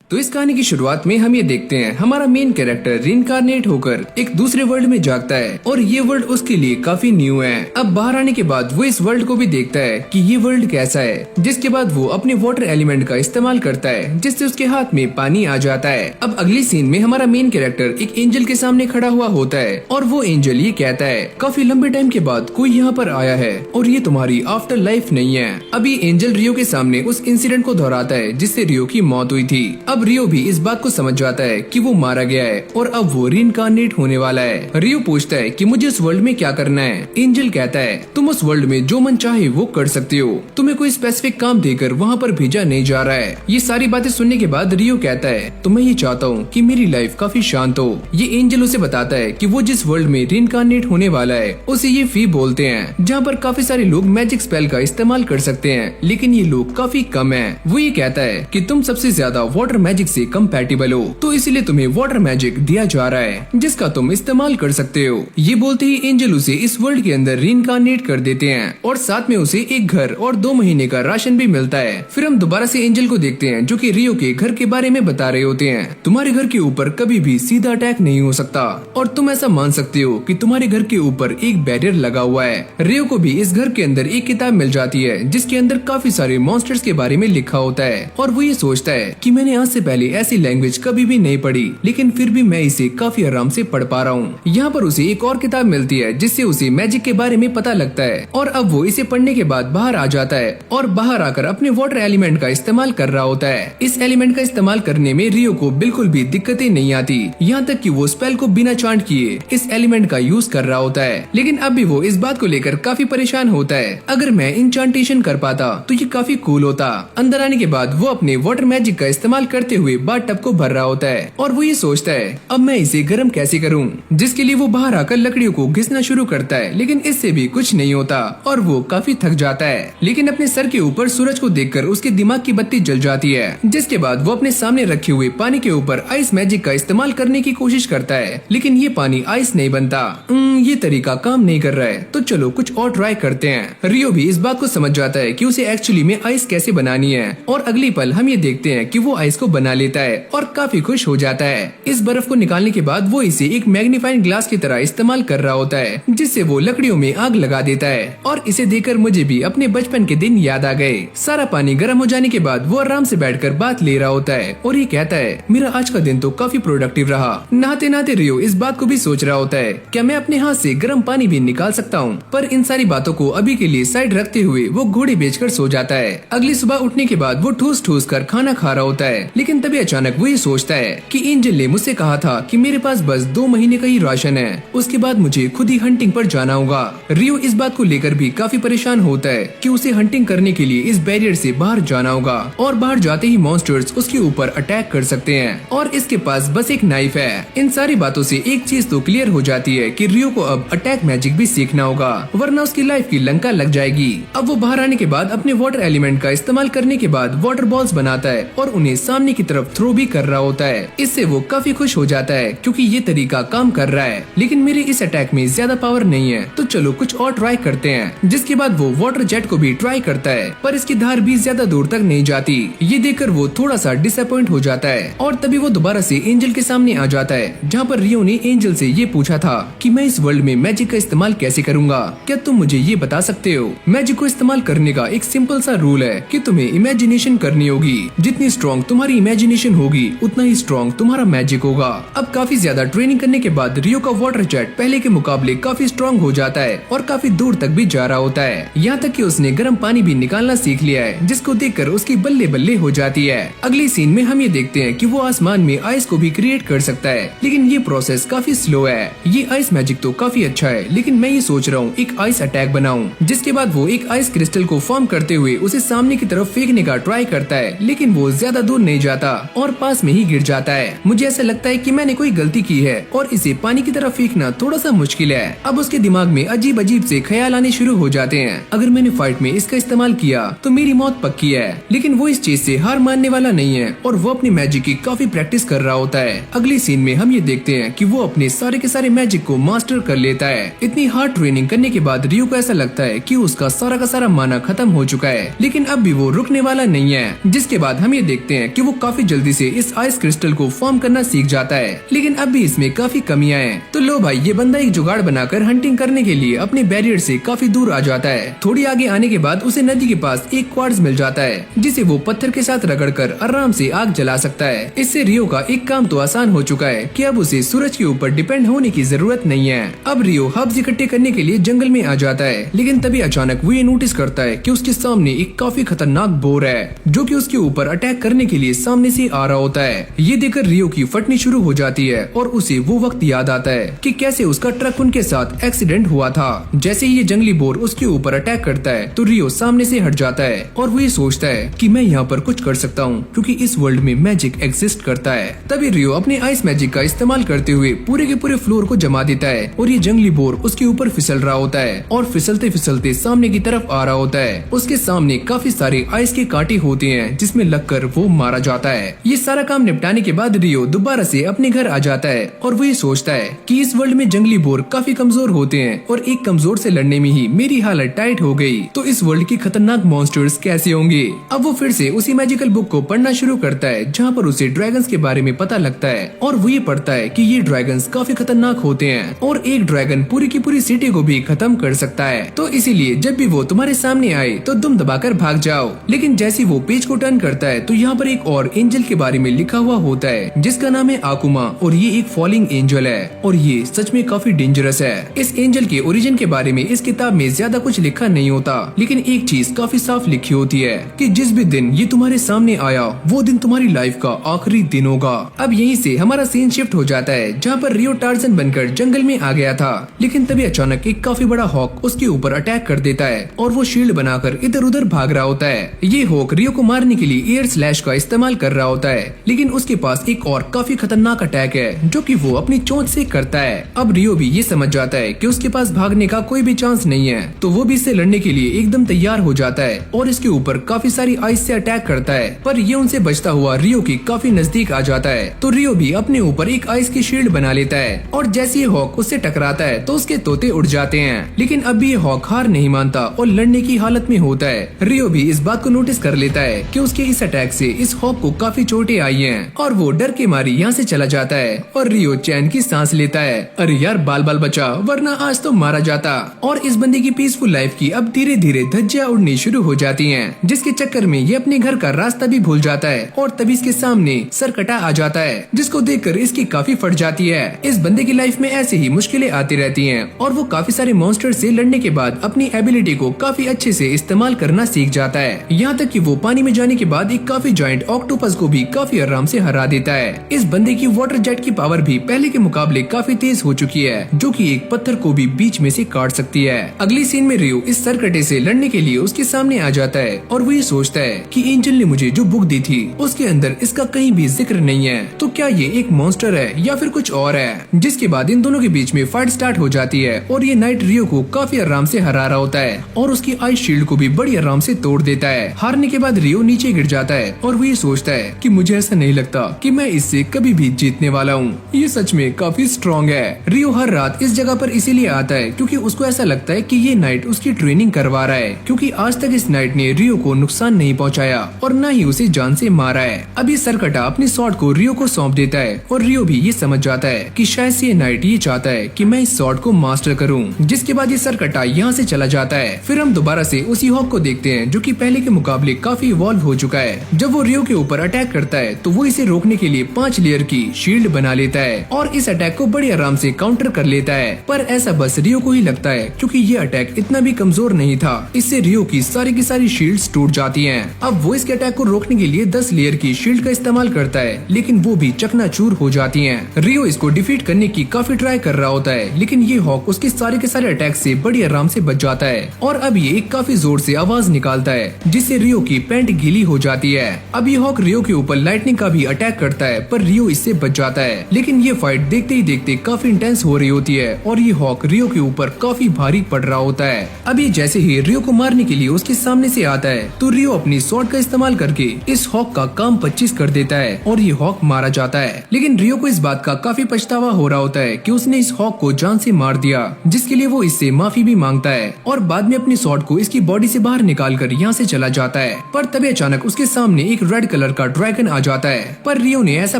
तो इस कहानी की शुरुआत में हम ये देखते हैं हमारा मेन कैरेक्टर रिइंकार्नेट होकर एक दूसरे वर्ल्ड में जागता है और ये वर्ल्ड उसके लिए काफी न्यू है। अब बाहर आने के बाद वो इस वर्ल्ड को भी देखता है कि ये वर्ल्ड कैसा है, जिसके बाद वो अपने वाटर एलिमेंट का इस्तेमाल करता है जिससे उसके हाथ में पानी आ जाता है। अब अगली सीन में हमारा मेन कैरेक्टर एक एंजल के सामने खड़ा हुआ होता है और वो एंजल ये कहता है काफी लंबे टाइम के बाद कोई यहाँ पर आया है और ये तुम्हारी आफ्टर लाइफ नहीं है। अभी एंजल रियो के सामने उस इंसिडेंट को दोहराता है जिससे रियो की मौत हुई थी। अब रियो भी इस बात को समझ जाता है कि वो मारा गया है और अब वो रिइंकार्नेट होने वाला है। रियो पूछता है कि मुझे उस वर्ल्ड में क्या करना है। एंजल कहता है तुम उस वर्ल्ड में जो मन चाहे वो कर सकते हो, तुम्हें कोई स्पेसिफिक काम देकर वहाँ पर भेजा नहीं जा रहा है। ये सारी बातें सुनने के बाद रियो कहता है तो मैं ये चाहता हूँ कि मेरी लाइफ काफी शांत हो। ये एंजल उसे बताता है कि वो जिस वर्ल्ड में रिइंकार्नेट होने वाला है उसे ये फी बोलते हैं, जहाँ पर काफी सारे लोग मैजिक स्पेल का इस्तेमाल कर सकते हैं लेकिन ये लोग काफी कम है। वो ये कहता है कि तुम सबसे ज्यादा वाटर मैजिक से कंपैटिबल हो तो इसलिए तुम्हें वाटर मैजिक दिया जा रहा है जिसका तुम इस्तेमाल कर सकते हो। ये बोलते ही एंजल उसे इस वर्ल्ड के अंदर रिइंकार्नेट कर देते हैं और साथ में उसे एक घर और 2 महीने का राशन भी मिलता है। फिर हम दोबारा से एंजल को देखते हैं जो कि रियो के घर के बारे में बता रहे होते हैं। तुम्हारे घर के ऊपर कभी भी सीधा अटैक नहीं हो सकता और तुम ऐसा मान सकते हो कि तुम्हारे घर के ऊपर एक बैरियर लगा हुआ है। रियो को भी इस घर के अंदर एक किताब मिल जाती है जिसके अंदर काफी सारे मॉन्स्टर्स के बारे में लिखा होता है और वो ये सोचता है कि मैंने आज से पहले ऐसी लैंग्वेज कभी भी नहीं पढ़ी लेकिन फिर भी मैं इसे काफी आराम से पढ़ पा रहा हूँ। यहाँ पर उसे एक और किताब मिलती है जिससे उसे मैजिक के बारे में पता लगता है और अब वो इसे पढ़ने के बाद बाहर आ जाता है और बाहर आकर अपने वाटर एलिमेंट का इस्तेमाल कर रहा होता है। इस एलिमेंट का इस्तेमाल करने में रियो को बिल्कुल भी दिक्कतें नहीं आती, यहाँ तक कि वो स्पेल को बिना चांट किए इस एलिमेंट का यूज कर रहा होता है। लेकिन अब भी वो इस बात को लेकर काफी परेशान होता है, अगर मैं इंचांटेशन कर पाता तो ये काफी कूल होता। अंदर आने के बाद वो अपने वाटर मैजिक का इस्तेमाल करते हुए बाथ टब को भर रहा होता है और वो ये सोचता है अब मैं इसे गर्म कैसे करूं, जिसके लिए वो बाहर आकर लकड़ियों को घिसना शुरू करता है लेकिन इससे भी कुछ नहीं होता और वो काफी थक जाता है। लेकिन अपने सर के ऊपर सूरज को देखकर उसके दिमाग की बत्ती जल जाती है, जिसके बाद वो अपने सामने रखे हुए पानी के ऊपर आइस मैजिक का इस्तेमाल करने की कोशिश करता है लेकिन ये पानी आइस नहीं बनता। ये तरीका काम नहीं कर रहा है तो चलो कुछ और ट्राई करते हैं। रियो भी इस बात को समझ जाता है कि उसे एक्चुअली में आइस कैसे बनानी है और अगली पल हम ये देखते हैं कि वो आइस को बना लेता है और काफी खुश हो जाता है। इस बर्फ को निकालने के बाद वो इसे एक मैग्नीफाइंग ग्लास की तरह इस्तेमाल कर रहा होता है जिससे वो लकड़ियों में आग लगा देता है और इसे देखकर मुझे भी अपने बचपन के दिन याद आ गए। सारा पानी गर्म हो जाने के बाद वो आराम से बैठकर बात ले रहा होता है और ये कहता है मेरा आज का दिन तो काफी प्रोडक्टिव रहा। नहाते नहाते रियो इस बात को भी सोच रहा होता है क्या मैं अपने हाथ से गर्म पानी भी निकाल सकता हूँ, पर इन सारी बातों को अभी के लिए साइड रखते हुए वो घोड़े बेचकर सो जाता है। अगली सुबह उठने के बाद वो ठूस ठूस कर खाना खा रहा होता है लेकिन तभी अचानक वो ये सोचता है कि एंजल ने मुझसे कहा था कि मेरे पास बस 2 महीने का ही राशन है, उसके बाद मुझे खुद ही हंटिंग पर जाना होगा। रियो इस बात को लेकर भी काफी परेशान होता है कि उसे हंटिंग करने के लिए इस बैरियर से बाहर जाना होगा और बाहर जाते ही मॉन्स्टर्स उसके ऊपर अटैक कर सकते हैं और इसके पास बस एक नाइफ है। इन सारी बातों से एक चीज तो क्लियर हो जाती है कि रियो को अब अटैक मैजिक भी सीखना होगा वरना उसकी लाइफ की लंका लग जाएगी। अब वो बाहर आने के बाद अपने वाटर एलिमेंट का इस्तेमाल करने के बाद वाटर बॉल्स बनाता है और उन्हें सामने की तरफ थ्रो भी कर रहा होता है। इससे वो काफी खुश हो जाता है क्योंकि ये तरीका काम कर रहा है। लेकिन मेरे इस अटैक में ज्यादा पावर नहीं है तो चलो कुछ और ट्राई करते हैं। जिसके बाद वो वाटर जेट को भी ट्राई करता है पर इसकी धार भी ज्यादा दूर तक नहीं जाती। ये देखकर वो थोड़ा सा डिसअपॉइंट हो जाता है और तभी वो दोबारा से एंजल के सामने आ जाता है, जहाँ पर रियो ने एंजल से ये पूछा था कि मैं इस वर्ल्ड में मैजिक का इस्तेमाल कैसे करूँगा, क्या तुम मुझे ये बता सकते हो। मैजिक को इस्तेमाल करने का एक सिंपल सा रूल है कि तुम्हें इमेजिनेशन करनी होगी, जितनी स्ट्रॉन्ग तुम्हारी इमेजिनेशन होगी उतना ही स्ट्रॉन्ग तुम्हारा मैजिक होगा। अब काफी ज्यादा ट्रेनिंग करने के बाद रियो का वाटर जेट पहले के मुकाबले काफी स्ट्रॉन्ग हो जाता है और काफी दूर तक भी जा रहा होता है, यहाँ तक कि उसने गर्म पानी भी निकालना सीख लिया है जिसको देखकर उसकी बल्ले बल्ले हो जाती है। अगली सीन में हम ये देखते हैं कि वो आसमान में आइस को भी क्रिएट कर सकता है लेकिन ये प्रोसेस काफी स्लो है। ये आइस मैजिक तो काफी अच्छा है लेकिन मैं ये सोच रहा हूँ एक आइस अटैक बनाऊं। जिसके बाद वो एक आइस क्रिस्टल को फॉर्म करते हुए उसे सामने की तरफ फेंकने का ट्राई करता है लेकिन वो ज्यादा दूर नहीं जाता और पास में ही गिर जाता है। मुझे ऐसा लगता है कि मैंने कोई गलती की है और इसे पानी की तरफ फेंकना थोड़ा सा मुश्किल है। अब उसके दिमाग में अजीब अजीब से ख्याल आने शुरू हो जाते हैं, अगर मैंने फाइट में इसका इस्तेमाल किया तो मेरी मौत पक्की है। लेकिन वो इस चीज से हार मानने वाला नहीं है और वो अपनी मैजिक की काफी प्रैक्टिस कर रहा होता है। अगली सीन में हम ये देखते हैं कि वो अपने सारे के सारे मैजिक को मास्टर कर लेता है। इतनी हार्ड ट्रेनिंग करने के बाद रियो को ऐसा लगता है कि उसका सारा का सारा माना खत्म हो चुका है लेकिन अब भी वो रुकने वाला नहीं है। जिसके बाद हम ये देखते हैं कि वो काफी जल्दी से इस आइस क्रिस्टल को फॉर्म करना सीख जाता है, लेकिन अब भी इसमें काफी कमियां हैं। तो लो भाई, ये बंदा एक जुगाड़ बनाकर हंटिंग करने के लिए अपने बैरियर से काफी दूर आ जाता है। थोड़ी आगे आने के बाद उसे नदी के पास एक क्वार्ट्ज मिल जाता है, जिसे वो पत्थर के साथ रगड़कर आराम से आग जला सकता है। इससे रियो का एक काम तो आसान हो चुका है कि अब उसे सूरज के ऊपर डिपेंड होने की जरूरत नहीं है। अब रियो हब्स इकट्ठे करने के लिए जंगल में आ जाता है, लेकिन तभी अचानक वो ये नोटिस करता है कि उसके सामने एक काफी खतरनाक बोर है, जो कि उसके ऊपर अटैक करने के लिए सामने से आ रहा होता है। ये देखकर रियो की फटनी शुरू हो जाती है और उसे वो वक्त याद आता है कि कैसे उसका ट्रक उनके साथ एक्सीडेंट हुआ था। जैसे ही ये जंगली बोर उसके ऊपर अटैक करता है तो रियो सामने से हट जाता है और वो ये सोचता है कि मैं यहाँ पर कुछ कर सकता हूँ, क्योंकि इस वर्ल्ड में मैजिक एग्जिस्ट करता है। तभी रियो अपने आइस मैजिक का इस्तेमाल करते हुए पूरे के पूरे फ्लोर को जमा देता है और ये जंगली बोर उसके ऊपर फिसल रहा होता है और फिसलते फिसलते सामने की तरफ आ रहा होता है। उसके सामने काफी सारे आइस के कांटे होते हैं जिसमें लगकर वो मारा जाता है। ये सारा काम निपटाने के बाद रियो दोबारा से अपने घर आ जाता है और वो ये सोचता है कि इस वर्ल्ड में जंगली बोर काफी कमजोर होते हैं और एक कमजोर से लड़ने में ही मेरी हालत टाइट हो गई, तो इस वर्ल्ड के खतरनाक मॉन्स्टर्स कैसे होंगे। अब वो फिर से उसी मैजिकल बुक को पढ़ना शुरू करता है जहाँ पर उसे ड्रैगन्स के बारे में पता लगता है और वो ये पढ़ता है कि ये ड्रैगन्स काफी खतरनाक होते हैं और एक ड्रैगन पूरी की पूरी सिटी को भी खत्म कर सकता है। तो इसीलिए जब भी वो तुम्हारे सामने आए तो दुम दबाकर भाग जाओ। लेकिन जैसे वो पेज को टर्न करता है तो यहाँ पर एक और एंजल के बारे में लिखा हुआ होता है जिसका नाम है आकुमा और ये एक फॉलिंग एंजल है और ये सच में काफी डेंजरस है। इस एंजल के ओरिजिन के बारे में इस किताब में ज्यादा कुछ लिखा नहीं होता, लेकिन एक चीज काफी साफ लिखी होती है कि जिस भी दिन ये तुम्हारे सामने आया वो दिन तुम्हारी लाइफ का आखिरी दिन होगा। अब यहीं से हमारा सीन शिफ्ट हो जाता है जहाँ पर रियो टार्जन बनकर जंगल में आ गया था, लेकिन तभी अचानक एक काफी बड़ा हॉक उसके ऊपर अटैक कर देता है और वो शील्ड बनाकर इधर उधर भाग रहा होता है। ये हॉक रियो को मारने के लिए एयर स्लैश का इस्तेमाल कर रहा होता है, लेकिन उसके पास एक और काफी खतरनाक अटैक है जो कि वो अपनी चोंच से करता है। अब रियो भी ये समझ जाता है कि उसके पास भागने का कोई भी चांस नहीं है, तो वो भी इससे लड़ने के लिए एकदम तैयार हो जाता है और इसके ऊपर काफी सारी आइस से अटैक करता है, पर ये उनसे बचता हुआ रियो की काफी नजदीक आ जाता है। तो रियो भी अपने ऊपर एक आइस की शील्ड बना लेता है और जैसे ये हॉक उससे टकराता है तो उसके तोते उड़ जाते हैं, लेकिन अब भी ये हॉक हार नहीं मानता और लड़ने की हालत में होता है। रियो भी इस बात को नोटिस कर लेता है कि उसके इस अटैक से इस हॉक को काफी चोटें आई हैं और वो डर के मारी यहाँ से चला जाता है और रियो चैन की सांस लेता है। अरे यार, बाल बाल बचा, वरना आज तो मारा जाता। और इस बंदे की पीसफुल लाइफ की अब धीरे धीरे धज्जियां उड़नी शुरू हो जाती हैं, जिसके चक्कर में ये अपने घर का रास्ता भी भूल जाता है और तभी इसके सामने सरकटा आ जाता है जिसको देखकर इसकी काफी फट जाती है। इस बंदे की लाइफ में ऐसे ही मुश्किलें आती रहती हैं और वो काफी सारे मॉन्स्टर से लड़ने के बाद अपनी एबिलिटी को काफी अच्छे से इस्तेमाल करना सीख जाता है, यहाँ तक कि वो पानी में जाने के बाद एक काफी जॉइंट ऑक्टोपस को भी काफी आराम से हरा देता है। इस बंदे की वाटर जेट की पावर भी पहले के मुकाबले काफी तेज हो चुकी है, जो कि एक पत्थर को भी बीच में से काट सकती है। अगली सीन में रियो इस सरकटे से लड़ने के लिए उसके सामने आ जाता है और वो ये सोचता है कि एंजल ने मुझे जो बुक दी थी उसके अंदर इसका कहीं भी जिक्र नहीं है, तो क्या ये एक मॉन्स्टर है या फिर कुछ और है। जिसके बाद इन दोनों के बीच में फाइट स्टार्ट हो जाती है और ये नाइट रियो को काफी आराम से हरा रहा होता है और उसकी आइस शील्ड को भी बड़ी आराम से तोड़ देता है। हारने के बाद रियो नीचे गिर जाता है और वो ये सोचता है कि मुझे ऐसा नहीं लगता कि मैं इससे कभी भी जीतने वाला हूँ, ये सच में काफी स्ट्रॉन्ग है। रियो हर रात इस जगह पर इसीलिए आता है क्योंकि उसको ऐसा लगता है कि ये नाइट उसकी ट्रेनिंग करवा रहा है, क्योंकि आज तक इस नाइट ने रियो को नुकसान नहीं पहुंचाया और न ही उसे जान से मारा है। अब ये सरकटा अपनी स्वॉर्ड को रियो को सौंप देता है और रियो भी ये समझ जाता है कि शायद से ये नाइट ये चाहता है कि मैं इस स्वॉर्ड को मास्टर करूं। जिसके बाद ये सरकटा यहाँ से चला जाता है। फिर हम दोबारा से उसी हॉक को देखते हैं जो कि पहले के मुकाबले काफी इवॉल्व हो चुका है। जब वो रियो के ऊपर अटैक करता है तो वो इसे रोकने के लिए 5 लेयर की शील्ड बना लेता है और इस अटैक को बड़ी आराम से काउंटर कर लेता है, पर ऐसा बस रियो को ही लगता है क्योंकि ये अटैक इतना भी कमजोर नहीं था। इससे रियो की सारी शील्ड्स टूट जाती हैं। अब वो इसके अटैक को रोकने के लिए 10 लेयर की शील्ड का इस्तेमाल करता है, लेकिन वो भी चकनाचूर हो जाती हैं। रियो इसको डिफीट करने की काफी ट्राई कर रहा होता है, लेकिन ये हॉक उसके सारे के सारे अटैक से बड़ी आराम से बच जाता है और अब ये एक काफी जोर से आवाज निकालता है जिससे रियो की पैंट गीली हो जाती है। अब ये हॉक रियो के ऊपर लाइटनिंग का भी अटैक करता है, पर रियो इससे बच जाता है। लेकिन ये फाइट देखते ही देखते काफी इंटेंस हो रही होती है और ये हॉक रियो के ऊपर काफी भारी पड़ रहा होता है। अब ये जैसे ही रियो को मारने के लिए उसके सामने से आता है तो रियो अपनी स्वॉर्ड का इस्तेमाल करके इस हॉक का काम 25 कर देता है और ये हॉक मारा जाता है। लेकिन रियो को इस बात का काफी पछतावा हो रहा होता है कि उसने इस हॉक को जान से मार दिया, जिसके लिए वो इससे माफी भी मांगता है और बाद में अपनी स्वॉर्ड को इसकी बॉडी से बाहर निकाल कर यहाँ से चला जाता है। पर तभी अचानक उसके सामने एक रेड कलर कलर का ड्रैगन आ जाता है। पर रियो ने ऐसा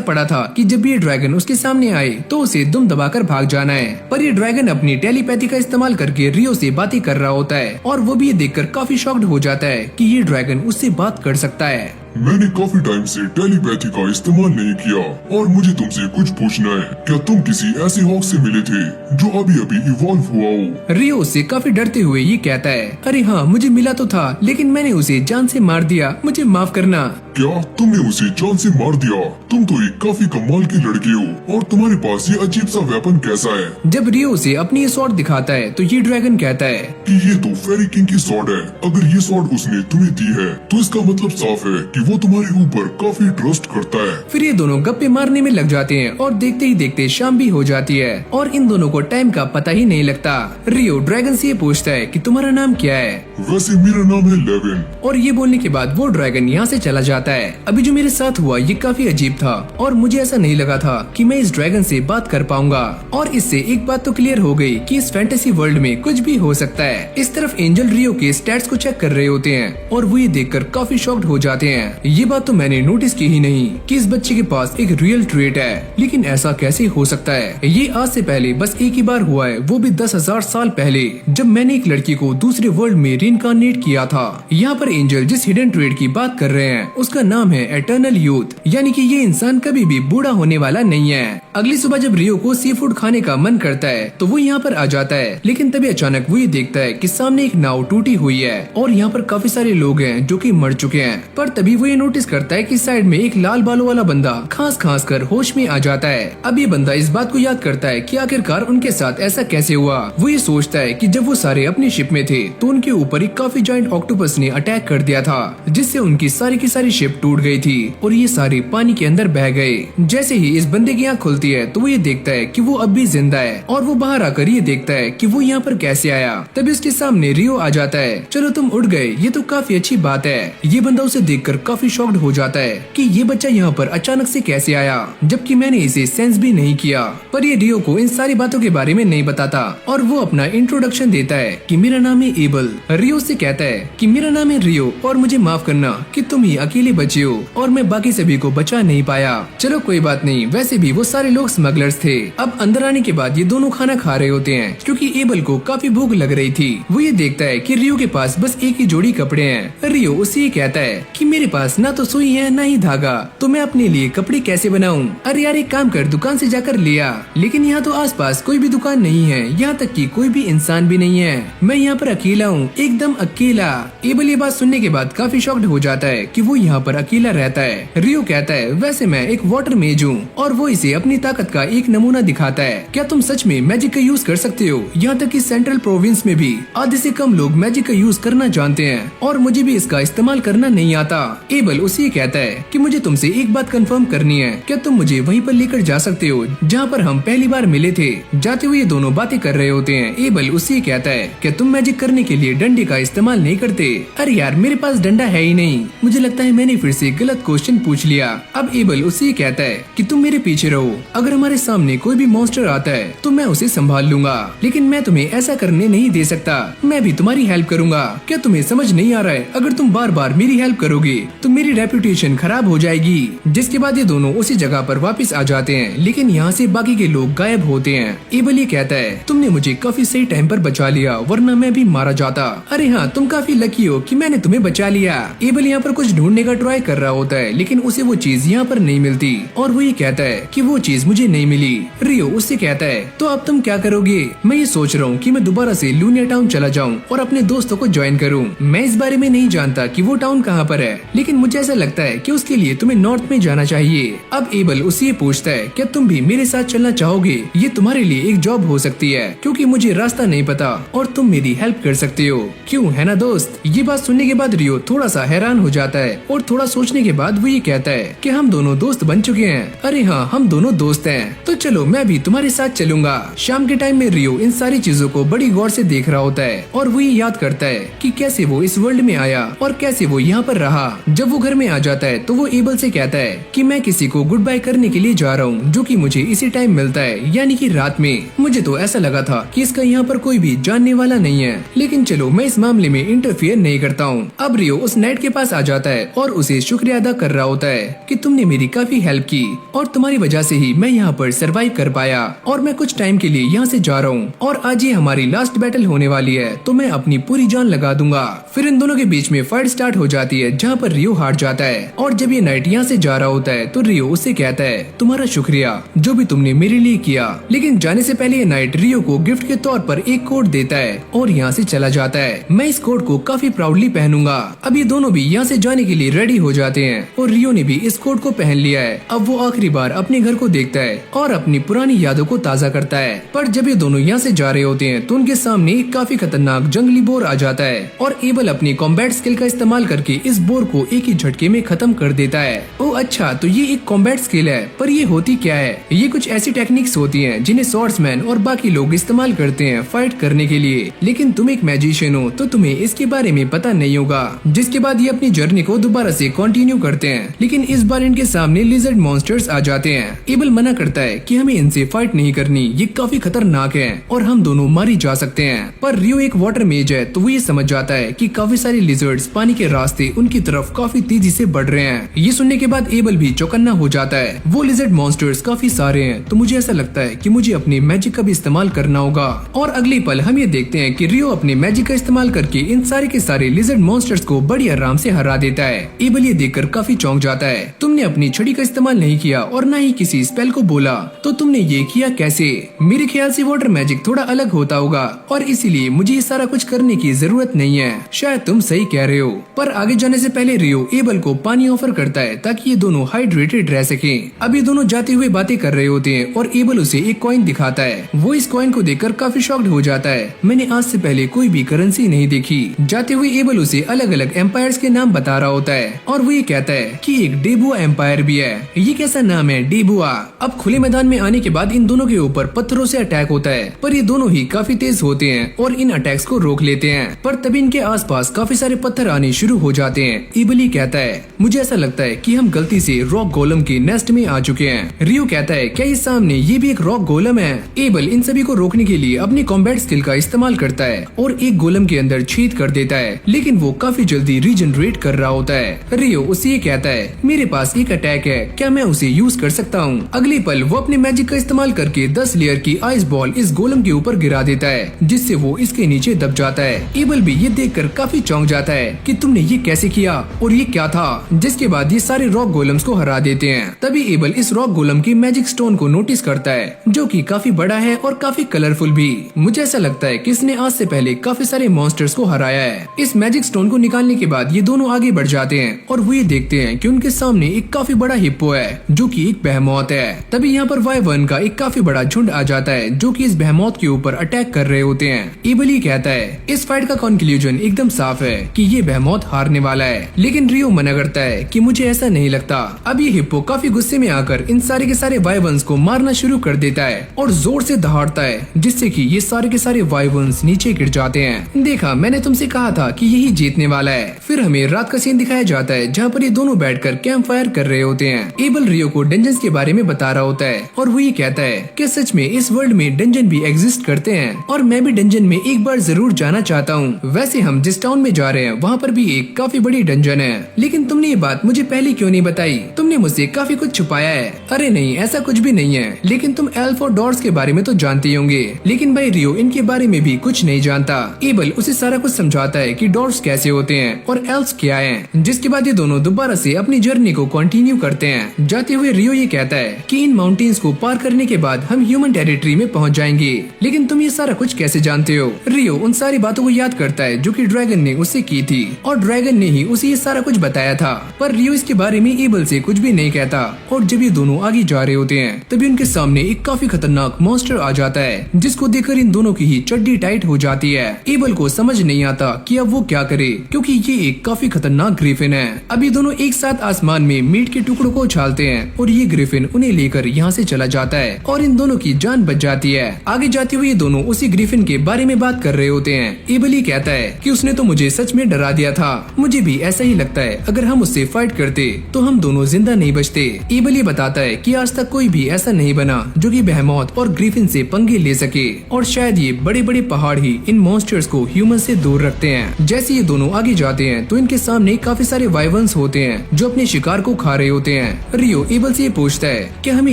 पढ़ा था कि जब ये ड्रैगन उसके सामने आए तो उसे दुम दबाकर भाग जाना है। पर ये ड्रैगन अपनी टेलीपैथी का इस्तेमाल करके रियो से बातें कर रहा होता है और वो भी ये देखकर काफी शॉक्ड हो जाता है कि ये ड्रैगन उससे बात कर सकता है। मैंने काफी टाइम से टेलीपैथी का इस्तेमाल नहीं किया और मुझे तुमसे कुछ पूछना है। क्या तुम किसी ऐसे हॉक से मिले थे जो अभी अभी इवॉल्व हुआ हो? रियो उससे काफी डरते हुए ये कहता है, अरे हाँ मुझे मिला तो था, लेकिन मैंने उसे जान से मार दिया, मुझे माफ करना। क्या तुमने उसे जान से मार दिया? तुम तो एक काफी कमाल की लड़की हो और तुम्हारे पास ये अजीब सा वेपन कैसा है? जब रियो उसे अपनी ये स्वॉर्ड दिखाता है तो ये ड्रैगन कहता है कि ये तो फेरी किंग की स्वॉर्ड है। अगर ये स्वॉर्ड उसने तुम्हें दी है तो इसका मतलब साफ है कि वो तुम्हारे ऊपर काफी ट्रस्ट करता है। फिर ये दोनों गप्पे मारने में लग जाते हैं और देखते ही देखते शाम भी हो जाती है और इन दोनों को टाइम का पता ही नहीं लगता। रियो ड्रैगन से ये पूछता है कि तुम्हारा नाम क्या है? वैसे मेरा नाम है लेविन। और ये बोलने के बाद वो ड्रैगन यहाँ से चला जाता है। अभी जो मेरे साथ हुआ ये काफी अजीब था और मुझे ऐसा नहीं लगा था कि मैं इस ड्रैगन से बात कर पाऊंगा। और इससे एक बात तो क्लियर हो गई कि इस फैंटेसी वर्ल्ड में कुछ भी हो सकता है। इस तरफ एंजल रियो के स्टैट्स को चेक कर रहे होते हैं और वो ये देखकर काफी शॉक्ड हो जाते हैं। ये बात तो मैंने नोटिस की ही नहीं कि इस बच्चे के पास एक रियल ट्रेट है, लेकिन ऐसा कैसे हो सकता है? ये आज से पहले बस एक ही बार हुआ है, वो भी 10,000 साल पहले, जब मैंने एक लड़की को दूसरे वर्ल्ड में रीइंकार्नेट किया था। यहाँ पर एंजल जिस हिडन ट्रेट की बात कर रहे हैं उसका नाम है एटर्नल यूथ, यानी कि ये इंसान कभी भी बूढ़ा होने वाला नहीं है। अगली सुबह जब रियो को सी फूड खाने का मन करता है तो वो यहाँ पर आ जाता है, लेकिन तभी अचानक वो ये देखता है कि सामने एक नाव टूटी हुई है और यहाँ पर काफी सारे लोग हैं जो कि मर चुके हैं। पर तभी वो ये नोटिस करता है कि साइड में एक लाल बालों वाला बंदा खांस खांस कर होश में आ जाता है। अब ये बंदा इस बात को याद करता है कि आखिरकार उनके साथ ऐसा कैसे हुआ। वो ये सोचता है कि जब वो सारे अपनी शिप में थे तो उनके ऊपर एक काफी जायंट ऑक्टोपस ने अटैक कर दिया था, जिससे उनकी सारी की सारी शिप टूट गई थी और ये सारे पानी के अंदर बह गए। जैसे ही इस बंदे की आँख खुलती है तो वो ये देखता है कि वो अब भी जिंदा है और वो बाहर आकर ये देखता है कि वो यहाँ पर कैसे आया। तभी उसके सामने रियो आ जाता है। चलो तुम उड़ गए, ये तो काफी अच्छी बात है। ये बंदा उसे देखकर काफी शॉक्ड हो जाता है कि ये बच्चा यहाँ पर अचानक से कैसे आया, जबकि मैंने इसे सेंस भी नहीं किया। पर ये रियो को इन सारी बातों के बारे में नहीं बताता और वो अपना इंट्रोडक्शन देता है कि मेरा नाम है एबल। रियो से कहता है कि मेरा नाम है रियो और मुझे माफ करना कि तुम ही अकेले बचे हो और मैं बाकी सभी को बचा नहीं पाया। चलो कोई बात नहीं, वैसे भी वो सारे लोग स्मगलर्स थे। अब अंदर आने के बाद ये दोनों खाना खा रहे होते हैं क्योंकि एबल को काफी भूख लग रही थी। वो ये देखता है कि रियो के पास बस एक ही जोड़ी कपड़े हैं। रियो उससे कहता है कि मेरे पास ना तो सुई है ना ही धागा, तो मैं अपने लिए कपड़े कैसे बनाऊं? अरे यार एक काम कर, दुकान से जाकर ले आ। लेकिन यहाँ तो आसपास कोई भी दुकान नहीं है, यहाँ तक कि कोई भी इंसान भी नहीं है। मैं यहाँ पर अकेला हूँ, एकदम अकेला। एबल ये बात सुनने के बाद काफी शॉक्ड हो जाता है कि वो यहाँ पर अकेला रहता है। रियो कहता है वैसे मैं एक वाटर मेज हूँ और वो इसे अपनी ताकत का एक नमूना दिखाता है। क्या तुम सच में मैजिक का यूज कर सकते हो? यहाँ तक कि सेंट्रल प्रोविंस में भी आधे से कम लोग मैजिक का यूज करना जानते हैं और मुझे भी इसका इस्तेमाल करना नहीं आता। एबल उसे कहता है कि मुझे तुमसे एक बात कंफर्म करनी है, क्या तुम मुझे वहीं पर लेकर जा सकते हो जहाँ पर हम पहली बार मिले थे? जाते हुए ये दोनों बातें कर रहे होते हैं। एबल उसे कहता है क्या तुम मैजिक करने के लिए डंडे का इस्तेमाल नहीं करते? अरे यार मेरे पास डंडा है ही नहीं। मुझे लगता है मैंने फिर से गलत क्वेश्चन पूछ लिया। अब एबल उसे कहता है कि तुम मेरे पीछे रहो, अगर हमारे सामने कोई भी मॉन्स्टर आता है तो मैं उसे संभाल लूंगा, लेकिन मैं तुम्हें ऐसा करने नहीं दे सकता। मैं भी तुम्हारी हेल्प करूंगा। क्या तुम्हें समझ नहीं आ रहा है? अगर तुम बार बार मेरी हेल्प करोगे तो मेरी रेपुटेशन खराब हो जाएगी। जिसके बाद ये दोनों उसी जगह पर वापस आ जाते हैं, लेकिन यहाँ से बाकी के लोग गायब होते हैं। एबल ये कहता है तुमने मुझे काफी सही टाइम पर बचा लिया, वरना मैं भी मारा जाता। अरे हाँ तुम काफी लकी हो कि मैंने तुम्हें बचा लिया। एबल यहाँ पर कुछ ढूंढने का ट्राई कर रहा होता है, लेकिन उसे वो चीज यहाँ पर नहीं मिलती और वो ये कहता है कि वो चीज मुझे नहीं मिली। रियो उससे कहता है तो अब तुम क्या करोगे? मैं ये सोच रहा हूँ कि मैं दोबारा से लूनिया टाउन चला जाऊँ और अपने दोस्तों को ज्वाइन करूँ। मैं इस बारे में नहीं जानता कि वो टाउन कहाँ पर है, लेकिन मुझे ऐसा लगता है कि उसके लिए तुम्हें नॉर्थ में जाना चाहिए। अब एबल उससे पूछता है क्या तुम भी मेरे साथ चलना चाहोगे? ये तुम्हारे लिए एक जॉब हो सकती है क्योंकि मुझे रास्ता नहीं पता और तुम मेरी हेल्प कर सकते हो। क्यों है ना दोस्त? ये बात सुनने के बाद रियो थोड़ा सा हैरान हो जाता है और थोड़ा सोचने के बाद वो ये कहता है कि हम दोनों दोस्त बन चुके हैं। अरे हाँ हम दोनों दोस्त दोस्त हैं, तो चलो मैं भी तुम्हारे साथ चलूंगा। शाम के टाइम में रियो इन सारी चीजों को बड़ी गौर से देख रहा होता है और वो ये याद करता है कि कैसे वो इस वर्ल्ड में आया और कैसे वो यहाँ पर रहा। जब वो घर में आ जाता है तो वो एबल से कहता है कि मैं किसी को गुड बाय करने के लिए जा रहा हूँ, जो कि मुझे इसी टाइम मिलता है, यानी कि रात में। मुझे तो ऐसा लगा था कि इसका यहाँ पर कोई भी जानने वाला नहीं है, लेकिन चलो मैं इस मामले में इंटरफियर नहीं करता हूँ। अब रियो उस नाइट के पास आ जाता है और उसे शुक्रिया अदा कर रहा होता है कि तुमने मेरी काफी हेल्प की और तुम्हारी वजह से ही मैं यहाँ पर सरवाइव कर पाया और मैं कुछ टाइम के लिए यहाँ से जा रहा हूँ और आज ये हमारी लास्ट बैटल होने वाली है, तो मैं अपनी पूरी जान लगा दूंगा। फिर इन दोनों के बीच में फाइट स्टार्ट हो जाती है, जहाँ पर रियो हार जाता है और जब ये नाइट यहाँ से जा रहा होता है तो रियो उससे कहता है तुम्हारा शुक्रिया जो भी तुमने मेरे लिए किया। लेकिन जाने से पहले ये नाइट रियो को गिफ्ट के तौर पर एक कोट देता है और यहाँ से चला जाता है। मैं इस कोट को काफी प्राउडली पहनूंगा। अब ये दोनों भी यहाँ से जाने के लिए रेडी हो जाते हैं और रियो ने भी इस कोट को पहन लिया है। अब वो आखिरी बार अपने घर को देखता है और अपनी पुरानी यादों को ताजा करता है। पर जब ये दोनों यहाँ से जा रहे होते हैं तो उनके सामने एक काफी खतरनाक जंगली बोर आ जाता है और एबल अपनी कॉम्बैट स्किल का इस्तेमाल करके इस बोर को एक ही झटके में खत्म कर देता है। ओ अच्छा, तो ये एक कॉम्बैट स्किल है, पर ये होती क्या है? ये कुछ ऐसी टेक्निक्स होती हैं जिन्हें स्वॉर्ड्समैन और बाकी लोग इस्तेमाल करते हैं फाइट करने के लिए, लेकिन तुम एक मैजिशियन हो तो तुम्हें इसके बारे में पता नहीं होगा। जिसके बाद ये अपनी जर्नी को दोबारा से कंटिन्यू करते हैं, लेकिन इस बार इनके सामने लिजर्ड मॉन्स्टर्स आ जाते हैं। एबल मना करता है कि हमें इनसे फाइट नहीं करनी, ये काफी खतरनाक है और हम दोनों मारी जा सकते हैं। पर रियो एक वाटर मेज है तो वो ये समझ जाता है कि काफी सारे लिजर्ड्स पानी के रास्ते उनकी तरफ काफी तेजी से बढ़ रहे हैं। ये सुनने के बाद एबल भी चौकन्ना हो जाता है। वो लिजर्ड मॉन्स्टर्स काफी सारे हैं तो मुझे ऐसा लगता है कि मुझे अपने मैजिक का भी इस्तेमाल करना होगा। और अगले पल हम ये देखते हैं कि रियो अपने मैजिक का इस्तेमाल करके इन सारे के सारे लिजर्ड मॉन्स्टर्स को बड़ी आराम से हरा देता है। एबल ये देखकर काफी चौंक जाता है। तुमने अपनी छड़ी का इस्तेमाल नहीं किया और न ही किसी स्पेल को बोला, तो तुमने ये किया कैसे? मेरे ख्याल से वाटर मैजिक थोड़ा अलग होता होगा और इसीलिए मुझे ये सारा कुछ करने की जरूरत नहीं है। शायद तुम सही कह रहे हो। पर आगे जाने से पहले रियो एबल को पानी ऑफर करता है ताकि ये दोनों हाइड्रेटेड रह सके। अब ये दोनों जाते हुए बातें कर रहे होते हैं और एबल उसे एक कॉइन दिखाता है। वो इस कॉइन को देखकर काफी शॉक्ड हो जाता है। मैंने आज से पहले कोई भी करेंसी नहीं देखी। जाते हुए एबल उसे अलग अलग एम्पायर्स के नाम बता रहा होता है और वो ये कहता है कि एक डेबुआ एम्पायर भी है। ये कैसा नाम है, डेबुआ? अब खुले मैदान में आने के बाद इन दोनों के ऊपर पत्थरों से अटैक होता है, पर ये दोनों ही काफी तेज होते हैं और इन अटैक्स को रोक लेते हैं। पर तभी इनके आसपास काफी सारे पत्थर आने शुरू हो जाते हैं। एबल ही कहता है मुझे ऐसा लगता है कि हम गलती से रॉक गोलम के नेस्ट में आ चुके हैं। रियो कहता है क्या इस सामने ये भी एक रॉक गोलम है? एबल इन सभी को रोकने के लिए अपनी कॉम्बैट स्किल का इस्तेमाल करता है और एक गोलम के अंदर छेद कर देता है, लेकिन वो काफी जल्दी रीजनरेट कर रहा होता है। रियो उससे ये कहता है मेरे पास एक अटैक है, क्या मैं उसे यूज कर सकता हूँ? अगले पल वो अपने मैजिक का इस्तेमाल करके 10 लेयर की आइस बॉल इस गोलम के ऊपर गिरा देता है, जिससे वो इसके नीचे दब जाता है। एबल भी ये देखकर काफी चौंक जाता है कि तुमने ये कैसे किया और ये क्या था? जिसके बाद ये सारे रॉक गोलम्स को हरा देते हैं। तभी एबल इस रॉक गोलम की मैजिक स्टोन को नोटिस करता है, जो कि काफी बड़ा है और काफी कलरफुल भी। मुझे ऐसा लगता है कि इसने आज से पहले काफी सारे मॉन्स्टर्स को हराया है। इस मैजिक स्टोन को निकालने के बाद ये दोनों आगे बढ़ जाते हैं और वो ये देखते हैं कि उनके सामने एक काफी बड़ा हिप्पो है, जो कि एक बेहमौत है। तभी यहाँ पर वाइवर्न का एक काफी बड़ा झुंड आ जाता है, जो कि इस बेहमौत के ऊपर अटैक कर रहे होते हैं। एबल ही कहता है इस फाइट का कंक्लूजन एकदम साफ है कि ये बेहमौत हारने वाला है, लेकिन रियो मना करता है कि मुझे ऐसा नहीं लगता। अब ये हिप्पो काफी गुस्से में आकर इन सारे के सारे वाइवर्न्स को मारना शुरू कर देता है और जोर से दहाड़ता है, जिससे कि ये सारे के सारे वाइवर्न्स नीचे गिर जाते हैं। देखा, मैंने तुमसे कहा था कि यही जीतने वाला है। फिर हमें रात का सीन दिखाया जाता है, जहाँ पर ये दोनों बैठकर कैंप फायर कर रहे होते हैं। एबल रियो को डंजन्स के बारे में बता रहा होता है और वो ये कहता है कि सच में इस वर्ल्ड में डंजन भी एग्जिस्ट करते हैं और मैं भी डंजन में एक बार जरूर जाना चाहता हूँ। वैसे हम जिस टाउन में जा रहे हैं वहाँ पर भी एक काफी बड़ी डंजन है, लेकिन तुमने ये बात मुझे पहले क्यों नहीं बताई? तुमने मुझसे काफी कुछ छुपाया है। अरे नहीं, ऐसा कुछ भी नहीं है, लेकिन तुम एल्फ और डॉर्स के बारे में तो जानते ही होंगे, लेकिन भाई रियो इनके बारे में भी कुछ नहीं जानता। एबल उसे सारा कुछ समझाता है कि डॉर्स कैसे होते हैं और एल्फ्स क्या हैं। जिसके बाद ये दोनों दोबारा से अपनी जर्नी को कंटिन्यू करते हैं। जाते हुए रियो ये कहता है कि इन माउंटेन्स को पार करने के बाद हम ह्यूमन टेरिटरी में पहुंच जाएंगे, लेकिन तुम ये सारा कुछ कैसे जानते हो? रियो उन सारी बातों को याद करता है जो कि ड्रैगन ने उससे की थी और ड्रैगन ने ही उसे ये सारा कुछ बताया था। पर रियो इसके बारे में एबल से कुछ भी नहीं कहता और जब ये दोनों आगे जा रहे होते हैं तभी उनके सामने एक काफी खतरनाक मॉन्स्टर आ जाता है, जिसको देखकर इन दोनों की ही चड्डी टाइट हो जाती है। एबल को समझ नहीं आता कि अब वो क्या करे, क्योंकि ये एक काफी खतरनाक ग्रिफिन है। अब ये दोनों एक साथ आसमान में मीट के टुकड़ों को उछालते हैं और ये ग्रिफिन उन्हें लेकर लेकर यहाँ से चला जाता है और इन दोनों की जान बच जाती है। आगे जाते हुए ये दोनों उसी ग्रिफिन के बारे में बात कर रहे होते हैं। एबल ही कहता है कि उसने तो मुझे सच में डरा दिया था, मुझे भी ऐसा ही लगता है, अगर हम उससे फाइट करते तो हम दोनों जिंदा नहीं बचते। एबल ये बताता है कि आज तक कोई भी ऐसा नहीं बना जो कि बेहेमोथ और ग्रिफिन से पंगे ले सके, और शायद ये बड़े बड़े पहाड़ ही इन मॉन्स्टर्स को ह्यूमन से दूर रखते हैं। जैसे ये दोनों आगे जाते हैं तो इनके सामने काफी सारे वाइवर्न्स होते हैं जो अपने शिकार को खा रहे होते हैं। रियो एबल से पूछता है कि हमें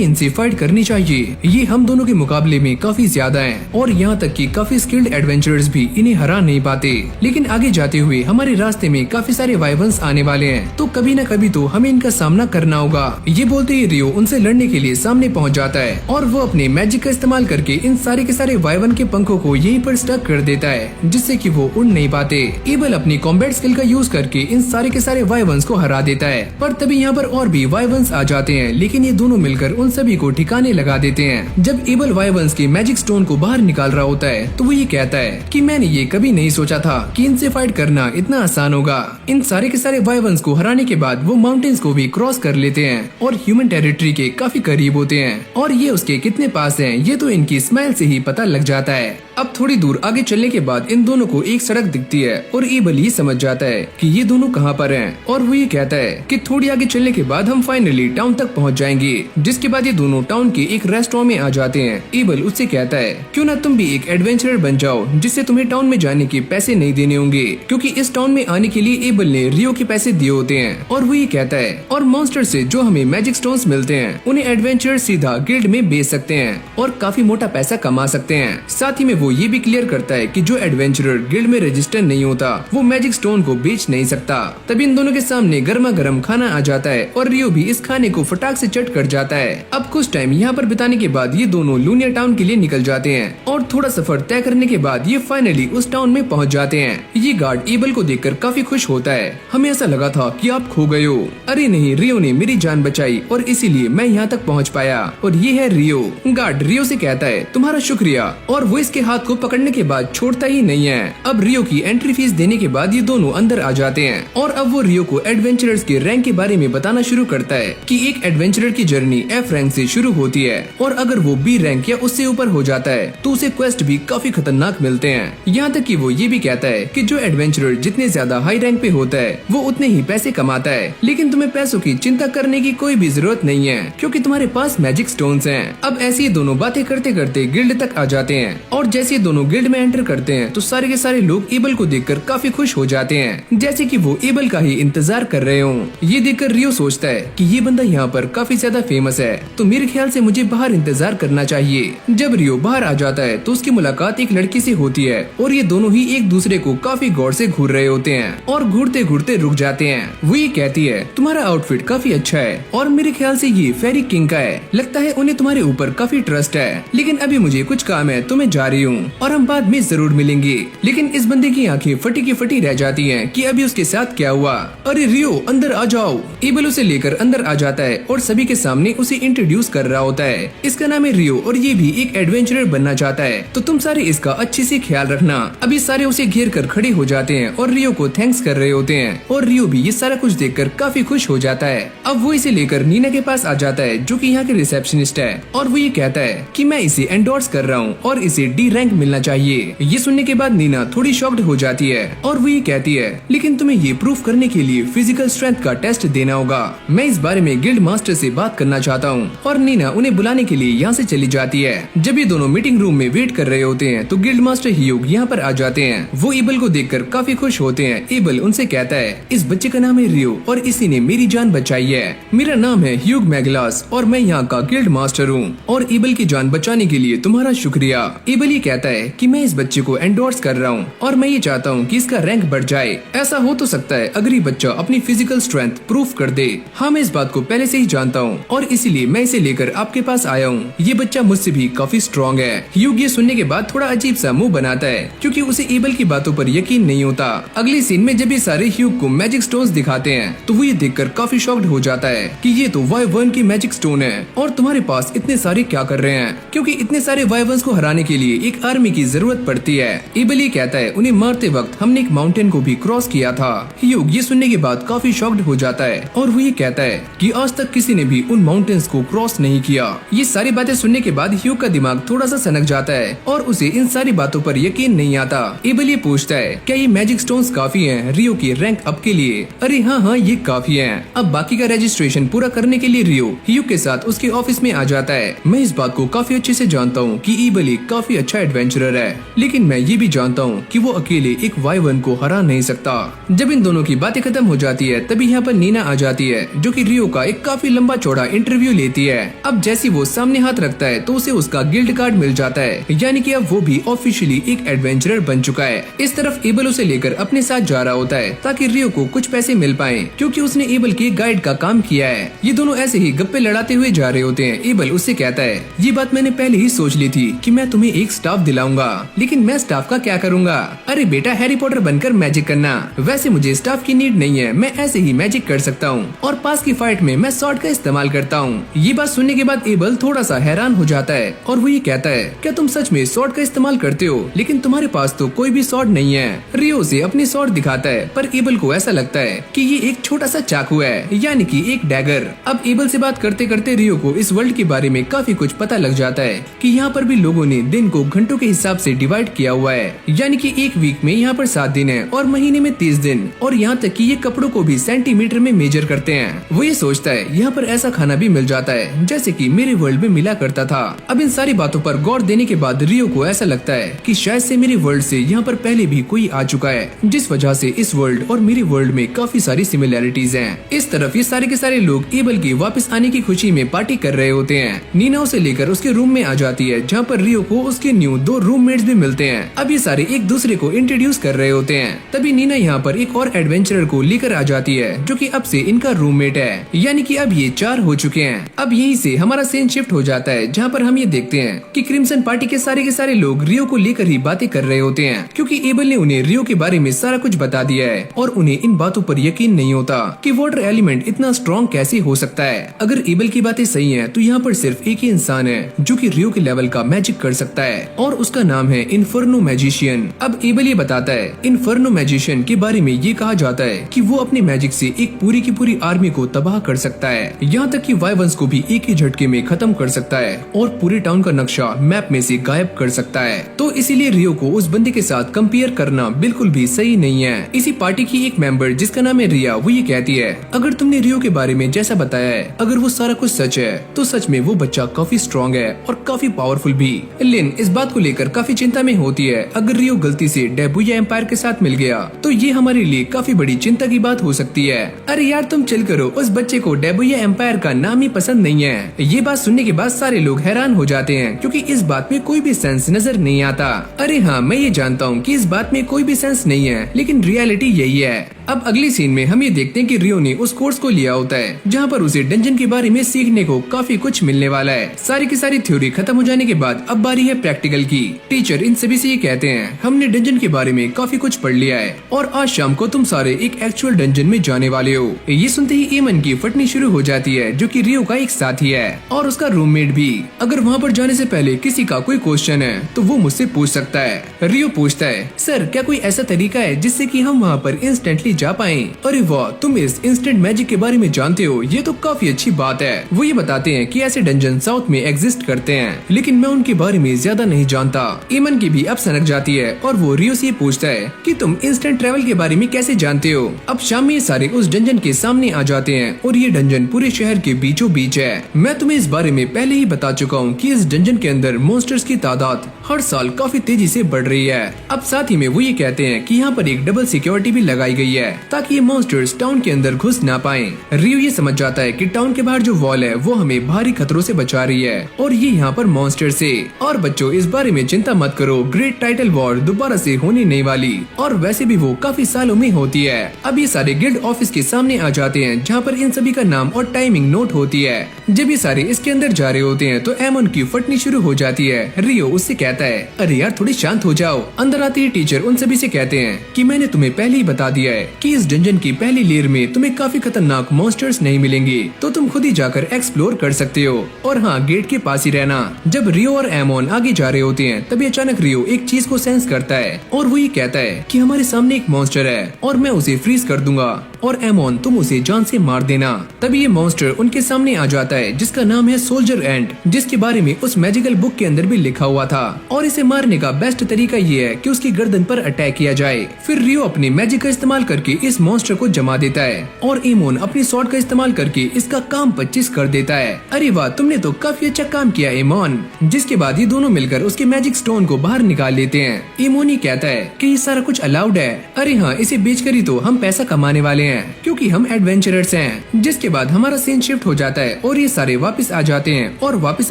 इनसे फाइट करनी चाहिए, ये हम दोनों के मुकाबले में काफी ज्यादा हैं और यहाँ तक कि काफी स्किल्ड एडवेंचरर्स भी इन्हें हरा नहीं पाते। लेकिन आगे जाते हुए हमारे रास्ते में काफी सारे वाइवर्न्स आने वाले हैं, तो कभी न कभी तो हमें इनका सामना करना होगा। ये बोलते ही रियो उनसे लड़ने के लिए सामने पहुँच जाता है और वो अपने मैजिक का इस्तेमाल करके इन सारे के सारे वाइवर्न के पंखों को यहीं पर स्टक कर देता है, जिससे कि वो उड़ नहीं पाते। एबल अपनी कॉम्बैट स्किल का यूज करके इन सारे के सारे वाइवर्न्स को हरा देता है, पर तभी यहाँ पर और भी वाइवर्न्स आ जाते हैं, लेकिन ये दोनों मिलकर उन सभी को ठिकाने लगा देते हैं। जब एबल वाइवर्न्स के मैजिक स्टोन को बाहर निकाल रहा होता है तो वो ये कहता है कि मैंने ये कभी नहीं सोचा था कि इनसे फाइट करना इतना आसान होगा। इन सारे के सारे वाइवर्न्स को हराने के बाद वो माउंटेन्स को भी क्रॉस कर लेते हैं और ह्यूमन टेरिटरी के काफी करीब होते हैं, और ये उसके कितने पास हैं ये तो इनकी स्माइल से ही पता लग जाता है। अब थोड़ी दूर आगे चलने के बाद इन दोनों को एक सड़क दिखती है और एबल ये समझ जाता है कि ये दोनों कहाँ पर हैं, और वो ये कहता है कि थोड़ी आगे चलने के बाद हम फाइनली टाउन तक पहुँच जाएंगे। जिसके बाद ये दोनों टाउन के एक रेस्टोरेंट में आ जाते हैं। एबल उससे कहता है क्यों ना तुम भी एक एडवेंचरर बन जाओ जिससे तुम्हें टाउन में जाने के पैसे नहीं देने होंगे, क्योंकि इस टाउन में आने के लिए एबल ने रियो के पैसे दिए होते हैं। और वो ये कहता है और मॉन्स्टर से जो हमें मैजिक स्टोन्स मिलते हैं उन्हें एडवेंचरर सीधा गिल्ड में बेच सकते हैं और काफी मोटा पैसा कमा सकते हैं। साथ ही में वो ये भी क्लियर करता है कि जो एडवेंचरर गिल्ड में रजिस्टर नहीं होता वो मैजिक स्टोन को बेच नहीं सकता। तभी इन दोनों के सामने गर्मा गर्म खाना आ जाता है और रियो भी इस खाने को फटाक से चट कर जाता है। अब कुछ टाइम यहाँ पर बिताने के बाद ये दोनों लूनिया टाउन के लिए निकल जाते हैं और थोड़ा सफर तय करने के बाद ये फाइनली उस टाउन में पहुँच जाते हैं। ये गार्ड एबल को देखकर काफी खुश होता है। हमें ऐसा लगा था कि आप खो गए हो। अरे नहीं, रियो ने मेरी जान बचाई और इसीलिए मैं यहाँ तक पहुँच पाया, और ये है रियो। गार्ड रियो से कहता है तुम्हारा शुक्रिया, और वो इसके हाथ को पकड़ने के बाद छोड़ता ही नहीं है। अब रियो की एंट्री फीस देने के बाद ये दोनों अंदर आ जाते हैं और अब वो रियो को एडवेंचरर्स के रैंक के बारे में बताना शुरू करता है कि एक एडवेंचरर की जर्नी F रैंक से शुरू होती है और अगर वो B रैंक या उससे ऊपर हो जाता है तो उसे क्वेस्ट भी काफी खतरनाक मिलते हैं। यहाँ तक कि वो ये भी कहता है कि जो एडवेंचरर जितने ज्यादा हाई रैंक पे होता है वो उतने ही पैसे कमाता है, लेकिन तुम्हें पैसों की चिंता करने की कोई भी जरूरत नहीं है क्योंकि तुम्हारे पास मैजिक स्टोन्स हैं। अब ऐसे ही दोनों बातें करते करते गिल्ड तक आ जाते हैं और जैसे ही दोनों गिल्ड में एंटर करते हैं तो सारे के सारे लोग एबल को देखकर काफी खुश हो जाते हैं, जैसे कि वो एबल का ही इंतजार कर रहे हों। ये देखकर रियो सोचता है कि ये बंदा यहाँ पर काफी ज्यादा फेमस है तो मेरे ख्याल से मुझे बाहर इंतजार करना चाहिए। जब रियो बाहर आ जाता है तो उसकी मुलाकात एक लड़की से होती है और ये दोनों ही एक दूसरे को काफी गौर से घूर रहे होते हैं और घूरते घूरते रुक जाते हैं। वो ये कहती है तुम्हारा आउटफिट काफी अच्छा है और मेरे ख्याल से ये फेरी किंग का है, लगता है उन्हें तुम्हारे ऊपर काफी ट्रस्ट है, लेकिन अभी मुझे कुछ काम है तो मैं जा रही हूँ और हम बाद में जरूर मिलेंगे। लेकिन इस बंदे की आंखें फटी की फटी रह जाती हैं कि अभी उसके साथ क्या हुआ। अरे रियो अंदर आ जाओ। एबल उसे लेकर अंदर आ जाता है और सभी के सामने उसे इंट्रोड्यूस कर रहा होता है। इसका नाम है रियो और ये भी एक एडवेंचरर बनना चाहता है, तो तुम सारे इसका अच्छे से ख्याल रखना। अभी सारे उसे घेर कर खड़े हो जाते हैं और रियो को थैंक्स कर रहे होते हैं और रियो भी ये सारा कुछ देखकर काफी खुश हो जाता है। अब वो इसे लेकर नीना के पास आ जाता है जो कि यहाँ के रिसेप्शनिस्ट है और वो ये कहता है कि मैं इसे एंडोर्स कर रहा हूँ और इसे D रैंक मिलना चाहिए। ये सुनने के बाद नीना थोड़ी शॉक्ड हो जाती है और वो ये कहती है लेकिन तुम्हें ये प्रूफ करने के लिए फिजिकल स्ट्रेंथ का टेस्ट देना होगा। मैं इस बारे में गिल्ड मास्टर से बात करना चाहता हूँ और नीना उन्हें बुलाने के लिए यहाँ से चली जाती है। जब ये दोनों मीटिंग रूम में वेट कर रहे होते हैं तो गिल्ड मास्टर ह्यूग यहाँ पर आ जाते हैं। वो एबल को देखकर काफी खुश होते हैं। एबल उनसे कहता है इस बच्चे का नाम है रियो और इसी ने मेरी जान बचाई है। मेरा नाम है ह्यूग मैगलास और मैं यहाँ का गिल्ड मास्टर हूँ और एबल की जान बचाने के लिए तुम्हारा शुक्रिया। एबल ये कहता है कि मैं इस बच्चे को एंडोर्स कर रहा हूँ और मैं ये चाहता हूँ कि इसका रैंक बढ़ जाए। ऐसा हो तो सकता है अगर ये बच्चा अपनी फिजिकल स्ट्रेंथ प्रूफ कर दे। हाँ, मैं इस बात को पहले से ही जानता हूँ और इसीलिए मैं इसे लेकर आपके पास आया हूँ। ये बच्चा मुझसे भी काफी स्ट्रॉन्ग है। ह्यूग ये सुनने के बाद थोड़ा अजीब सा मुंह बनाता है क्योंकि उसे एबल की बातों पर यकीन नहीं होता। अगली सीन में जब ये सारे ह्यूग को मैजिक स्टोन्स दिखाते हैं तो वो ये देखकर काफी शॉक्ड हो जाता है कि ये तो वाइवर्न की मैजिक स्टोन है और तुम्हारे पास इतने सारे क्या कर रहे हैं, क्योंकि इतने सारे वाइवर्न्स को हराने के लिए एक एक आर्मी की जरूरत पड़ती है। एबल ये कहता है उन्हें मारते वक्त हमने एक माउंटेन को भी क्रॉस किया था। ह्यूग ये सुनने के बाद काफी शॉक्ड हो जाता है और वो ये कहता है कि आज तक किसी ने भी उन माउंटेन्स को क्रॉस नहीं किया। ये सारी बातें सुनने के बाद ह्यूग का दिमाग थोड़ा सा सनक जाता है और उसे इन सारी बातों पर यकीन नहीं आता। एबल ये पूछता है क्या ये मैजिक स्टोन्स काफी हैं रियो की रैंक अप के लिए? अरे हाँ ये काफी हैं। अब बाकी का रजिस्ट्रेशन पूरा करने के लिए रियो ह्यूग के साथ उसके ऑफिस में आ जाता है। मैं इस बात को काफी अच्छे से जानता हूँ कि एबल काफी अच्छा एडवेंचरर है, लेकिन मैं ये भी जानता हूँ कि वो अकेले एक वाइवन को हरा नहीं सकता। जब इन दोनों की बातें खत्म हो जाती है तभी यहाँ पर नीना आ जाती है जो कि रियो का एक काफी लंबा चौड़ा इंटरव्यू लेती है। अब जैसी वो सामने हाथ रखता है तो उसे उसका गिल्ड कार्ड मिल जाता है, यानी कि अब वो भी ऑफिशियली एक एडवेंचरर बन चुका है। इस तरफ एबल उसे लेकर अपने साथ जा रहा होता है ताकि रियो को कुछ पैसे मिल पाए, क्योंकि उसने एबल के गाइड का काम किया है। ये दोनों ऐसे ही गप्पे लड़ाते हुए जा रहे होते हैं। एबल उससे कहता है ये बात मैंने पहले ही सोच ली थी कि मैं तुम्हें एक स्टाफ दिलाऊंगा, लेकिन मैं स्टाफ का क्या करूंगा? अरे बेटा हैरी पॉटर बनकर मैजिक करना। वैसे मुझे स्टाफ की नीड नहीं है, मैं ऐसे ही मैजिक कर सकता हूँ और पास की फाइट में मैं स्वॉर्ड का इस्तेमाल करता हूँ। ये बात सुनने के बाद एबल थोड़ा सा हैरान हो जाता है और वो ये कहता है क्या तुम सच में स्वॉर्ड का इस्तेमाल करते हो? लेकिन तुम्हारे पास तो कोई भी स्वॉर्ड नहीं है। रियो से अपनी स्वॉर्ड दिखाता है पर एबल को ऐसा लगता है कि ये एक छोटा सा चाकू है, यानी कि एक डैगर। अब एबल से बात करते करते रियो को इस वर्ल्ड के बारे में काफी कुछ पता लग जाता है कि यहाँ पर भी लोगों ने दिन को घंटों के हिसाब से डिवाइड किया हुआ है, यानी कि एक वीक में यहाँ पर 7 दिन है और महीने में 30 दिन, और यहाँ तक कि ये कपड़ों को भी सेंटीमीटर में मेजर करते हैं। वो ये सोचता है यहाँ पर ऐसा खाना भी मिल जाता है जैसे कि मेरे वर्ल्ड में मिला करता था। अब इन सारी बातों पर गौर देने के बाद रियो को ऐसा लगता है कि शायद से मेरे वर्ल्ड से यहाँ पर पहले भी कोई आ चुका है, जिस वजह से इस वर्ल्ड और मेरे वर्ल्ड में काफी सारी सिमिलैरिटीज हैं। इस तरफ ये सारे के सारे लोग एबल के वापस आने की खुशी में पार्टी कर रहे होते हैं। नीना उसे लेकर उसके रूम में आ जाती है जहाँ पर रियो को उसके न्यू 2 रूममेट्स भी मिलते हैं। अब ये सारे एक दूसरे को इंट्रोड्यूस कर रहे होते हैं। तभी नीना यहाँ पर एक और एडवेंचरर को लेकर आ जाती है जो कि अब से इनका रूममेट है, यानी कि अब ये 4 हो चुके हैं। अब यहीं से हमारा सीन शिफ्ट हो जाता है जहाँ पर हम ये देखते हैं कि क्रिम्सन पार्टी के सारे लोग रियो को लेकर ही बातें कर रहे होते हैं, क्योंकि एबल ने उन्हें रियो के बारे में सारा कुछ बता दिया है और उन्हें इन बातों पर यकीन नहीं होता कि वाटर एलिमेंट इतना स्ट्रॉन्ग कैसे हो सकता है। अगर एबल की बातें सही हैं तो यहाँ पर सिर्फ एक ही इंसान है जो कि रियो के लेवल का मैजिक कर सकता है और उसका नाम है इन्फर्नो मैजिशियन। अब एबल ये बताता है इन्फर्नो मैजिशियन के बारे में ये कहा जाता है कि वो अपने मैजिक से एक पूरी की पूरी आर्मी को तबाह कर सकता है, यहाँ तक कि वाइवंस को भी एक ही झटके में खत्म कर सकता है और पूरे टाउन का नक्शा मैप में से गायब कर सकता है। तो इसीलिए रियो को उस बंदे के साथ कंपेयर करना बिल्कुल भी सही नहीं है। इसी पार्टी की एक मेंबर जिसका नाम है रिया, वो ये कहती है अगर तुमने रियो के बारे में जैसा बताया है, अगर वो सारा कुछ सच है तो सच में वो बच्चा काफी स्ट्रॉन्ग है और काफी पावरफुल भी। लिन इस बात को लेकर काफी चिंता में होती है। अगर रियो गलती से डेबुया एम्पायर के साथ मिल गया तो ये हमारे लिए काफी बड़ी चिंता की बात हो सकती है। अरे यार तुम चिल करो, उस बच्चे को डेबुया एम्पायर का नाम ही पसंद नहीं है। ये बात सुनने के बाद सारे लोग हैरान हो जाते हैं क्योंकि इस बात में कोई भी सेंस नजर नहीं आता। अरे हाँ मैं ये जानता हूँ कि इस बात में कोई भी सेंस नहीं है, लेकिन रियलिटी यही है। अब अगली सीन में हम ये देखते हैं कि रियो ने उस कोर्स को लिया होता है जहाँ पर उसे डंजन के बारे में सीखने को काफी कुछ मिलने वाला है। सारी की सारी थ्योरी खत्म हो जाने के बाद अब बारी है प्रैक्टिकल की। टीचर इन सभी से ये कहते हैं हमने डंजन के बारे में काफी कुछ पढ़ लिया है और आज शाम को तुम सारे एक एक्चुअल डंजन में जाने वाले हो। ये सुनते ही एमन की फटनी शुरू हो जाती है जो कि रियो का एक साथी है और उसका रूममेट भी। अगर वहाँ पर जाने से पहले किसी का कोई क्वेश्चन है तो वो मुझसे पूछ सकता है। रियो पूछता है सर क्या कोई ऐसा तरीका है जिससे कि हम वहाँ पर इंस्टेंटली जा पाएं? अरे वाह तुम इस इंस्टेंट मैजिक के बारे में जानते हो, ये तो काफी अच्छी बात है। वो ये बताते हैं कि ऐसे डंजन साउथ में एग्जिस्ट करते हैं, लेकिन मैं उनके बारे में ज्यादा नहीं जानता। एमन की भी अब सनक जाती है और वो रियो से पूछता है कि तुम इंस्टेंट ट्रेवल के बारे में कैसे जानते हो। अब शाम में सारे उस डंजन के सामने आ जाते हैं और ये डंजन पूरे शहर के बीचों बीच है। मैं तुम्हें इस बारे में पहले ही बता चुका हूँ कि इस डंजन के अंदर मॉन्स्टर्स की तादाद हर साल काफी तेजी से बढ़ रही है। अब साथ ही में वो ये कहते हैं कि यहाँ पर एक डबल सिक्योरिटी भी लगाई गई है ताकि ये मॉन्स्टर्स टाउन के अंदर घुस ना पाएं। रियो ये समझ जाता है कि टाउन के बाहर जो वॉल है वो हमें भारी खतरों से बचा रही है और ये यहाँ पर मॉन्स्टर से। और बच्चों इस बारे में चिंता मत करो, ग्रेट टाइटल वॉर दोबारा से होने नहीं वाली और वैसे भी वो काफी सालों में होती है। अब ये सारे गिल्ड ऑफिस के सामने आ जाते हैं जहाँ पर इन सभी का नाम और टाइमिंग नोट होती है। जब ये सारे इसके अंदर जा रहे होते हैं तो एमन की फटनी शुरू हो जाती है। रियो उससे कहता है अरे यार थोड़ी शांत हो जाओ। अंदर आते ही टीचर उन सभी से कहते हैं कि मैंने तुम्हें पहले ही बता दिया है कि इस डंजन की पहली लेयर में तुम्हें काफी खतरनाक मॉन्स्टर्स नहीं मिलेंगे, तो तुम खुद ही जाकर एक्सप्लोर कर सकते हो। और हाँ, गेट के पास ही रहना। जब रियो और एमोन आगे जा रहे होते हैं तभी अचानक रियो एक चीज को सेंस करता है और वो ये कहता है कि हमारे सामने एक मॉन्स्टर है और मैं उसे फ्रीज कर दूंगा और एमोन तुम उसे जान से मार देना। तभी ये मॉन्स्टर उनके सामने आ जाता है जिसका नाम है सोल्जर एंट, जिसके बारे में उस मैजिकल बुक के अंदर भी लिखा हुआ था। और इसे मारने का बेस्ट तरीका ये है कि उसकी गर्दन पर अटैक किया जाए। फिर रियो अपनी मैजिक का इस्तेमाल करके इस मॉन्स्टर को जमा देता है और एमोन अपनी स्वॉर्ड का इस्तेमाल करके इसका काम 25 कर देता है। अरे वाह, तुमने तो काफी अच्छा काम किया एमोन। जिसके बाद ये दोनों मिलकर उसके मैजिक स्टोन को बाहर निकाल लेते हैं। एमोन ही कहता है कि ये सारा कुछ अलाउड है। अरे हाँ, इसे बेचकर ही तो हम पैसा कमाने वाले हैं क्योंकि हम एडवेंचरर्स हैं। जिसके बाद हमारा सीन शिफ्ट हो जाता है और ये सारे वापस आ जाते हैं और वापस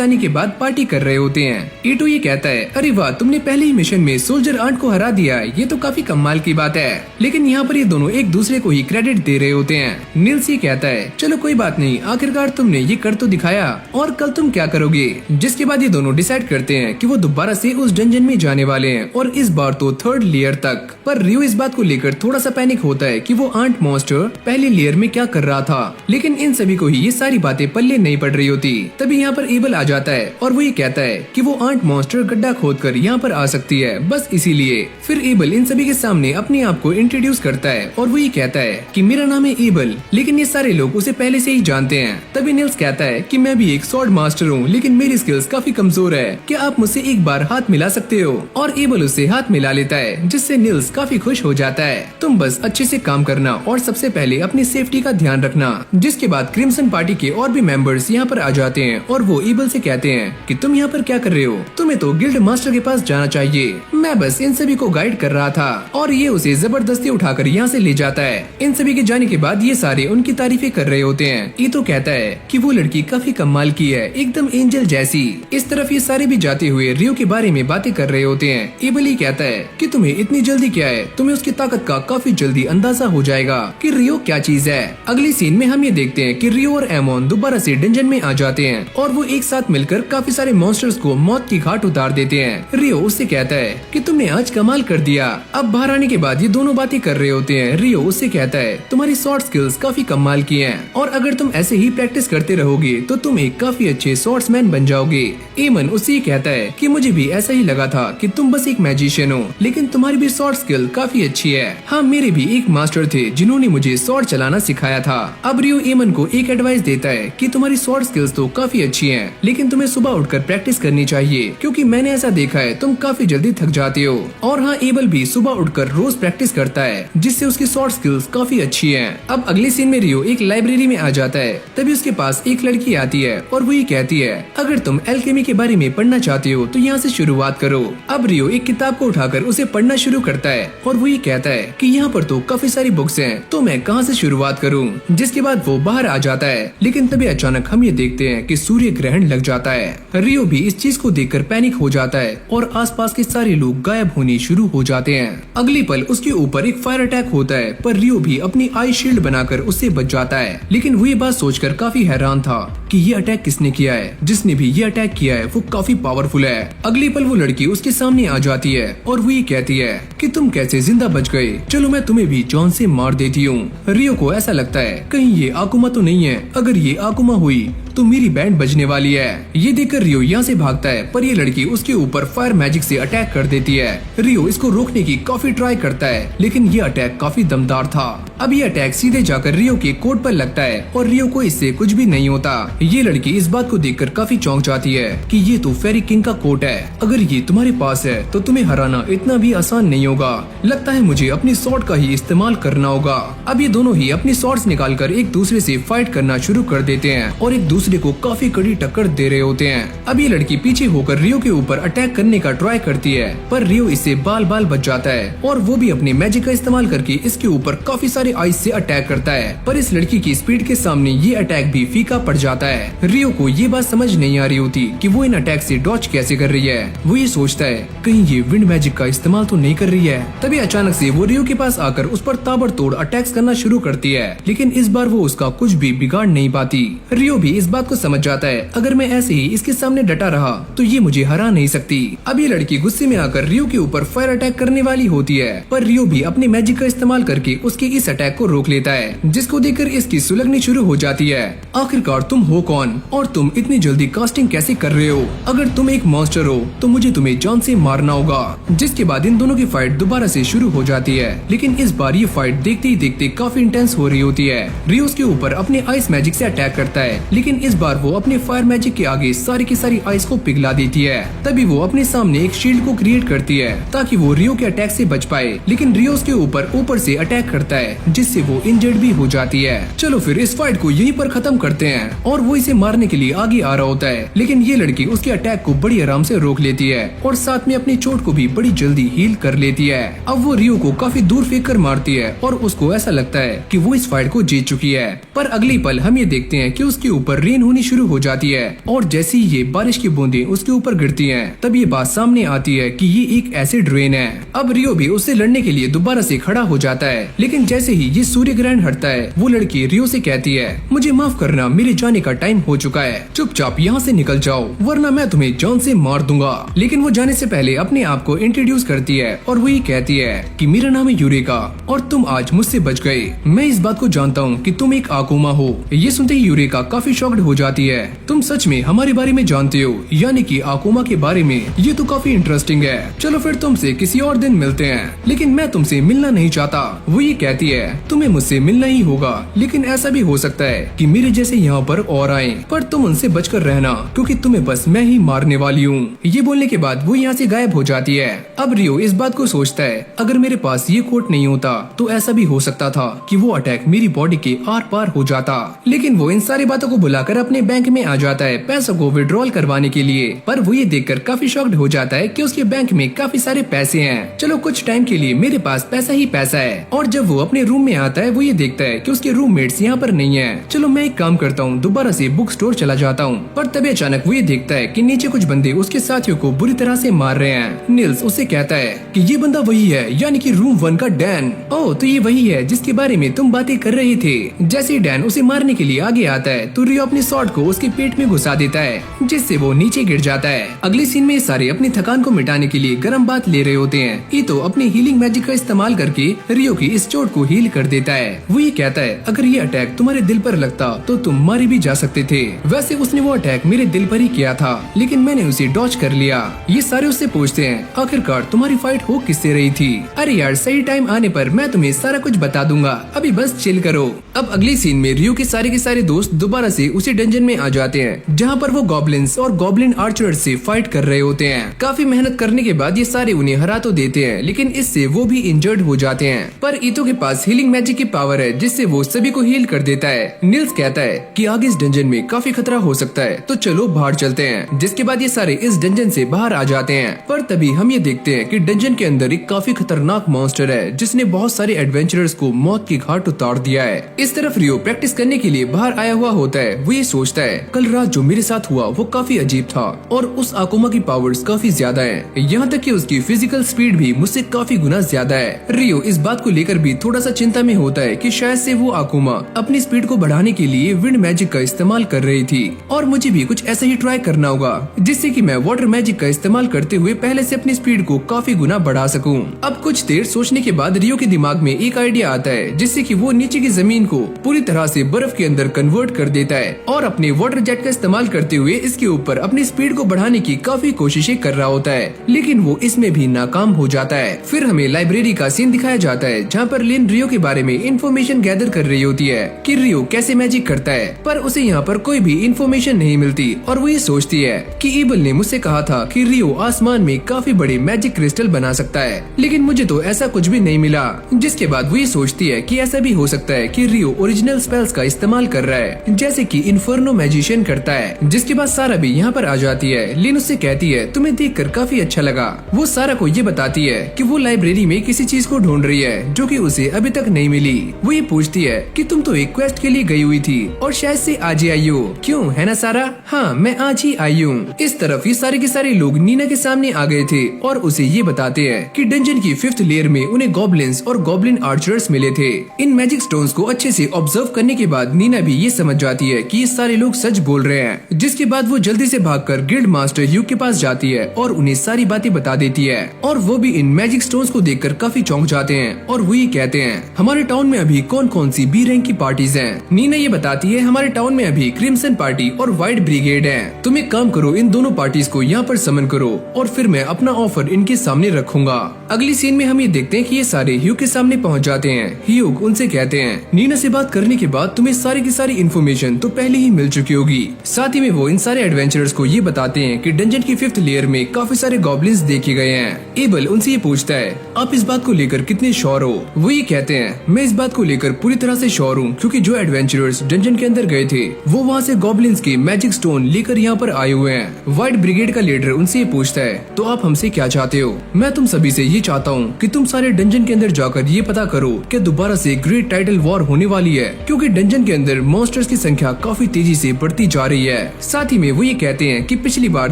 आने के बाद पार्टी कर रहे होते हैं। ईटो ये कहता है, अरे वाह, तुमने पहले ही मिशन में सोल्जर आर्ट को हरा दिया, ये तो काफी कमाल की बात है। लेकिन यहाँ पर ये दोनों एक दूसरे को ही क्रेडिट दे रहे होते हैं। निल्स ये कहता है, चलो कोई बात नहीं, आखिरकार तुमने ये कर तो दिखाया, और कल तुम क्या करोगे। जिसके बाद ये दोनों डिसाइड करते हैं कि वो दोबारा से उस डंजन में जाने वाले हैं और इस बार तो 3rd लेयर तक। पर रियो इस बात को लेकर थोड़ा सा पैनिक होता है कि वो आंट मॉन्स्टर पहली लेयर में क्या कर रहा था। लेकिन इन सभी को ही ये सारी बातें पल्ले नहीं पड़ रही होती। तभी यहाँ पर एबल आ जाता है और वो ये कहता है कि वो आंट मॉन्स्टर गड्ढा खोदकर यहाँ पर आ सकती है, बस इसीलिए। फिर एबल इन सभी के सामने अपने आप को इंट्रोड्यूस करता है और वो ये कहता है कि मेरा नाम है एबल, लेकिन ये सारे लोग उसे पहले से ही जानते हैं। तभी निल्स कहता है कि मैं भी एक स्वॉर्ड मास्टर हूँ, लेकिन मेरी स्किल्स काफी कमजोर है, क्या आप मुझसे एक बार हाथ मिला सकते हो। और एबल उससे हाथ मिला लेता है, जिससे निल्स काफी खुश हो जाता है। तुम बस अच्छे से काम करना और सबसे पहले अपनी सेफ्टी का ध्यान रखना। जिसके बाद क्रिम्सन पार्टी के और भी मेंबर्स यहाँ पर आ जाते हैं और वो एबल से कहते हैं कि तुम यहाँ पर क्या कर रहे हो, तुम्हें तो गिल्ड मास्टर के पास जाना चाहिए, मैं बस इन सभी को गाइड कर रहा था। और ये उसे जबरदस्ती उठाकर यहाँ से ले जाता है। इन सभी के जाने के बाद ये सारे उनकी तारीफें कर रहे होते हैं। ईतो कहता है कि वो लड़की काफी कमाल की है, एकदम एंजल जैसी। इस तरफ ये सारे भी जाते हुए रियो के बारे में बातें कर रहे होते हैं। एबल ही कहता है कि तुम्हें इतनी जल्दी क्या है, तुम्हें उसकी ताकत का काफी जल्दी अंदाजा हो जाएगा कि रियो क्या चीज है। अगली सीन में हम ये देखते हैं कि रियो और एमोन दोबारा से डंजन में आ जाते हैं और वो एक साथ मिलकर काफी सारे मॉन्स्टर्स को मौत की घाट उतार देते हैं। रियो उससे कहता है कि तुमने आज कमाल कर दिया। अब बाहर आने के बाद ये दोनों बातें कर रहे होते हैं। रियो उससे कहता है तुम्हारी शॉर्ट स्किल्स काफी कमाल की हैं और अगर तुम ऐसे ही प्रैक्टिस करते रहोगे तो तुम एक काफी अच्छे स्वॉर्ड्समैन बन जाओगे। एमन उससे कहता है कि मुझे भी ऐसा ही लगा था कि तुम बस एक मैजिशियन हो, लेकिन तुम्हारी भी शॉर्ट स्किल काफी अच्छी है। हाँ, मेरे भी एक मास्टर थे जिन्होंने मुझे स्वॉर्ड चलाना सिखाया था। अब रियो एमन को एक एडवाइस देता है कि तुम्हारी स्वॉर्ड स्किल्स तो काफी अच्छी हैं, लेकिन तुम्हें सुबह उठकर प्रैक्टिस करनी चाहिए, क्योंकि मैंने ऐसा देखा है तुम काफी जल्दी थक जाते हो। और हाँ, एबल भी सुबह उठकर रोज प्रैक्टिस करता है, जिससे उसकी शॉर्ट स्किल्स काफी अच्छी है। अब अगले सीन में रियो एक लाइब्रेरी में आ जाता है। तभी उसके पास एक लड़की आती है और वो ये कहती है अगर तुम एल्केमी के बारे में पढ़ना चाहते हो तो यहाँ से शुरुआत करो। अब रियो एक किताब को उठाकर उसे पढ़ना शुरू करता है और वो ये कहता है कि यहाँ पर तो काफी सारी बुक्स हैं, तो मैं कहाँ से शुरुआत करूँ। जिसके बाद वो बाहर आ जाता है, लेकिन तभी अचानक हम ये देखते हैं कि सूर्य ग्रहण लग जाता है। रियो भी इस चीज को देखकर पैनिक हो जाता है और आसपास के सारे लोग गायब होने शुरू हो जाते हैं। अगली पल उसके ऊपर एक फायर अटैक होता है, पर रियो भी अपनी आई शील्ड बनाकर उससे बच जाता है। लेकिन वो ये बात सोचकर काफी हैरान था कि ये अटैक किसने किया है। जिसने भी ये अटैक किया है वो काफी पावरफुल है। अगली पल वो लड़की उसके सामने आ जाती है और वो ये कहती है कि तुम कैसे जिंदा बच गए, चलो मैं तुम्हें भी जान से मार देती हूँ। रियो को ऐसा लगता है कहीं ये आकुमा तो नहीं है, अगर ये आकुमा हुई तो मेरी बैंड बजने वाली है। ये देखकर रियो यहाँ से भागता है, पर ये लड़की उसके ऊपर फायर मैजिक से अटैक कर देती है। रियो इसको रोकने की काफी ट्राई करता है, लेकिन ये अटैक काफी दमदार था। अब ये अटैक सीधे जाकर रियो के कोट पर लगता है और रियो को इससे कुछ भी नहीं होता। ये लड़की इस बात को देखकर काफी चौंक जाती है कि ये तो फेरी किंग का कोट है, अगर ये तुम्हारे पास है तो तुम्हें हराना इतना भी आसान नहीं होगा, लगता है मुझे अपनी स्वॉर्ड का ही इस्तेमाल करना होगा। अब ये दोनों ही अपनी स्वॉर्ड्स निकालकर एक दूसरे से फाइट करना शुरू कर देते हैं और एक दूसरे को काफी कड़ी टक्कर दे रहे होते हैं। अब ये लड़की पीछे होकर रियो के ऊपर अटैक करने का ट्राई करती है, पर रियो इससे बाल बाल बच जाता है और वो भी अपनी मैजिक का इस्तेमाल करके इसके ऊपर काफी सारे आइस से अटैक करता है। पर इस लड़की की स्पीड के सामने ये अटैक भी फीका पड़ जाता है। रियो को ये बात समझ नहीं आ रही होती कि वो इन अटैक से डॉज कैसे कर रही है। वो ये सोचता है कहीं ये विंड मैजिक का इस्तेमाल तो नहीं कर रही है। तभी अचानक से वो रियो के पास आकर उस पर ताबड़तोड़ अटैक्स करना शुरू करती है, लेकिन इस बार वो उसका कुछ भी बिगाड़ नहीं पाती। रियो भी इस बात को समझ जाता है अगर मैं ऐसे ही इसके सामने डटा रहा तो ये मुझे हरा नहीं सकती। अब ये लड़की गुस्से में आकर रियो के ऊपर फायर अटैक करने वाली होती है, पर रियो भी अपने मैजिक का इस्तेमाल करके उसके इस अटैक को रोक लेता है, जिसको देखकर इसकी सुलगनी शुरू हो जाती है। आखिरकार तुम हो कौन और तुम इतनी जल्दी कास्टिंग कैसे कर रहे हो? अगर तुम एक मॉन्स्टर हो तो मुझे तुम्हें जान से मारना होगा। जिसके बाद इन दोनों की फाइट दोबारा से शुरू हो जाती है, लेकिन इस बार ये फाइट देखते ही देखते काफी इंटेंस हो रही होती है। रियो उसके ऊपर अपने आइस मैजिक से अटैक करता है, लेकिन इस बार वो अपने फायर मैजिक के आगे सारी की सारी आइस को पिघला देती है। तभी वो अपने सामने एक शील्ड को क्रिएट करती है ताकि वो रियो के अटैक से बच पाए, लेकिन रियो उसके ऊपर से अटैक करता है जिससे वो इंजर्ड भी हो जाती है। चलो फिर इस फाइट को यहीं पर खत्म करते हैं और वो इसे मारने के लिए आगे आ रहा होता है, लेकिन ये लड़की उसके अटैक को बड़ी आराम से रोक लेती है और साथ में अपनी चोट को भी बड़ी जल्दी हील कर लेती है। अब वो रियो को काफी दूर फेंक कर मारती है और उसको ऐसा लगता है कि वो इस फाइट को जीत चुकी है। पर अगली पल हम ये देखते हैं कि उसके ऊपर रेन होनी शुरू हो जाती है और जैसे ही ये बारिश की बूंदें उसके ऊपर गिरती हैं, तब ये बात सामने आती है कि ये एक एसिड रेन है। अब रियो भी उससे लड़ने के लिए दोबारा से खड़ा हो जाता है, लेकिन जैसे ही ये सूर्य ग्रहण हटता है वो लड़की रियो से कहती है, मुझे माफ करना, मेरे जाने का टाइम हो चुका है, चुपचाप यहाँ से निकल जाओ वरना मैं तुम्हें जान से मार दूंगा। लेकिन वो जाने से पहले अपने आप को इंट्रोड्यूस करती है और वो ये कहती है कि मेरा नाम है यूरेका और तुम आज मुझसे बच गए। मैं इस बात को जानता हूँ कि तुम एक आकुमा हो। ये सुनते ही यूरेका काफी शॉक्ड हो जाती है। तुम सच में हमारे बारे में जानते हो, यानी कि आकुमा के बारे में? ये तो काफी इंटरेस्टिंग है। चलो फिर तुमसे किसी और दिन मिलते हैं, लेकिन मैं तुमसे मिलना नहीं चाहता। वो ये कहती है तुम्हें मुझसे मिलना ही होगा, लेकिन ऐसा भी हो सकता है कि मेरे जैसे यहाँ पर और आए, पर तुम उनसे बचकर रहना क्योंकि तुम्हें बस मैं ही मारने वाली हूँ। ये बोलने के बाद वो यहाँ से गायब हो जाती है। अब रियो इस बात को सोचता है अगर मेरे पास ये कोट नहीं होता तो ऐसा भी हो सकता था कि वो अटैक मेरी बॉडी के आर पार हो जाता, लेकिन वो इन सारी बातों को भुलाकर अपने बैंक में आ जाता है पैसों को विड्रॉल करवाने के लिए। पर वो ये देखकर काफी शॉक्ड हो जाता है कि उसके बैंक में काफी सारे पैसे हैं। चलो कुछ टाइम के लिए मेरे पास पैसा ही पैसा है। और जब वो अपने रूम में आता है वो ये देखता है कि उसके रूममेट्स यहाँ पर नहीं है। चलो मैं एक काम करता हूँ, दोबारा से बुक स्टोर चला जाता हूँ। पर तभी अचानक वो ये देखता है कि नीचे कुछ बंदे उसके साथियों को बुरी तरह से मार रहे हैं। निल्स उसे कहता है कि ये बंदा वही है, यानी कि रूम 1 का डैन। ओह तो ये वही है जिसके बारे में तुम बातें कर रहे थे। जैसे ही डैन उसे मारने के लिए आगे आता है तो रियो अपनी स्वॉर्ड को उसके पेट में घुसा देता है, जिससे वो नीचे गिर जाता है। अगले सीन में सारे अपनी थकान को मिटाने के लिए गर्म बात ले रहे होते हैं। ईतो अपने हीलिंग मैजिक का इस्तेमाल करके रियो की इस चोट को हील कर देता है। वो ये कहता है अगर ये अटैक तुम्हारे दिल पर लगता तो तुम मारे भी जा सकते थे। वैसे उसने वो अटैक मेरे दिल पर ही किया था, लेकिन मैंने उसे डॉज कर लिया। ये सारे उससे पूछते हैं आखिरकार तुम्हारी फाइट हो किससे रही थी? अरे यार सही टाइम आने पर मैं तुम्हें सारा कुछ बता दूंगा, अभी बस चिल करो। अब अगले सीन में रियो के सारे दोस्त दोबारा से उसी डंजन में आ जाते हैं जहाँ पर वो गॉब्लिन्स और गॉब्लिन आर्चर्स से फाइट कर रहे होते हैं। काफी मेहनत करने के बाद ये सारे उन्हें हरा तो देते हैं, लेकिन इससे वो भी इंजर्ड हो जाते हैं। पर ईतो के पास हीलिंग मैजिक की पावर है जिससे वो सभी को हील कर देता है। निल्स कहता है कि आगे इस डंजन में काफी खतरा हो सकता है, तो चलो बाहर चलते हैं। जिसके बाद ये सारे इस डंजन से बाहर आ जाते हैं। पर तभी हम ये देखते हैं कि डंजन के अंदर एक काफी खतरनाक मॉन्स्टर है जिसने बहुत सारे एडवेंचरर्स को मौत की घाट उतार दिया है। इस तरफ रियो प्रैक्टिस करने के लिए बाहर आया हुआ होता है। वो ये सोचता है कल रात जो मेरे साथ हुआ वो काफी अजीब था और उस आकुमा की पावर्स काफी ज्यादा है, यहाँ तक कि उसकी फिजिकल स्पीड भी मुझसे काफी गुना ज्यादा है। रियो इस बात को लेकर भी थोड़ा सा चिंता में होता है कि शायद से वो आकुमा अपनी स्पीड को बढ़ाने के लिए विंड मैजिक का इस्तेमाल कर रही थी और मुझे भी कुछ ऐसा ही ट्राई करना होगा जिससे कि मैं वाटर मैजिक का इस्तेमाल करते हुए पहले से अपनी स्पीड को काफी गुना बढ़ा सकूं। अब कुछ देर सोचने के बाद रियो के दिमाग में एक आइडिया आता है जिससे कि वो नीचे की जमीन को पूरी तरह से बर्फ के अंदर कन्वर्ट कर देता है और अपने वाटर जेट का इस्तेमाल करते हुए इसके ऊपर अपनी स्पीड को बढ़ाने की काफी कोशिशें कर रहा होता है, लेकिन वो इसमें भी नाकाम हो जाता है। फिर हमें लाइब्रेरी का सीन दिखाया जाता है जहाँ पर लिन रियो के बारे में इंफॉर्मेशन गैदर कर रही होती है कि रियो कैसे मैजिक करता है, पर उसे यहाँ पर कोई भी इंफॉर्मेशन नहीं मिलती और वो ये सोचती है कि ईबल ने मुझसे कहा था कि रियो आसमान में काफी बड़े मैजिक क्रिस्टल बना सकता है, लेकिन मुझे तो ऐसा कुछ भी नहीं मिला। जिसके बाद वो ये सोचती है कि ऐसा भी हो सकता है कि रियो ओरिजिनल स्पेल्स का इस्तेमाल कर रहा है जैसे कि इन्फर्नो मैजिशियन करता है। जिसके बाद सारा भी यहाँ पर आ जाती है। लिन उससे कहती है तुम्हें देखकर काफी अच्छा लगा। वो सारा को ये बताती है कि वो लाइब्रेरी में किसी चीज को ढूंढ रही है जो कि उसे अभी तक नहीं मिली। वो ये पूछती है कि तुम तो एक क्वेस्ट के लिए गई हुई थी और शायद से आज ही आई हो, क्यों है ना सारा? हाँ मैं आज ही आई हूँ। इस तरफ ये सारे के सारे लोग नीना के सामने आ गए थे और उसे ये बताते हैं कि डंजन की 5th लेयर में उन्हें गॉब्लिन्स और गॉब्लिन आर्चर्स मिले थे। इन मैजिक स्टोन्स को अच्छे से ऑब्जर्व करने के बाद नीना भी ये समझ जाती है कि सारे लोग सच बोल रहे हैं। जिसके बाद वो जल्दी से भागकर गिल्ड मास्टर ह्यूग के पास जाती है और उन्हें सारी बातें बता देती है और वो भी इन मैजिक स्टोन्स को देखकर काफी चौंक जाते हैं और वो ये कहते हैं हमारे टाउन में अभी कौन कौन सी बी रैंक की पार्टीज हैं। नीना ये बताती है हमारे टाउन में अभी क्रिम्सन पार्टी और व्हाइट ब्रिगेड है। तुम एक काम करो, इन दोनों पार्टीज को यहाँ पर समन करो और फिर मैं अपना ऑफर इनके सामने रखूंगा। अगली सीन में हम ये देखते हैं कि ये सारे ह्यूग के सामने पहुँच जाते हैं। ह्यूग उनसे कहते हैं नीना से बात करने के बाद तुम्हें सारी की सारी इन्फॉर्मेशन तो पहले ही मिल चुकी होगी। साथ ही में वो इन सारे एडवेंचरर्स को ये बताते हैं कि डंजन की 5th लेयर में काफी सारे गॉब्लिन्स देखे गए हैं। एबल उनसे ये पूछता है आप इस बात को लेकर कितने श्योर हो। वो ये कहते हैं मैं इस बात को लेकर पूरी तरह से श्योर हूँ क्योंकि जो एडवेंचरर्स डंजन के अंदर गए थे वो वहाँ से गॉब्लिन्स के मैजिक स्टोन लेकर यहाँ पर आए हुए हैं। व्हाइट ब्रिगेड का लीडर उनसे ये पूछता है तो आप हमसे क्या चाहते हो। मैं तुम सभी से ये चाहता हूँ कि तुम सारे डंजन के अंदर जाकर ये पता करो कि दोबारा से ग्रेट टाइटल वॉर होने वाली है क्योंकि डंजन के अंदर मॉन्स्टर्स की संख्या काफी तेजी से बढ़ती जा रही है। साथ ही में वो ये कहते हैं कि पिछली बार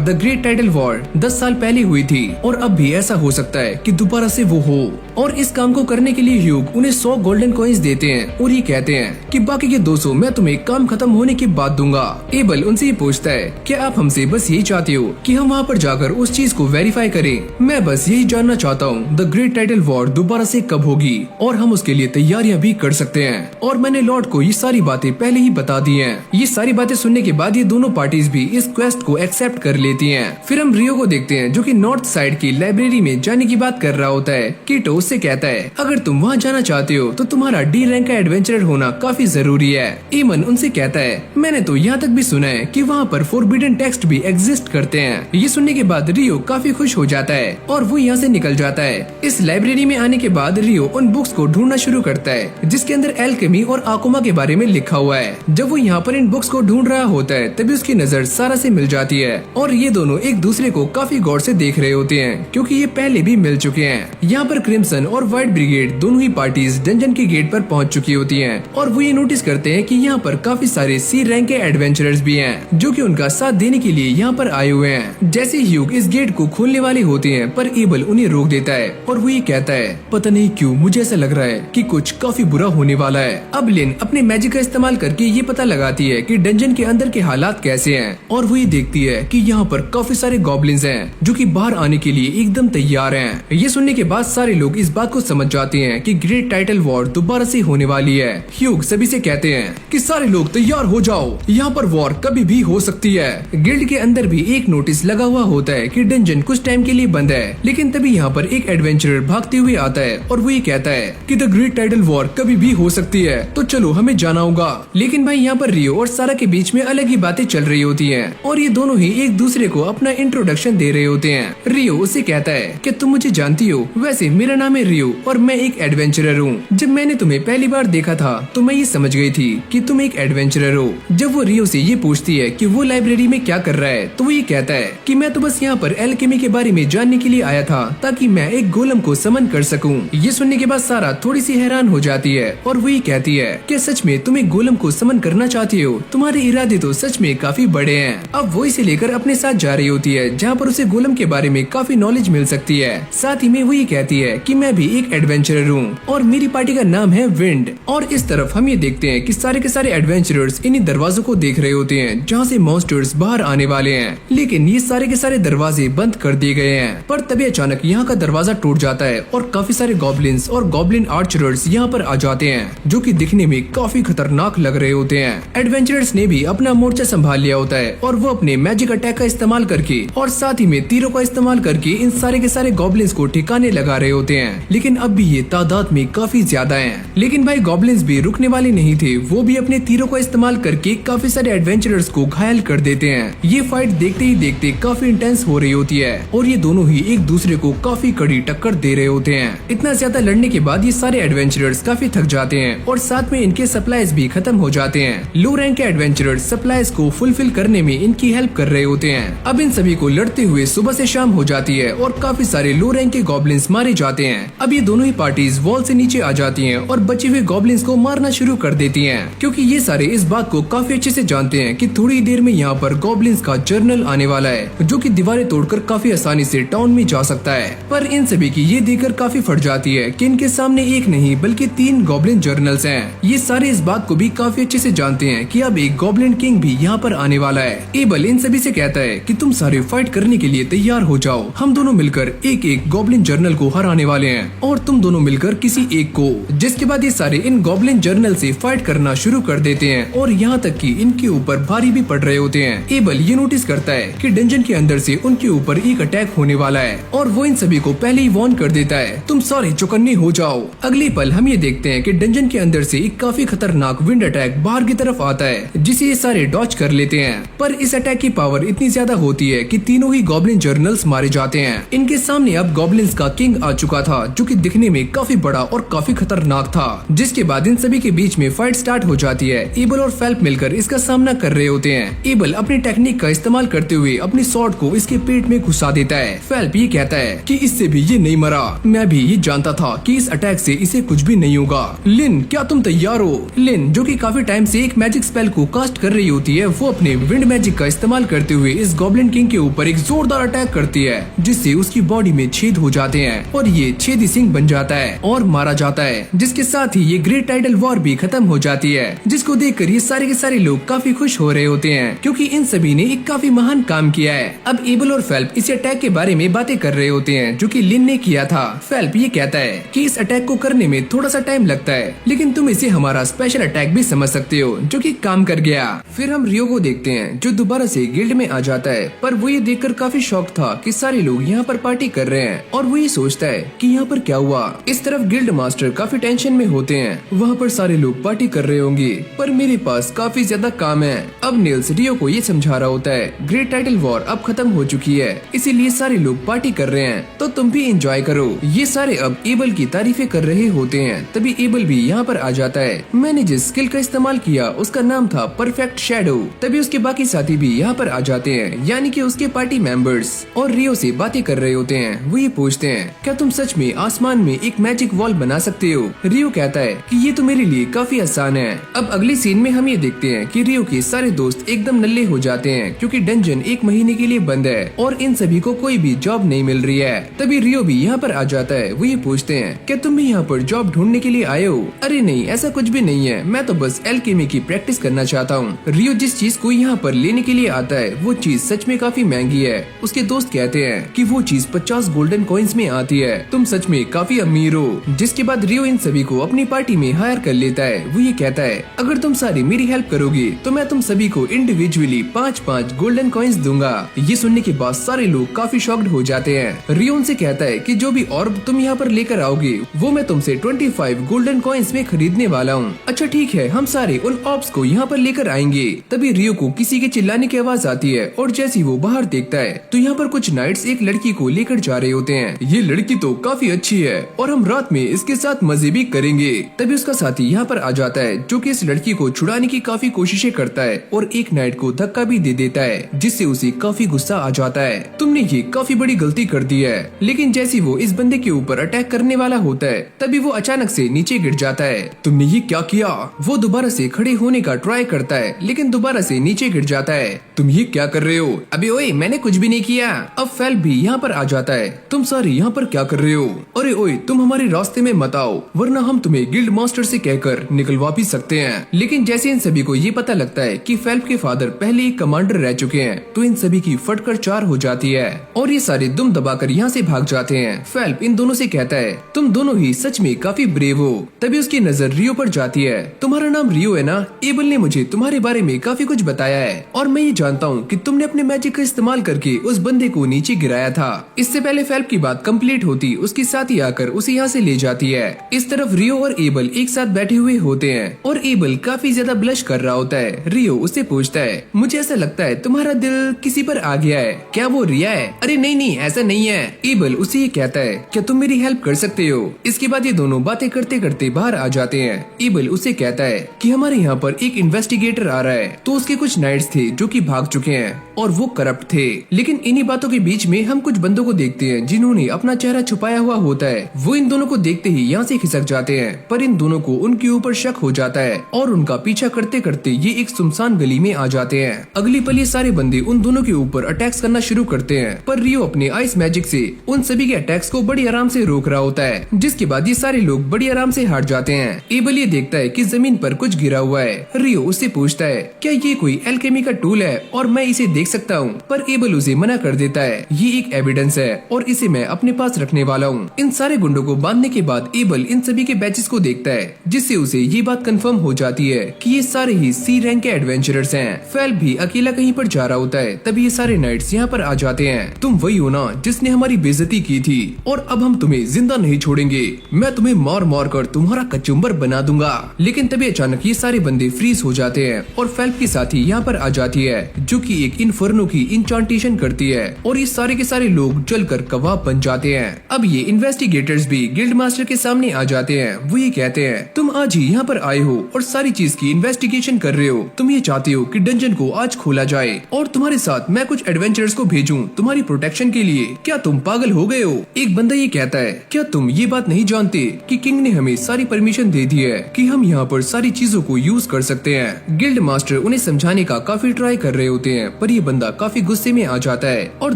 द ग्रेट टाइटल वॉर 10 साल पहले हुई थी और अब भी ऐसा हो सकता है कि दोबारा से वो हो और इस काम को करने के लिए ह्यूग उन्हें 100 गोल्डन कॉइंस देते हैं और ये कहते हैं कि बाकी के 200 मैं तुम्हें काम खत्म होने के बाद दूंगा। एबल उनसे ये पूछता है क्या आप हमसे बस यही चाहते हो कि हम वहाँ पर जाकर उस चीज को वेरीफाई करें। मैं बस यही जानना चाहता हूँ द ग्रेट टाइटल वॉर दोबारा से कब होगी और हम उसके लिए तैयारियां भी कर सकते हैं। और मैंने लॉर्ड को ये सारी बातें पहले ही बता दी हैं। ये सारी बातें सुनने के बाद ये दोनों पार्टीज भी इस क्वेस्ट को एक्सेप्ट कर लेती हैं। फिर हम रियो को देखते हैं जो कि नॉर्थ साइड की लाइब्रेरी में जाने की बात कर रहा होता है। कीटो उससे कहता है अगर तुम वहाँ जाना चाहते हो तो तुम्हारा डी रैंक का एडवेंचरर होना काफी जरूरी है। ईमन उनसे कहता है मैंने तो यहाँ तक भी सुना है कि वहाँ पर फोरबिडन टेक्स्ट भी एग्जिस्ट करते हैं। ये सुनने के बाद रियो काफी खुश हो जाता है और वो यहाँ से निकल जाता है। इस लाइब्रेरी में आने के बाद रियो उन बुक्स को ढूंढना शुरू करता है जिसके अंदर एल्केमी और आकुमा के बारे में लिखा हुआ है। जब वो यहाँ पर इन बुक्स को ढूंढ रहा होता है तभी उसकी नजर सारा से मिल जाती है और ये दोनों एक दूसरे को काफी गौर से देख रहे होते हैं क्योंकि ये पहले भी मिल चुके हैं। यहाँ पर क्रिम्सन और व्हाइट ब्रिगेड दोनों ही पार्टीज डंजन के गेट पर पहुँच चुकी होती है और वो ये नोटिस करते हैं कि यहाँ पर काफी सारे सी रैंक के एडवेंचरर्स भी हैं जो कि उनका साथ देने के लिए यहाँ पर आए हुए हैं। जैसे ह्यूग इस गेट को खोलने वाले होते हैं पर एबल उन्हें रोक देता है और वो ये कहता है पता नहीं क्यों मुझे ऐसा लग रहा है कि कुछ काफी बुरा होने वाला है। अब लिन अपने मैजिक का इस्तेमाल करके ये पता लगाती है कि डंजन के अंदर के हालात कैसे हैं और वो ये देखती है कि यहाँ पर काफी सारे गॉब्लिन्स हैं जो कि बाहर आने के लिए एकदम तैयार हैं। ये सुनने के बाद सारे लोग इस बात को समझ जाते हैं कि ग्रेट टाइटल वॉर दोबारा से होने वाली है। ह्यूग सभी से कहते हैं कि सारे लोग तैयार हो जाओ, यहाँ पर वॉर कभी भी हो सकती है। गिल्ड के अंदर भी एक नोटिस लगा हुआ होता है कि डंजन कुछ टाइम के लिए बंद है लेकिन तभी यहाँ पर एक एडवेंचरर भागते हुए आता है और वो ये कहता है कि द ग्रेट टाइटल वॉर कभी भी हो सकती है तो चलो हमें जाना होगा। लेकिन भाई यहाँ पर रियो और सारा के बीच में अलग ही बातें चल रही होती हैं और ये दोनों ही एक दूसरे को अपना इंट्रोडक्शन दे रहे होते हैं। रियो उससे कहता है कि तुम मुझे जानती हो, वैसे मेरा नाम है रियो और मैं एक एडवेंचरर हूँ। जब मैंने तुम्हें पहली बार देखा था तो मैं ये समझ गई थी कि तुम एक एडवेंचरर हो। जब वो रियो से ये पूछती है कि वो लाइब्रेरी में क्या कर रहा है तो वो ये कहता है कि मैं तो बस यहाँ पर एल्केमी के बारे में जानने के लिए आया था ताकि मैं एक गोलम को समन कर सकूं। ये सुनने के बाद सारा थोड़ी सी हैरान हो जाती है और वो ये कहती है कि सच में तुम एक गोलम को समन करना चाहती हो, तुम्हारे इरादे तो सच में काफी बड़े हैं। अब वो इसे लेकर अपने साथ जा रही होती है जहाँ पर उसे गोलम के बारे में काफी नॉलेज मिल सकती है। साथ ही में वो ये कहती है कि मैं भी एक एडवेंचरर हूँ और मेरी पार्टी का नाम है विंड। और इस तरफ हम ये देखते हैं कि सारे के सारे एडवेंचरर्स इन्हीं दरवाजों को देख रहे होते हैं जहाँ से मॉन्स्टर्स बाहर आने वाले हैं, लेकिन ये सारे के सारे दरवाजे बंद कर दिए गए हैं। पर तभी अचानक यहाँ का दरवाजा टूट जाता है और काफी सारे गॉब्लिन्स और गॉब्लिन आर्चरर्स यहाँ पर आ जाते हैं जो कि दिखने में काफी खतरनाक लग रहे होते हैं। एडवेंचरर्स ने भी अपना मोर्चा संभाल लिया होता है और वो अपने मैजिक अटैक का इस्तेमाल करके और साथ ही में तीरों का इस्तेमाल करके इन सारे के सारे गॉब्लिन्स को ठिकाने लगा रहे होते हैं। लेकिन अब भी ये तादाद में काफी ज्यादा हैं। लेकिन भाई गॉब्लिन्स भी रुकने वाले नहीं थे, वो भी अपने तीरों का इस्तेमाल करके काफी सारे एडवेंचरर्स को घायल कर देते हैं। ये फाइट देखते ही देखते काफी इंटेंस हो रही होती है और ये दोनों ही एक दूसरे को काफी कड़ी टक्कर दे रहे होते हैं। इतना ज्यादा लड़ने के बाद ये सारे एडवेंचरर्स काफी थक जाते हैं और साथ में इनके सप्लाईज भी खत्म हो जाते हैं। लो रैंक के एडवेंचरर्स सप्लाईज को फुलफिल करने में इनकी हेल्प कर रहे होते हैं। अब इन सभी को लड़ते हुए सुबह से शाम हो जाती है और काफी सारे लो रैंक के गॉब्लिन्स मारे जाते हैं। अब ये दोनों ही पार्टीज वॉल से नीचे आ जाती हैं और बचे हुए गॉब्लिन्स को मारना शुरू कर देती हैं क्योंकि ये सारे इस बात को काफी अच्छे से जानते हैं कि थोड़ी देर में यहाँ पर गॉब्लिन्स का जर्नल आने वाला है जो कि दीवारें तोड़कर काफी आसानी से टाउन में जा सकता है। पर इन सभी की ये देखकर काफी फट जाती है कि इनके सामने एक नहीं बल्कि 3 गॉब्लिन जर्नल्स हैं। ये सारे इस बात को भी काफी अच्छे से जानते हैं कि कि अब एक गॉब्लिन किंग भी यहाँ पर आने वाला है। एबल इन सभी से कहता है कि तुम सारे फाइट करने के लिए तैयार हो जाओ, हम दोनों मिलकर एक एक गॉब्लिन जर्नल को हराने वाले हैं और तुम दोनों मिलकर किसी एक को। जिसके बाद ये सारे इन गॉब्लिन जर्नल से फाइट करना शुरू कर देते हैं और यहाँ तक कि इनके ऊपर भारी भी पड़ रहे होते हैं। एबल ये नोटिस करता है कि डंजन के अंदर से उनके ऊपर एक अटैक होने वाला है और वो इन सभी को पहले ही वार्न कर देता है, तुम सारे चौकन्ने हो जाओ। अगले पल हम ये देखते हैं कि डंजन के अंदर से एक काफी खतरनाक विंड अटैक बाहर की तरफ आता है जिसे ये सारे डॉच कर लेते हैं। पर इस अटैक की पावर इतनी ज्यादा होती है कि तीनों ही गॉब्लिन जर्नल्स मारे जाते हैं। इनके सामने अब गॉब्लिन्स का किंग आ चुका था जो कि दिखने में काफी बड़ा और काफी खतरनाक था। जिसके बाद इन सभी के बीच में फाइट स्टार्ट हो जाती है। एबल और फेल्प मिलकर इसका सामना कर रहे होते हैं। एबल अपनी टेक्निक का इस्तेमाल करते हुए अपनी स्वॉर्ड को इसके पेट में घुसा देता है। फेल्प ये कहता है कि इससे भी ये नहीं मरा, मैं भी ये जानता था कि इस अटैक से इसे कुछ भी नहीं होगा। लिन क्या तुम तैयार हो? लिन जो कि काफी टाइम से एक मैजिक स्पेल को कास्ट कर रही होती है, वो अपने विंड मैजिक का इस्तेमाल करते हुए इस गॉब्लिन किंग के ऊपर एक जोरदार अटैक करती है जिससे उसकी बॉडी में छेद हो जाते हैं और ये छेदी सिंह बन जाता है और मारा जाता है। जिसके साथ ही ये ग्रेट टाइडल वॉर भी खत्म हो जाती है, जिसको देखकर ये सारे के सारे लोग काफी खुश हो रहे होते हैं क्योंकि इन सभी ने एक काफी महान काम किया है। अब एबल और फेल्प इस अटैक के बारे में बातें कर रहे होते हैं जो कि लिन ने किया था। फेल्प ये कहता है कि इस अटैक को करने में थोड़ा सा टाइम लगता है लेकिन तुम इसे हमारा स्पेशल अटैक भी समझ सकते हो जो कि काम कर गया। फिर हम रियो को देखते हैं जो दोबारा से गिल्ड में आ जाता है, पर वो ये देखकर काफी शॉक था कि सारे लोग यहाँ पर पार्टी कर रहे हैं और वो ये सोचता है कि यहाँ पर क्या हुआ। इस तरफ गिल्ड मास्टर काफी टेंशन में होते हैं, वहाँ पर सारे लोग पार्टी कर रहे होंगे पर मेरे पास काफी ज्यादा काम है। अब नील्स रियो को ये समझा रहा होता है ग्रेट टाइटल वॉर अब खत्म हो चुकी है, इसीलिए सारे लोग पार्टी कर रहे हैं तो तुम भी एंजॉय करो। ये सारे अब एबल की तारीफें कर रहे होते हैं। तभी एबल भी यहाँ पर आ जाता है। मैंने जिस स्किल का इस्तेमाल किया उसका नाम था परफेक्ट शैडो। तभी उसके बाकी साथी भी यहाँ पर आ जाते हैं यानी कि उसके पार्टी मेंबर्स, और रियो से बातें कर रहे होते हैं। वो ये पूछते हैं क्या तुम सच में आसमान में एक मैजिक वॉल बना सकते हो? रियो कहता है कि ये तो मेरे लिए काफी आसान है। अब अगली सीन में हम ये देखते हैं कि रियो के सारे दोस्त एकदम नल्ले हो जाते हैं क्योंकि डंजन 1 महीने के लिए बंद है और इन सभी को कोई भी जॉब नहीं मिल रही है। तभी रियो भी यहाँ पर आ जाता है। वो ये पूछते हैं क्या तुम भी यहाँ पर जॉब ढूंढने के लिए आए हो? अरे नहीं, ऐसा कुछ भी नहीं है, मैं तो बस एल्केमी की प्रैक्टिस करना चाहता हूँ। रियो जिस चीज को यहाँ पर लेने के लिए आता है वो चीज सच में काफी महंगी है। उसके दोस्त कहते हैं कि वो चीज 50 गोल्डन कॉइन्स में आती है, तुम सच में काफी अमीर हो। जिसके बाद रियो इन सभी को अपनी पार्टी में हायर कर लेता है। वो ये कहता है अगर तुम सारी मेरी हेल्प करोगे तो मैं तुम सभी को इंडिविजुअली 5-5 गोल्डन कॉइन्स दूंगा। ये सुनने के बाद सारे लोग काफी शॉक्ड हो जाते हैं। रियो उनसे कहता है कि जो भी ऑर्ब तुम यहाँ पर लेकर आओगे वो मैं तुमसे 25 गोल्डन कॉइन्स में खरीदने वाला हूँ। अच्छा ठीक है, हम सारे उन ऑर्ब्स को यहाँ पर लेकर आएंगे। तभी रियो को किसी के चिल्लाने की आवाज आती है और जैसे वो बाहर देखता है तो यहाँ पर कुछ नाइट्स एक लड़की को लेकर जा रहे होते हैं। ये लड़की तो काफी अच्छी है और हम रात में इसके साथ मजे भी करेंगे। तभी उसका साथी यहाँ पर आ जाता है जो कि इस लड़की को छुड़ाने की काफी कोशिशें करता है और एक नाइट को धक्का भी दे देता है जिससे उसे काफी गुस्सा आ जाता है। तुमने ये काफी बड़ी गलती कर दी है। लेकिन जैसे वो इस बंदे के ऊपर अटैक करने वाला होता है तभी वो अचानक से नीचे गिर जाता है। तुमने ये क्या किया? वो दोबारा से खड़े होने का ट्राई करता है लेकिन दोबारा से नीचे गिर जाता है। तुम ये क्या कर रहे हो? अबे ओए, मैंने कुछ भी नहीं किया। अब फेल्प भी यहाँ पर आ जाता है। तुम सारे यहाँ पर क्या कर रहे हो? अरे ओए, तुम हमारे रास्ते में मत आओ वरना हम तुम्हें गिल्ड मास्टर से कहकर निकलवा भी सकते हैं। लेकिन जैसे इन सभी को ये पता लगता है कि फेल्प के फादर पहले ही कमांडर रह चुके हैं तो इन सभी की फटकर 4 हो जाती है और ये सारे दुम दबाकर यहाँ से भाग जाते हैं। फेल्प इन दोनों से कहता है तुम दोनों ही सच में काफी ब्रेव हो। तभी उसकी नजर रियो पर जाती है। तुम्हारा नाम रियो है ना? एबल ने मुझे तुम्हारे बारे में काफी कुछ बताया है और मैं ये जानता हूँ कि तुमने अपने मैजिक का इस्तेमाल करके उस बंदे को नीचे गिराया था। इससे पहले फेल्प की बात कंप्लीट होती उसकी साथी आकर उसे यहाँ से ले जाती है। इस तरफ रियो और एबल एक साथ बैठे हुए होते हैं और एबल काफी ज्यादा ब्लश कर रहा होता है। रियो उससे पूछता है मुझे ऐसा लगता है तुम्हारा दिल किसी पर आ गया है, क्या वो रिया है? अरे नहीं नहीं, ऐसा नहीं है। एबल उसे ये कहता है क्या तुम मेरी हेल्प कर सकते हो? इसके बाद ये दोनों बातें करते करते बाहर आ जाते हैं। एबल उसे कहता है कि हमारे यहाँ पर एक इन्वेस्टिगेटर आ रहा है तो उसके कुछ नाइट्स थे जो कि भाग चुके हैं और वो करप्ट थे। लेकिन इन्हीं बातों के बीच में हम कुछ बंदों को देखते हैं जिन्होंने अपना चेहरा छुपाया हुआ होता है। वो इन दोनों को देखते ही यहाँ से खिसक जाते हैं, पर इन दोनों को उनके ऊपर शक हो जाता है और उनका पीछा करते करते ये एक सुनसान गली में आ जाते हैं। अगली पल ये सारे बंदे उन दोनों के ऊपर अटैक्स करना शुरू करते हैं, पर रियो अपने आइस मैजिक से उन सभी के अटैक्स को बड़ी आराम से रोक रहा होता है, जिसके बाद ये सारे लोग बड़ी आराम से हार जाते हैं। एबल ये देखता है कि जमीन पर कुछ गिरा हुआ है। रियो उससे पूछता है क्या ये कोई एल्केमी का टूल है और मैं इसे देख सकता हूँ, पर एबल उसे मना कर देता है। ये एक एविडेंस है और इसे मैं अपने पास रखने वाला हूँ। इन सारे गुंडों को बांधने के बाद एबल इन सभी के बैचेस को देखता है, जिससे उसे ये बात कंफर्म हो जाती है कि ये सारे ही सी रैंक के एडवेंचरर्स हैं। फेल भी अकेला कहीं पर जा रहा होता है, तभी ये सारे नाइट्स यहाँ पर आ जाते हैं। तुम वही हो ना जिसने हमारी बेइज्जती की थी, और अब हम तुम्हें जिंदा नहीं छोड़ेंगे। मैं तुम्हें मार मार कर तुम्हारा कचुम्बर बना दूंगा। लेकिन तभी अचानक ये सारे बंदे फ्रीज हो जाते हैं और फेल्प की साथी यहाँ पर आ जाती है, जो कि एक इन्फर्नो की इंचांटेशन करती है और ये सारे के सारे लोग जलकर कबाब बन जाते हैं। अब ये इन्वेस्टिगेटर्स भी गिल्ड मास्टर के सामने आ जाते हैं। वो ये कहते हैं तुम आज ही यहाँ पर आए हो और सारी चीज की इन्वेस्टिगेशन कर रहे हो। तुम ये चाहते हो कि डंजन को आज खोला जाए और तुम्हारे साथ मैं कुछ एडवेंचरर्स को भेजूं तुम्हारी प्रोटेक्शन के लिए। क्या तुम पागल हो गए हो? एक बंदा ये कहता है क्या तुम ये बात नहीं जानते कि किंग ने हमें सारी परमिशन दे दी है कि हम यहाँ पर सारी चीजों को यूज कर सकते हैं। गिल्ड मास्टर उन्हें समझाने का काफी ट्राई कर रहे होते हैं, पर ये बंदा काफी गुस्से में आ जाता है और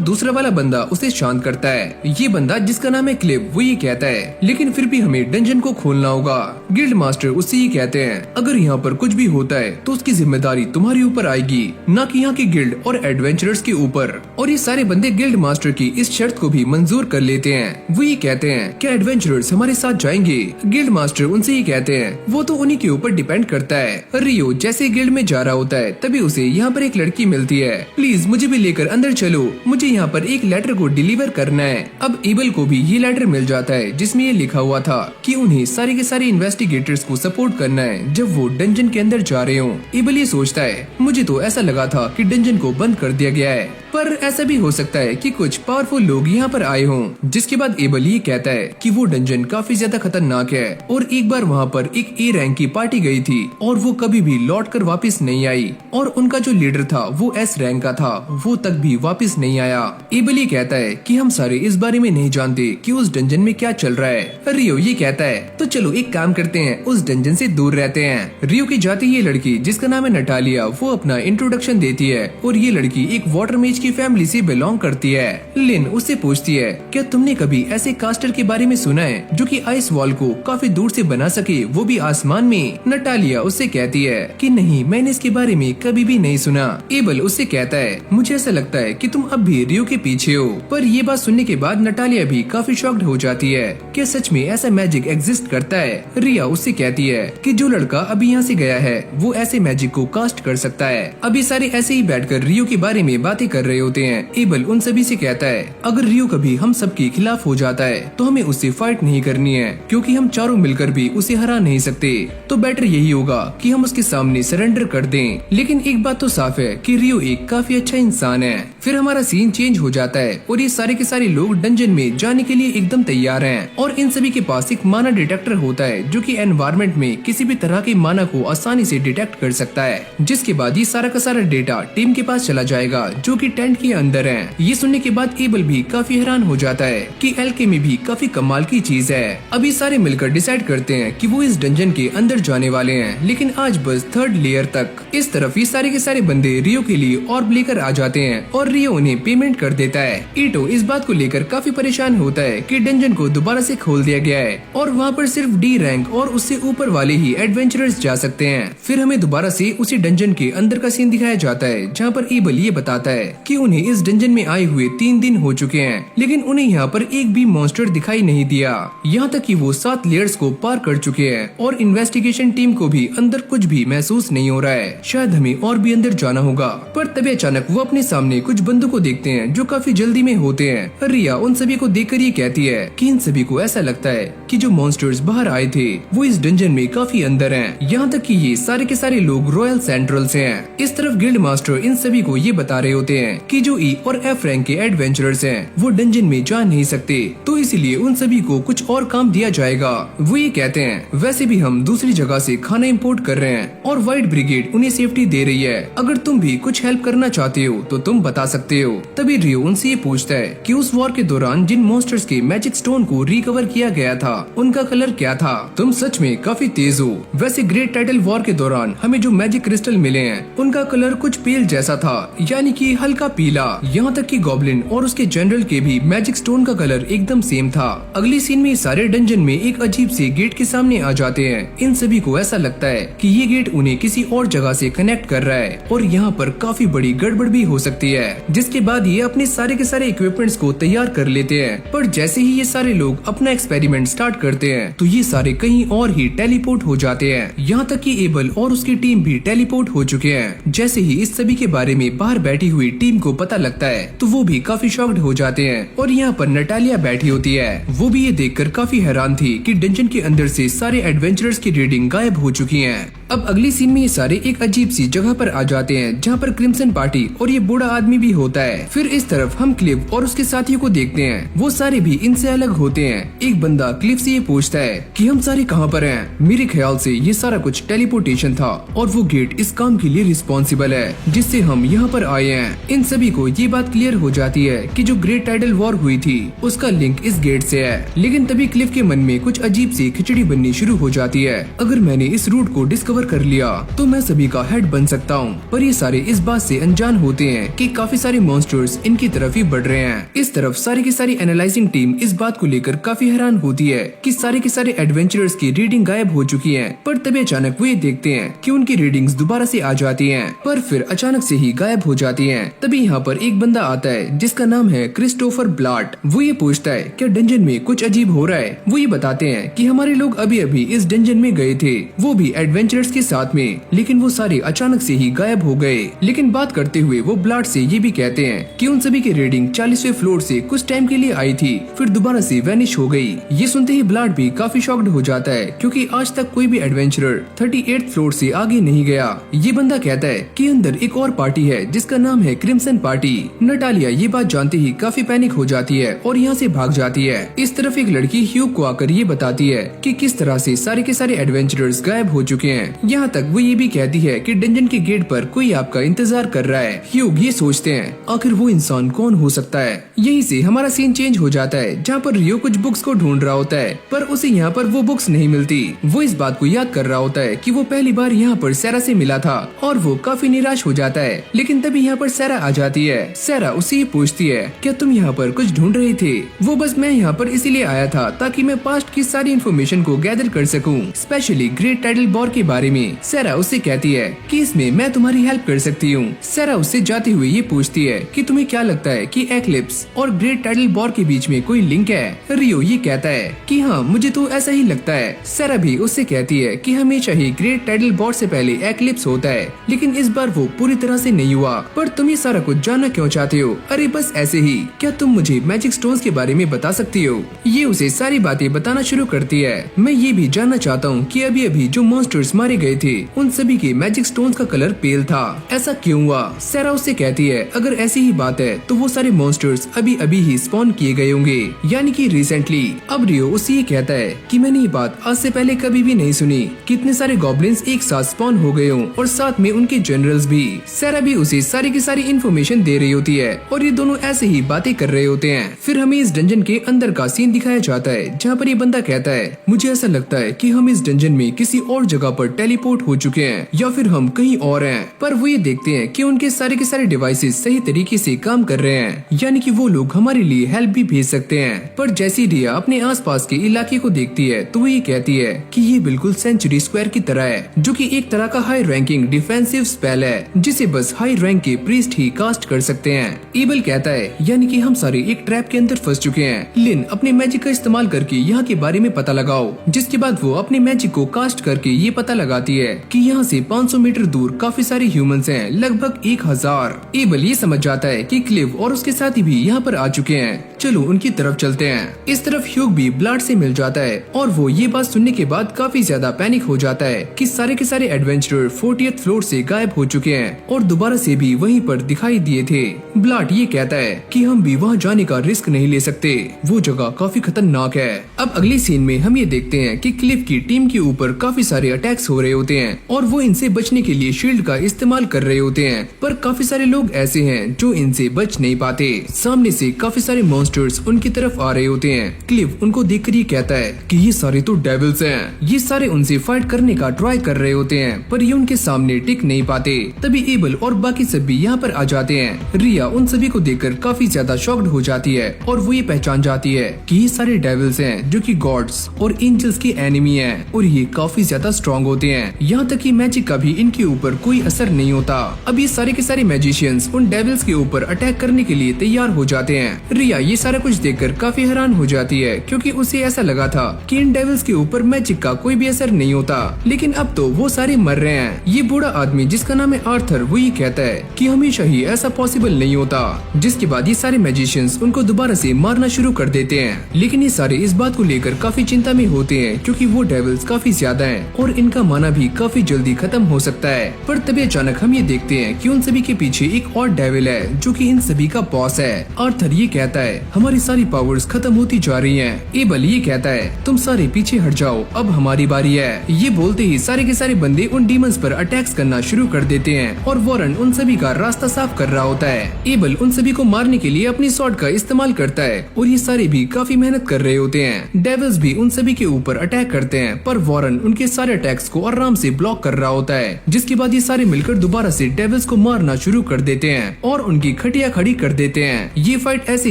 दूसरा वाला बंदा उसे शांत करता है। ये बंदा जिसका नाम है क्लिप वो ये कहता है लेकिन फिर भी हमें डंजन को खोलना होगा। गिल्ड मास्टर उससे ये कहते हैं अगर यहाँ पर कुछ भी होता है तो उसकी जिम्मेदारी तुम्हारे ऊपर आएगी, न कि यहाँ के गिल्ड और एडवेंचरर्स के ऊपर। और ये सारे बंदे गिल्ड मास्टर की इस शर्त को भी मंजूर कर लेते हैं। वो ये कहते हैं क्या एडवेंचरर्स हमारे साथ जाएंगे? गिल्ड मास्टर उनसे ये कहते हैं वो तो उन्हीं के ऊपर डिपेंड करता है। रियो जैसे गिल्ड में जा रहा होता है तभी उसे यहाँ पर एक लड़की मिलती है। प्लीज मुझे भी लेकर अंदर चलो, मुझे यहाँ पर एक लेटर को डिलीवर करना है। अब एबल को भी ये लेटर मिल जाता है जिसमें ये लिखा हुआ था कि उन्हें सारे के सारे इन्वेस्टिगेटर्स को सपोर्ट करना है जब वो डंजन के अंदर जा रहे हो। एबल ये सोचता है मुझे तो ऐसा लगा था कि डंजन को बंद कर दिया गया है, पर ऐसा भी हो सकता है कि कुछ पावरफुल लोग यहाँ पर आए हों। जिसके बाद एबल ये कहता है कि वो डंजन काफी ज्यादा खतरनाक है और एक बार वहाँ पर एक ए रैंक की पार्टी गई थी और वो कभी भी लौट कर वापिस नहीं आई, और उनका जो लीडर था वो एस रैंक का था, वो तक भी वापिस नहीं आया। एबल ये कहता है कि हम सारे इस बारे में नहीं जानते कि उस डंजन में क्या चल रहा है। रियो ये कहता है तो चलो एक काम करते हैं, उस डंजन से दूर रहते हैं। रियो की जाती ये लड़की जिसका नाम है नटालिया वो अपना इंट्रोडक्शन देती है और ये लड़की एक वाटर मेज की फैमिली से बिलोंग करती है। लिन उससे पूछती है क्या तुमने कभी ऐसे कास्टर के बारे में सुना है जो कि आइस वॉल को काफी दूर से बना सके, वो भी आसमान में? नटालिया उससे कहती है कि नहीं, मैंने इसके बारे में कभी भी नहीं सुना। एबल उससे कहता है मुझे ऐसा लगता है कि तुम अब भी रियो के पीछे हो। पर ये बात सुनने के बाद नटालिया भी काफी शॉक्ड हो जाती है कि सच में ऐसा मैजिक एग्जिस्ट करता है। रिया उससे कहती है कि जो लड़का अभी यहाँ से गया है वो ऐसे मैजिक को कास्ट कर सकता है। अभी सारे ऐसे ही बैठकर रियो के बारे में बातें कर रहे होते हैं। एबल उन सभी से कहता है अगर रियो कभी हम सबके खिलाफ हो जाता है तो हमें उससे फाइट नहीं करनी है, क्योंकि हम चारों मिलकर भी उसे हरा नहीं सकते। तो बेटर यही होगा कि हम उसके सामने सरेंडर कर दें। लेकिन एक बात तो साफ है कि रियो एक काफी अच्छा इंसान है। फिर हमारा सीन चेंज हो जाता है और ये सारे के सारे लोग डंजन में जाने के लिए एकदम तैयार हैं और इन सभी के पास एक माना डिटेक्टर होता है जो कि एनवायरनमेंट में किसी भी तरह के माना को आसानी से डिटेक्ट कर सकता है। जिसके बाद ये सारा का सारा डेटा टीम के पास चला जाएगा जो कि टेंट के अंदर है। ये सुनने के बाद एबल भी काफी हैरान हो जाता है कि एल्केमी भी काफी कमाल की चीज है। अभी सारे मिलकर डिसाइड करते हैं कि वो इस डंजन के अंदर जाने वाले हैं, लेकिन आज बस 3rd लेयर तक। इस तरफ ये सारे के सारे बंदे रियो के लिए ऑर्ब लेकर आ जाते हैं और रियो उन्हें पेमेंट कर देता है। ईटो इस बात को लेकर काफी परेशान होता है कि डंजन को दोबारा से खोल दिया गया है और वहाँ पर सिर्फ डी रैंक और उससे ऊपर वाले ही एडवेंचरर्स जा सकते हैं। फिर हमें दोबारा से उसी डंजन के अंदर का सीन दिखाया जाता है जहाँ पर एबल ये बताता है कि उन्हें इस डंजन में आए हुए 3 दिन हो चुके हैं, लेकिन उन्हें यहाँ पर एक भी मॉन्स्टर दिखाई नहीं दिया। यहाँ तक कि वो 7 लेयर्स को पार कर चुके हैं और इन्वेस्टिगेशन टीम को भी अंदर कुछ भी महसूस नहीं हो रहा है। शायद हमें और भी अंदर जाना होगा। पर तभी अचानक वो अपने सामने कुछ बंदों को देखते हैं जो काफी जल्दी में होते हैं। रिया उन सभी को देखकर ये कहती है कि इन सभी को ऐसा लगता है कि जो मॉन्स्टर्स बाहर आए थे वो इस डंजन में काफी अंदर हैं। यहाँ तक कि ये सारे के सारे लोग रॉयल सेंट्रल से हैं। इस तरफ गिल्ड मास्टर इन सभी को ये बता रहे होते हैं कि जो ई और एफ रैंक के एडवेंचरर्स हैं वो डंजन में जा नहीं सकते, तो इसलिए उन सभी को कुछ और काम दिया जाएगा। वो ये कहते हैं वैसे भी हम दूसरी जगह से खाना इंपोर्ट कर रहे हैं और व्हाइट ब्रिगेड उन्हें सेफ्टी दे रही है, अगर तुम भी कुछ हेल्प करना चाहते हो तो तुम बता सकते हो। तभी रियो उनसे ये पूछता है कि उस वॉर के दौरान जिन मॉन्स्टर्स के मैजिक स्टोन को रिकवर किया गया था उनका कलर क्या था। तुम सच में काफी तेज हो। वैसे ग्रेट टाइटल वॉर के दौरान हमें जो मैजिक क्रिस्टल मिले हैं उनका कलर कुछ पेल जैसा था, यानी कि हल्का पीला। यहाँ तक कि गॉब्लिन और उसके जनरल के भी मैजिक स्टोन का कलर एकदम सेम था। अगली सीन में सारे डंजन में एक अजीब से गेट के सामने आ जाते हैं। इन सभी को ऐसा लगता है कि ये गेट उन्हें किसी और जगह से कनेक्ट कर रहा है और यहाँ पर काफी बड़ी गड़बड़ भी हो सकती है। जिसके बाद ये अपने सारे के सारे इक्विपमेंट्स को तैयार कर लेते हैं, पर जैसे ही ये सारे लोग अपना एक्सपेरिमेंट स्टार्ट करते हैं तो ये सारे कहीं और ही टेलीपोर्ट हो जाते हैं। यहाँ तक कि एबल और उसकी टीम भी टेलीपोर्ट हो चुके हैं। जैसे ही इस सभी के बारे में बाहर बैठी हुई टीम को पता लगता है तो वो भी काफी शॉक्ड हो जाते हैं और यहाँ पर नटालिया बैठी होती है। वो भी ये देखकर काफी हैरान थी कि डंजन के अंदर से सारे एडवेंचरर्स की रीडिंग गायब हो चुकी है। अब अगली सीन में ये सारे एक अजीब सी जगह पर आ जाते हैं जहाँ पर क्रिम्सन पार्टी और ये बूढ़ा आदमी भी होता है। फिर इस तरफ हम क्लिव और उसके साथियों को देखते हैं, वो सारे भी इनसे अलग होते हैं। एक बंदा क्लिव से ये पूछता है कि हम सारे कहाँ पर हैं? मेरे ख्याल से ये सारा कुछ टेलीपोर्टेशन था और वो गेट इस काम के लिए रिस्पॉन्सिबल है जिससे हम यहाँ पर आए हैं। इन सभी को ये बात क्लियर हो जाती है कि जो ग्रेट टाइटल वॉर हुई थी उसका लिंक इस गेट से है। लेकिन तभी क्लिव के मन में कुछ अजीब सी खिचड़ी बननी शुरू हो जाती है। अगर मैंने इस रूट को डिस्कवर कर लिया तो मैं सभी का हेड बन सकता हूँ, पर ये सारे इस बात से अनजान होते हैं कि काफी सारे मॉन्स्टर्स इनकी तरफ ही बढ़ रहे हैं। इस तरफ सारी की सारी एनालाइजिंग टीम इस बात को लेकर काफी हैरान होती है कि सारे के सारे एडवेंचरर्स की रीडिंग गायब हो चुकी है। पर तभी अचानक वो ये देखते हैं कि उनकी रीडिंग्स दोबारा से आ जाती हैं, पर फिर अचानक से ही गायब हो जाती हैं। तभी यहाँ पर एक बंदा आता है जिसका नाम है क्रिस्टोफर ब्लाट। वो ये पूछता है क्या डंजन में कुछ अजीब हो रहा है। वो ये बताते हैं कि हमारे लोग अभी अभी इस डंजन में गए थे, वो भी एडवेंचरर्स के साथ में, लेकिन वो सारे अचानक से ही गायब हो गए। लेकिन बात करते हुए वो ब्लाट से ये भी कहते हैं कि उन सभी की रीडिंग 40वें फ्लोर से कुछ टाइम के लिए आई थी, फिर दोबारा से वैनिश हो गई। ये सुनते ही ब्लाट भी काफी शॉक्ड हो जाता है क्योंकि आज तक कोई भी एडवेंचरर 38th फ्लोर से आगे नहीं गया। ये बंदा कहता है कि अंदर एक और पार्टी है जिसका नाम है क्रिम्सन पार्टी। नटालिया ये बात जानते ही काफी पैनिक हो जाती है और यहाँ से भाग जाती है। इस तरफ एक लड़की ह्यूग को आकर ये बताती है कि किस तरह से सारे के सारे एडवेंचरर्स गायब हो चुके हैं। यहाँ तक वो ये भी कहती है कि डंजन के गेट पर कोई आपका इंतजार कर रहा है। ह्यूग ये सोचते हैं आखिर वो इंसान कौन हो सकता है। यहीं से हमारा सीन चेंज हो जाता है जहाँ पर रियो कुछ बुक्स को ढूंढ रहा होता है, पर उसे यहाँ पर वो बुक्स नहीं मिलती। वो इस बात को याद कर रहा होता है कि वो पहली बार यहाँ पर सैरा से मिला था और वो काफी निराश हो जाता है। लेकिन तभी यहाँ पर सैरा आ जाती है। सैरा उससे ये पूछती है क्या तुम यहाँ पर कुछ ढूंढ रहे थे? वो बस मैं यहाँ पर इसीलिए आया था ताकि मैं पास्ट की सारी इन्फॉर्मेशन को गैदर कर सकूं, स्पेशली ग्रेट टाइटल वॉर के बारे में। सैरा उससे कहती है कि इसमें मैं तुम्हारी हेल्प कर सकती हूँ। सैरा उससे जाते हुए ये पूछती है कि तुम्हें क्या लगता है कि एक्लिप्स और ग्रेट टाइटल वॉर के बीच में कोई लिंक है? रियो ये कहता है कि हाँ मुझे तो ऐसा ही लगता है। सैरा भी उससे कहती है कि हमेशा ही ग्रेट टाइटल वॉर से पहले एक्लिप्स होता है, लेकिन इस बार वो पूरी तरह से नहीं हुआ। पर तुम ये सारा कुछ जानना क्यों चाहते हो? अरे बस ऐसे ही। क्या तुम मुझे मैजिक स्टोन्स के बारे में बता सकती हो? ये उसे सारी बातें बताना शुरू करती है। मैं ये भी जानना चाहता हूँ कि अभी अभी जो मॉन्स्टर्स मारे गए थे उन सभी के मैजिक स्टोन्स का कलर पेल था, ऐसा क्यों हुआ? सैरा उससे कहती है अगर ऐसी ही बात है तो वो सारे मॉन्स्टर्स अभी अभी ही स्पॉन किए गए होंगे, यानी कि रिसेंटली। अब रियो उससे ये कहता है कि मैंने ये बात आज से पहले कभी भी नहीं सुनी, कितने सारे गॉब्लिन्स एक साथ स्पॉन हो गए हों और साथ में उनके जनरल्स भी। सैरा भी उसे सारी की सारी इन्फॉर्मेशन दे रही होती है और ये दोनों ऐसे ही बातें कर रहे होते हैं। फिर हमें इस डंजन के अंदर का सीन दिखाया जाता है जहाँ पर ये बंदा कहता है मुझे ऐसा लगता है कि हम इस डंजन में किसी और जगह पर टेलीपोर्ट हो चुके हैं या फिर हम कहीं और हैं। पर वो ये देखते हैं कि उनके सारे के सारे डिवाइसेस सही तरीके से काम कर रहे हैं, यानी कि वो लोग हमारे लिए हेल्प भी भेज सकते हैं। पर जैसी रिया अपने आसपास के इलाके को देखती है तो वो ये कहती है कि ये बिल्कुल सेंचुरी स्क्वायर की तरह है, जो कि एक तरह का हाई रैंकिंग डिफेंसिव स्पेल है जिसे बस हाई रैंक के प्रीस्ट ही कास्ट कर सकते हैं। एबल कहता है यानी कि हम सारे एक ट्रैप के अंदर फंस चुके हैं। लिन अपने मैजिक का इस्तेमाल करके यहाँ के बारे में पता लगाओ, जिसके बाद वो अपने मैजिक को कास्ट करके ये पता लगाती है कि यहाँ से 500 मीटर दूर काफी सारे ह्यूमंस हैं, लगभग 1000। एबल ये समझ जाता है कि क्लिव और उसके साथी भी यहाँ पर आ चुके हैं। चलो उनकी तरफ चलते हैं। इस तरफ ह्यूग भी ब्लाड से मिल जाता है और वो ये बात सुनने के बाद काफी ज्यादा पैनिक हो जाता है कि सारे के सारे एडवेंचरर 40th फ्लोर से गायब हो चुके हैं और दोबारा से भी वहीं पर दिखाई दिए थे। ब्लाड ये कहता है कि हम भी वहाँ जाने का रिस्क नहीं ले सकते, वो जगह काफी खतरनाक है। अब अगली सीन में हम ये देखते हैं कि क्लिफ की टीम के ऊपर काफी सारे अटैक्स हो रहे होते हैं और वो इनसे बचने के लिए शील्ड का इस्तेमाल कर रहे होते हैं, पर काफी सारे लोग ऐसे हैं जो इनसे बच नहीं पाते। सामने से काफी सारे मॉन्स्टर्स उनकी तरफ आ रहे होते हैं। क्लिफ उनको देखकर ये कहता है कि ये सारे तो डेविल्स हैं। ये सारे उनसे फाइट करने का ट्राई कर रहे होते हैं, पर ये उनके सामने टिक नहीं पाते। तभी एबल और बाकी सब भी यहाँ पर आ जाते हैं। रिया उन सभी को देखकर काफी ज्यादा शॉक्ड हो जाती है और वो ये पहचान जाती है कि ये सारे डेविल्स हैं जो कि गॉड्स और एंजल्स के एनिमी हैं और ये काफी ज्यादा स्ट्रॉन्ग होते हैं। यहाँ तक कि मैजिक का भी इनके ऊपर कोई असर नहीं होता। अब ये सारे के सारे मैजिशियंस उन डेविल्स के ऊपर अटैक करने के लिए तैयार हो जाते हैं। रिया ये सारा कुछ देखकर काफी हैरान हो जाती है क्योंकि उसे ऐसा लगा था कि इन डेविल्स के ऊपर मैजिक का कोई भी असर नहीं होता, लेकिन अब तो वो सारे मर रहे हैं। ये बूढ़ा आदमी जिसका नाम है आर्थर वो ये कहता है कि हमेशा ही ऐसा पॉसिबल नहीं होता। जिसके बाद ये सारे मैजिशियंस उनको दोबारा से मारना शुरू कर देते हैं, लेकिन ये सारे इस बात को लेकर काफी चिंता में होते हैं क्योंकि वो डेविल्स काफी ज्यादा हैं और इनका माना भी काफी जल्दी खत्म हो सकता है। पर तभी अचानक हम ये देखते हैं कि उन सभी के पीछे एक और डेविल है जो कि इन सभी का बॉस है। आर्थर ये कहता है हमारी सारी पावर्स खत्म होती जा रही हैं। एबल ये कहता है तुम सारे पीछे हट जाओ, अब हमारी बारी है। ये बोलते ही सारे के सारे बंदे उन डीमंस पर अटैक्स करना शुरू कर देते हैं और वॉरेन उन सभी का रास्ता साफ कर रहा होता है। एबल उन सभी को मारने के लिए अपनी स्वॉर्ड का इस्तेमाल करता है और ये सारे भी काफी मेहनत कर रहे होते हैं। डेविल्स भी उन सभी के ऊपर अटैक करते हैं, पर वॉरेन उनके सारे अटैक्स को आराम से ब्लॉक कर रहा होता है। जिसके बाद ये सारे मिलकर दोबारा से डेविल्स को मारना शुरू कर देते हैं और उनकी खटिया खड़ी कर देते हैं। ये फाइट ऐसे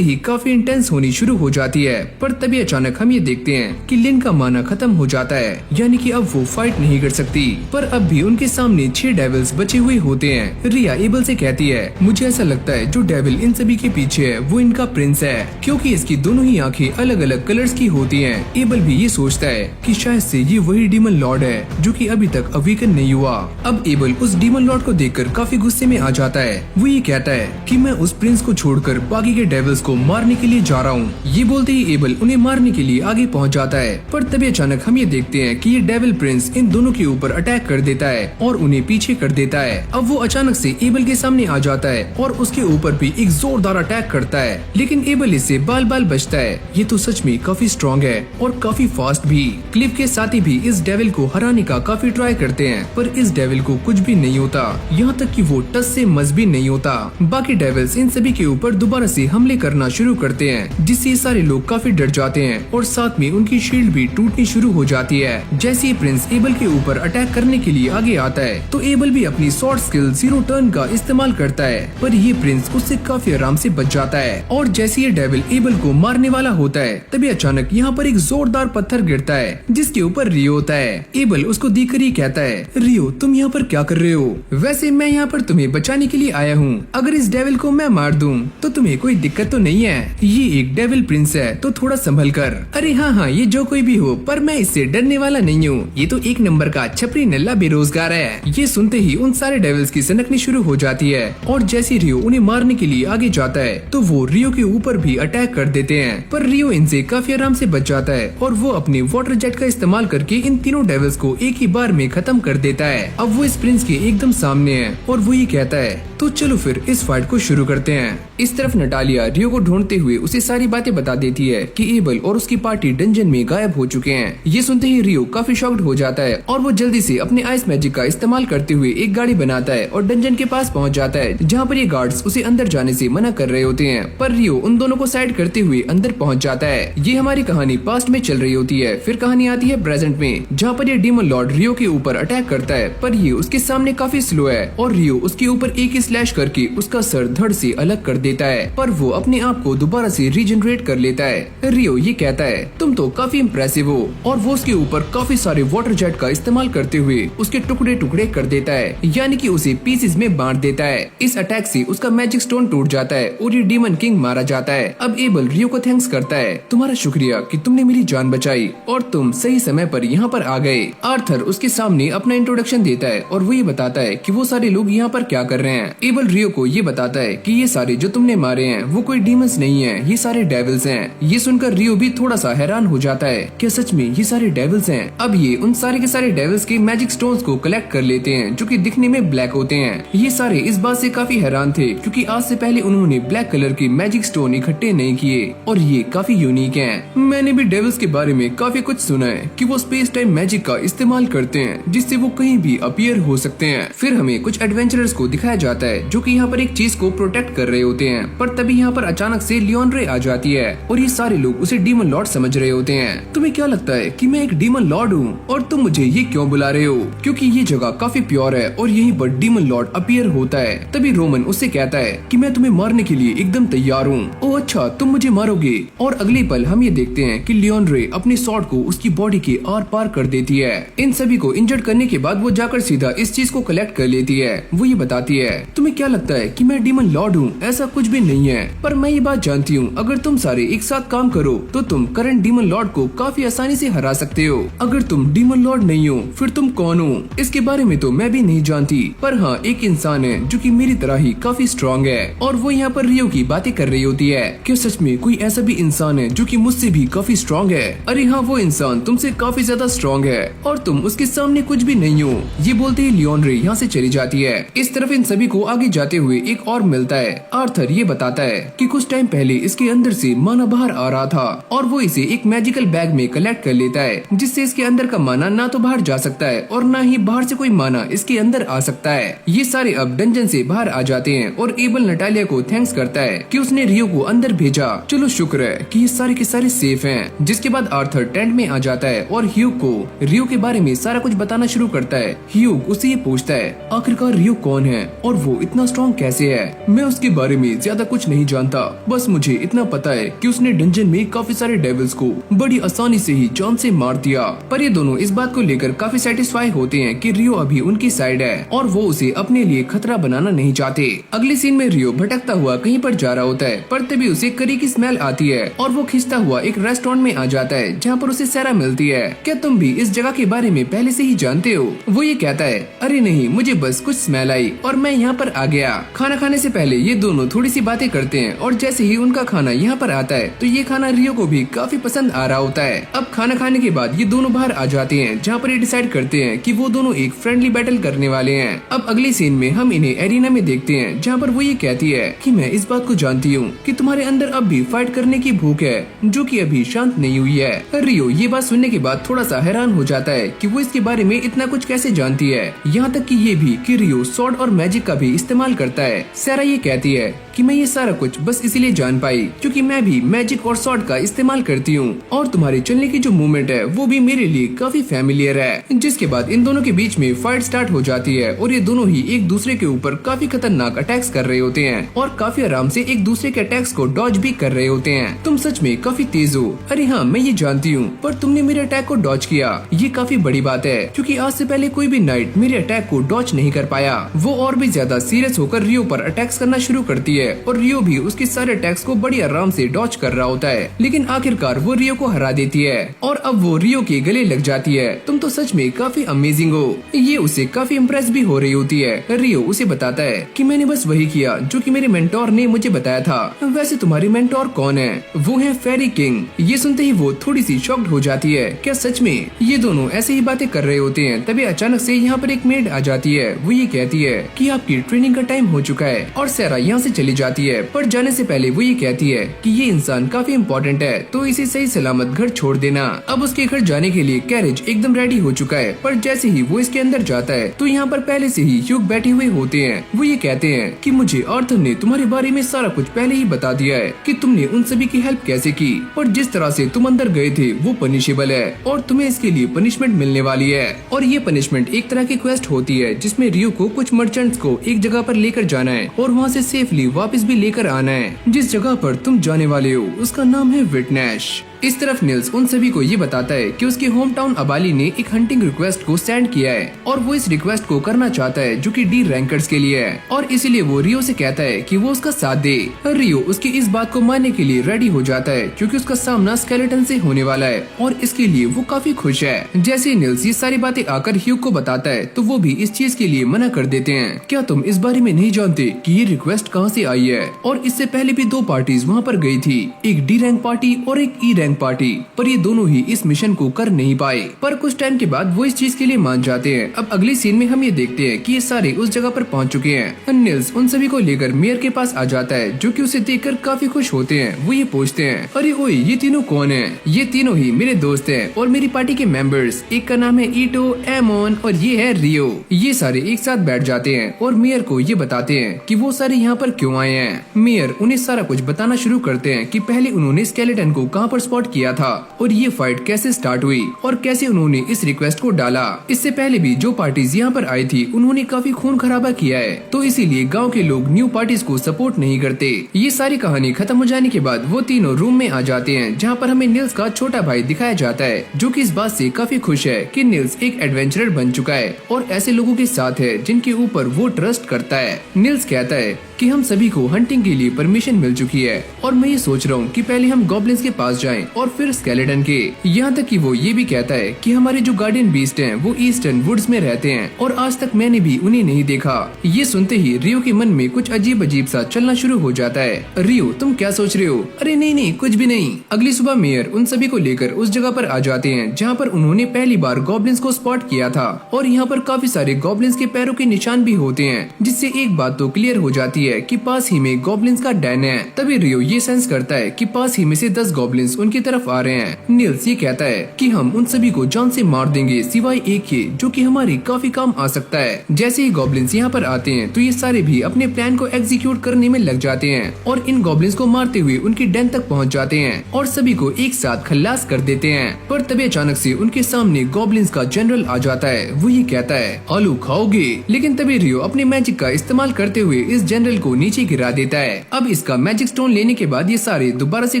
ही काफी इंटेंस होनी शुरू हो जाती है, पर तभी अचानक हम ये देखते हैं कि लिन का माना खत्म हो जाता है, यानी कि अब वो फाइट नहीं कर सकती। पर अब भी उनके सामने 6 डेविल्स बचे हुए होते हैं। रिया एबल से कहती है मुझे ऐसा लगता है जो डेविल इन सभी के पीछे है वो इनका प्रिंस है, क्योंकि इसकी दोनों ही आंखें अलग अलग कलर्स की होती हैं। एबल भी ये सोचता है कि शायद से ये वही डीमन लॉर्ड है जो कि अभी तक अवेकन नहीं हुआ। अब एबल उस डीमन लॉर्ड को देखकर काफी गुस्से में आ जाता है। वो ये कहता है कि मैं उस प्रिंस को छोड़कर बाकी के डेविल्स को मारने के लिए जा रहा हूँ। ये बोलते ही एबल उन्हें मारने के लिए आगे पहुँच जाता है, पर तभी अचानक हम ये देखते हैं कि ये डेविल प्रिंस इन दोनों के ऊपर अटैक कर देता है और उन्हें पीछे कर देता है। अब वो अचानक से एबल के सामने आ जाता है और उसके ऊपर भी एक जोरदार अटैक करता है, लेकिन एबल इससे बाल बाल बचता है। ये तो सच में काफी स्ट्रॉन्ग है और काफी फास्ट भी। क्लिफ के साथी भी इस डेविल को हराने का काफी ट्राई करते हैं, पर इस डेविल को कुछ भी नहीं होता, यहाँ तक कि वो टस से मस भी नहीं होता। बाकी डेविल्स इन सभी के ऊपर दोबारा से हमले करना शुरू करते हैं, जिससे सारे लोग काफी डर जाते हैं और साथ में उनकी शील्ड भी टूटनी शुरू हो जाती है। जैसे ही प्रिंस एबल के ऊपर अटैक करने के लिए आगे आता है तो एबल भी अपनी शॉर्ट स्किल 0 टर्न का इस्तेमाल करता है, पर ये प्रिंस उससे काफी आराम से बच जाता है। और जैसे ये डेविल एबल को मारने वाला होता है तभी अचानक यहाँ पर एक जोरदार पत्थर गिरता है जिसके ऊपर रियो होता है। एबल उसको देखकर ही कहता है रियो तुम यहाँ पर क्या कर रहे हो? वैसे मैं यहाँ पर तुम्हें बचाने के लिए आया हूँ, अगर इस डेविल को मैं मार दूँ तो तुम्हें कोई दिक्कत तो नहीं है? ये एक डेविल प्रिंस है तो थोड़ा संभल कर। अरे हाँ ये जो कोई भी हो, पर मैं इससे डरने वाला नहीं हूँ, ये तो 1 नंबर का छपरी नल्ला बेरोजगार है। ये सुनते ही उन सारे डेविल्स की सनकनी शुरू हो जाती है और जैसे रियो उन्हें मारने के लिए आगे जाता है तो वो रियो के ऊपर भी अटैक कर देते हैं, पर रियो इनसे काफी आराम से बच जाता है और वो अपने वाटर जेट का इस्तेमाल करके इन तीनों डेविल्स को एक ही बार में खत्म कर देता है। अब वो इस प्रिंस के एकदम सामने है और वो ये कहता है तो चलो फिर इस फाइट को शुरू करते हैं। इस तरफ नटालिया रियो को ढूंढते हुए उसे सारी बातें बता देती है कि एबल और उसकी पार्टी डंजन में गायब हो चुके हैं। ये सुनते ही रियो काफी शॉक्ड हो जाता है और वो जल्दी से अपने आइस मैजिक का इस्तेमाल करते हुए एक गाड़ी बनाता है और डंजन के पास पहुंच जाता है, जहां पर ये गार्ड्स उसे अंदर जाने से मना कर रहे होते हैं, पर रियो उन दोनों को साइड करते हुए अंदर पहुंच जाता है। ये हमारी कहानी पास्ट में चल रही होती है, फिर कहानी आती है प्रेजेंट में, जहाँ पर ये डीमन लॉर्ड रियो के ऊपर अटैक करता है, पर ये उसके सामने काफी स्लो है और रियो उसके ऊपर एक ही स्लैश करके उसका सर धड़ से अलग कर देता है, पर वो अपने आप को दोबारा से रीजनरेट कर लेता है। रियो ये कहता है तुम तो काफी इम्प्रेसिव हो, और वो उसके ऊपर काफी सारे वाटर जेट का इस्तेमाल करते हुए उसके टुकड़े टुकड़े कर देता है, यानी कि उसे पीसेस में बांट देता है। इस अटैक से उसका मैजिक स्टोन टूट जाता है और ये डीमन किंग मारा जाता है। अब एबल रियो को थैंक्स करता है, तुम्हारा शुक्रिया कि तुमने मेरी जान बचाई और तुम सही समय पर यहाँ पर आ गए। आर्थर उसके सामने अपना इंट्रोडक्शन देता है और वो ये बताता है कि वो सारे लोग यहाँ पर क्या कर रहे हैं। एबल रियो को ये बताता है कि ये सारे जो तुमने मारे हैं वो कोई डीमंस नहीं नहीं है, ये सारे डेविल्स हैं। ये सुनकर रियो भी थोड़ा सा हैरान हो जाता है, क्या सच में ये सारे डेविल्स हैं? अब ये उन सारे के सारे डेविल्स के मैजिक स्टोन्स को कलेक्ट कर लेते हैं जो कि दिखने में ब्लैक होते हैं। ये सारे इस बात से काफी हैरान थे क्योंकि आज से पहले उन्होंने ब्लैक कलर के मैजिक स्टोन इकट्ठे नहीं किए और ये काफी यूनिक हैं। मैंने भी डेविल्स के बारे में काफी कुछ सुना है कि वो स्पेस टाइम मैजिक का इस्तेमाल करते हैं जिससे वो कहीं भी अपीयर हो सकते हैं। फिर हमें कुछ एडवेंचरर्स को दिखाया जाता है जो कि यहाँ पर एक चीज को प्रोटेक्ट कर रहे होते हैं, पर तभी यहाँ पर अचानक से लियोनरे आ जाती है और ये सारे लोग उसे डीमन लॉर्ड समझ रहे होते हैं। तुम्हें क्या लगता है कि मैं एक डीमन लॉर्ड हूँ और तुम मुझे ये क्यों बुला रहे हो? क्योंकि ये जगह काफी प्योर है और यहीं पर डीमन लॉर्ड अपीयर होता है। तभी रोमन उससे कहता है कि मैं तुम्हें मारने के लिए एकदम तैयार हूँ। ओह अच्छा, तुम मुझे मारोगे? और अगले पल हम ये देखते हैं कि लियोनरे अपने स्वॉर्ड को उसकी बॉडी के आर पार कर देती है। इन सभी को इंजर्ड करने के बाद वो जाकर सीधा इस चीज को कलेक्ट कर लेती है। वो ये बताती है, तुम्हें क्या लगता है कि मैं डीमन लॉर्ड हूँ? ऐसा कुछ भी नहीं है, पर मैं ये बात जानती हूँ, अगर तुम सारे एक साथ काम करो तो तुम करंट डीमन लॉर्ड को काफी आसानी से हरा सकते हो। अगर तुम डीमन लॉर्ड नहीं हो फिर तुम कौन हो? इसके बारे में तो मैं भी नहीं जानती, पर हाँ एक इंसान है जो कि मेरी तरह ही काफी स्ट्रॉन्ग है। और वो यहाँ पर रियो की बातें कर रही होती है, क्या सच में कोई ऐसा भी इंसान है जो कि मुझसे भी काफी स्ट्रॉन्ग है? अरे हाँ, वो इंसान तुमसे काफी ज्यादा स्ट्रॉन्ग है और तुम उसके सामने कुछ भी नहीं हो। ये बोलते ही लियोनरे यहाँ से चली जाती है। इस तरफ इन सभी को आगे जाते हुए एक और मिलता है। आर्थर ये बताता है कि कुछ टाइम पहले इसके अंदर से माना बाहर आ रहा था और वो इसे एक मैजिकल बैग में कलेक्ट कर लेता है जिससे इसके अंदर का माना ना तो बाहर जा सकता है और ना ही बाहर से कोई माना इसके अंदर आ सकता है। ये सारे अब डंजन से बाहर आ जाते हैं और एबल नटालिया को थैंक्स करता है कि उसने रियो को अंदर भेजा। चलो शुक्र है कि ये सारे के सारे सेफ हैं। जिसके बाद आर्थर टेंट में आ जाता है और ह्यूग को रियो के बारे में सारा कुछ बताना शुरू करता है। ह्यूग उससे ये पूछता है, आखिरकार रियो कौन है और वो इतना स्ट्रॉन्ग कैसे है? मैं उसके बारे में ज्यादा कुछ नहीं जानता, बस मुझे इतना पता है कि उसने डंजन में काफी सारे डेविल्स को बड़ी आसानी से ही जान से मार दिया। पर ये दोनों इस बात को लेकर काफी सेटिस्फाई होते हैं कि रियो अभी उनकी साइड है और वो उसे अपने लिए खतरा बनाना नहीं चाहते। अगले सीन में रियो भटकता हुआ कहीं पर जा रहा होता है, पर तभी उसे करी की स्मेल आती है और वो खिंचता हुआ एक रेस्टोरेंट में आ जाता है जहाँ पर उसे सैरा मिलती है। क्या तुम भी इस जगह के बारे में पहले से ही जानते हो? वो ये कहता है, अरे नहीं, मुझे बस कुछ स्मेल आई और मैं यहाँ पर आ गया। खाना खाने से पहले ये दोनों थोड़ी सी बातें करते हैं और जैसे ही उनका खाना यहाँ पर आता है तो ये खाना रियो को भी काफी पसंद आ रहा होता है। अब खाना खाने के बाद ये दोनों बाहर आ जाते हैं जहाँ पर ये डिसाइड करते हैं कि वो दोनों एक फ्रेंडली बैटल करने वाले हैं। अब अगले सीन में हम इन्हें एरिना में देखते हैं जहाँ पर वो ये कहती है कि मैं इस बात को जानती हूँ कि तुम्हारे अंदर अब भी फाइट करने की भूख है जो कि अभी शांत नहीं हुई है। रियो ये बात सुनने के बाद थोड़ा सा हैरान हो जाता है कि वो इसके बारे में इतना कुछ कैसे जानती है, यहाँ तक कि ये भी कि रियो सॉर्ड और मैजिक का भी इस्तेमाल करता है। सैरा ये कहती है कि मैं ये सारा कुछ बस इसीलिए जान पाई क्योंकि मैं भी मैजिक और सॉर्ड का इस्तेमाल करती हूँ और तुम्हारे चलने की जो मूवमेंट है वो भी मेरे लिए काफी फैमिलियर है। जिसके बाद इन दोनों के बीच में फाइट स्टार्ट हो जाती है और ये दोनों ही एक दूसरे के ऊपर काफी खतरनाक अटैक्स कर रहे होते हैं और काफी आराम से एक दूसरे के अटैक्स को डॉज भी कर रहे होते हैं। तुम सच में काफी तेज हो। अरे हाँ, मैं ये जानती हूँ, पर तुमने मेरे अटैक को डॉज किया, ये काफी बड़ी बात है क्योंकि आज से पहले कोई भी नाइट मेरे अटैक को डॉज नहीं कर पाया। वो और भी ज्यादा सीरियस होकर रियो पर अटैक्स करना शुरू करती है और रियो भी उसके सारे अटैक्स को बड़ी आराम से डॉज कर रहा होता है, लेकिन आखिरकार वो रियो को हरा देती है और अब वो रियो के गले लग जाती है। तुम तो सच में काफी अमेजिंग हो। ये उसे काफी इम्प्रेस भी हो रही होती है। रियो उसे बताता है कि मैंने बस वही किया जो कि मेरे मेंटोर ने मुझे बताया था। वैसे तुम्हारे मेंटोर कौन है? वो है फेरी किंग। ये सुनते ही वो थोड़ी सी शॉक्ड हो जाती है। क्या सच में? ये दोनों ऐसे ही बातें कर रहे होते हैं तभी अचानक से यहाँ पर एक मेड आ जाती है। वो ये कहती है कि आपकी ट्रेनिंग का टाइम हो चुका है और सैरा यहाँ से चली जाती है, पर जाने से पहले वो ये कहती है कि ये इंसान काफी इम्पोर्टेंट है तो इसे सही सलामत घर छोड़ देना। अब उसके घर जाने के लिए कैरेज एकदम रेडी हो चुका है, पर जैसे ही वो इसके अंदर जाता है तो यहाँ पर पहले से ही ह्यूग बैठे हुए होते हैं। वो ये कहते हैं कि मुझे आर्थर ने तुम्हारे बारे में सारा कुछ पहले ही बता दिया है कि तुमने उन सभी की हेल्प कैसे की और जिस तरह से तुम अंदर गए थे वो पनिशेबल है और तुम्हें इसके लिए पनिशमेंट मिलने वाली है। और ये पनिशमेंट एक तरह की क्वेस्ट होती है जिसमें रियो को कुछ मर्चेंट्स को एक जगह पर लेकर जाना है और वहाँ से सेफली वापस भी लेकर आना है। जिस जगह पर तुम जाने वाले हो उसका नाम है विटनेश। इस तरफ निल्स उन सभी को ये बताता है कि उसके होम टाउन अबाली ने एक हंटिंग रिक्वेस्ट को सेंड किया है और वो इस रिक्वेस्ट को करना चाहता है जो कि डी रैंकर्स के लिए है और इसीलिए वो रियो से कहता है कि वो उसका साथ दे। रियो उसकी इस बात को मानने के लिए रेडी हो जाता है क्योंकि उसका सामना स्केलेटन से होने वाला है और इसके लिए वो काफी खुश है। जैसे निल्स ये सारी बातें आकर ह्यूग को बताता है तो वो भी इस चीज के लिए मना कर देते हैं। क्या तुम इस बारे में नहीं जानते कि ये रिक्वेस्ट कहाँ से आई है? और इससे पहले भी 2 पार्टीज वहाँ पर गई थी, एक डी रैंक पार्टी और एक ई रैंक पार्टी, पर ये दोनों ही इस मिशन को कर नहीं पाए। पर कुछ टाइम के बाद वो इस चीज के लिए मान जाते हैं। अब अगली सीन में हम ये देखते हैं कि ये सारे उस जगह पर पहुँच चुके हैं। निल्स उन सभी को लेकर मेयर के पास आ जाता है जो कि उसे देखकर काफी खुश होते हैं। वो ये पूछते हैं, अरे ओए ये तीनों कौन है? ये तीनों ही मेरे दोस्त हैं और मेरी पार्टी के मेंबर्स। एक का नाम है ईटो, एमोन और ये है रियो। ये सारे एक साथ बैठ जाते हैं और मेयर को ये बताते हैं कि वो सारे यहाँ पर क्यों आए हैं। मेयर उन्हें सारा कुछ बताना शुरू करते हैं कि पहले उन्होंने स्केलेटन को कहाँ पर स्पॉट किया था और ये फाइट कैसे स्टार्ट हुई और कैसे उन्होंने इस रिक्वेस्ट को डाला। इससे पहले भी जो पार्टीज यहाँ पर आई थी उन्होंने काफी खून खराबा किया है, तो इसीलिए गाँव के लोग न्यू पार्टीज को सपोर्ट नहीं करते। ये सारी कहानी खत्म हो जाने के बाद वो तीनों रूम में आ जाते हैं जहाँ पर हमें निल्स का छोटा भाई दिखाया जाता है जो कि इस बात से काफी खुश है कि निल्स एक एडवेंचरर बन चुका है और ऐसे लोगों के साथ है जिनके ऊपर वो ट्रस्ट करता है। निल्स कहता है कि हम सभी को हंटिंग के लिए परमिशन मिल चुकी है और मैं ये सोच रहा हूँ कि पहले हम गॉब्लिन्स के पास जाएं और फिर स्केलेटन के। यहाँ तक कि वो ये भी कहता है कि हमारे जो गार्डियन बीस्ट हैं वो ईस्टर्न वुड्स में रहते हैं और आज तक मैंने भी उन्हें नहीं देखा। ये सुनते ही रियो के मन में कुछ अजीब अजीब सा चलना शुरू हो जाता है। रियो तुम क्या सोच रहे हो? अरे नहीं कुछ भी नहीं। अगली सुबह मेयर उन सभी को लेकर उस जगह पर आ जाते हैं जहाँ पर उन्होंने पहली बार गॉब्लिन्स को स्पॉट किया था और यहाँ पर काफी सारे गॉब्लिन्स के पैरों के निशान भी होते हैं, जिससे एक बात तो क्लियर हो जाती है कि पास ही में गॉब्लिन्स का डैन है। तभी रियो ये सेंस करता है कि पास ही में से 10 गॉब्लिन्स उनकी तरफ आ रहे हैं। निल्स ये कहता है कि हम उन सभी को जान से मार देंगे सिवाय एक के जो कि हमारे काफी काम आ सकता है। जैसे ही गॉब्लिन्स यहाँ पर आते हैं तो ये सारे भी अपने प्लान को एग्जीक्यूट करने में लग जाते हैं और इन गॉब्लिन्स को मारते हुए उनकी डैन तक पहुँच जाते हैं और सभी को एक साथ खल्लास कर देते हैं। पर तभी अचानक से उनके सामने गॉब्लिन्स का जनरल आ जाता है। वो ये कहता है, आलू खाओगे? लेकिन तभी रियो अपने मैजिक का इस्तेमाल करते हुए इस जनरल को नीचे गिरा देता है। अब इसका मैजिक स्टोन लेने के बाद ये सारे दोबारा से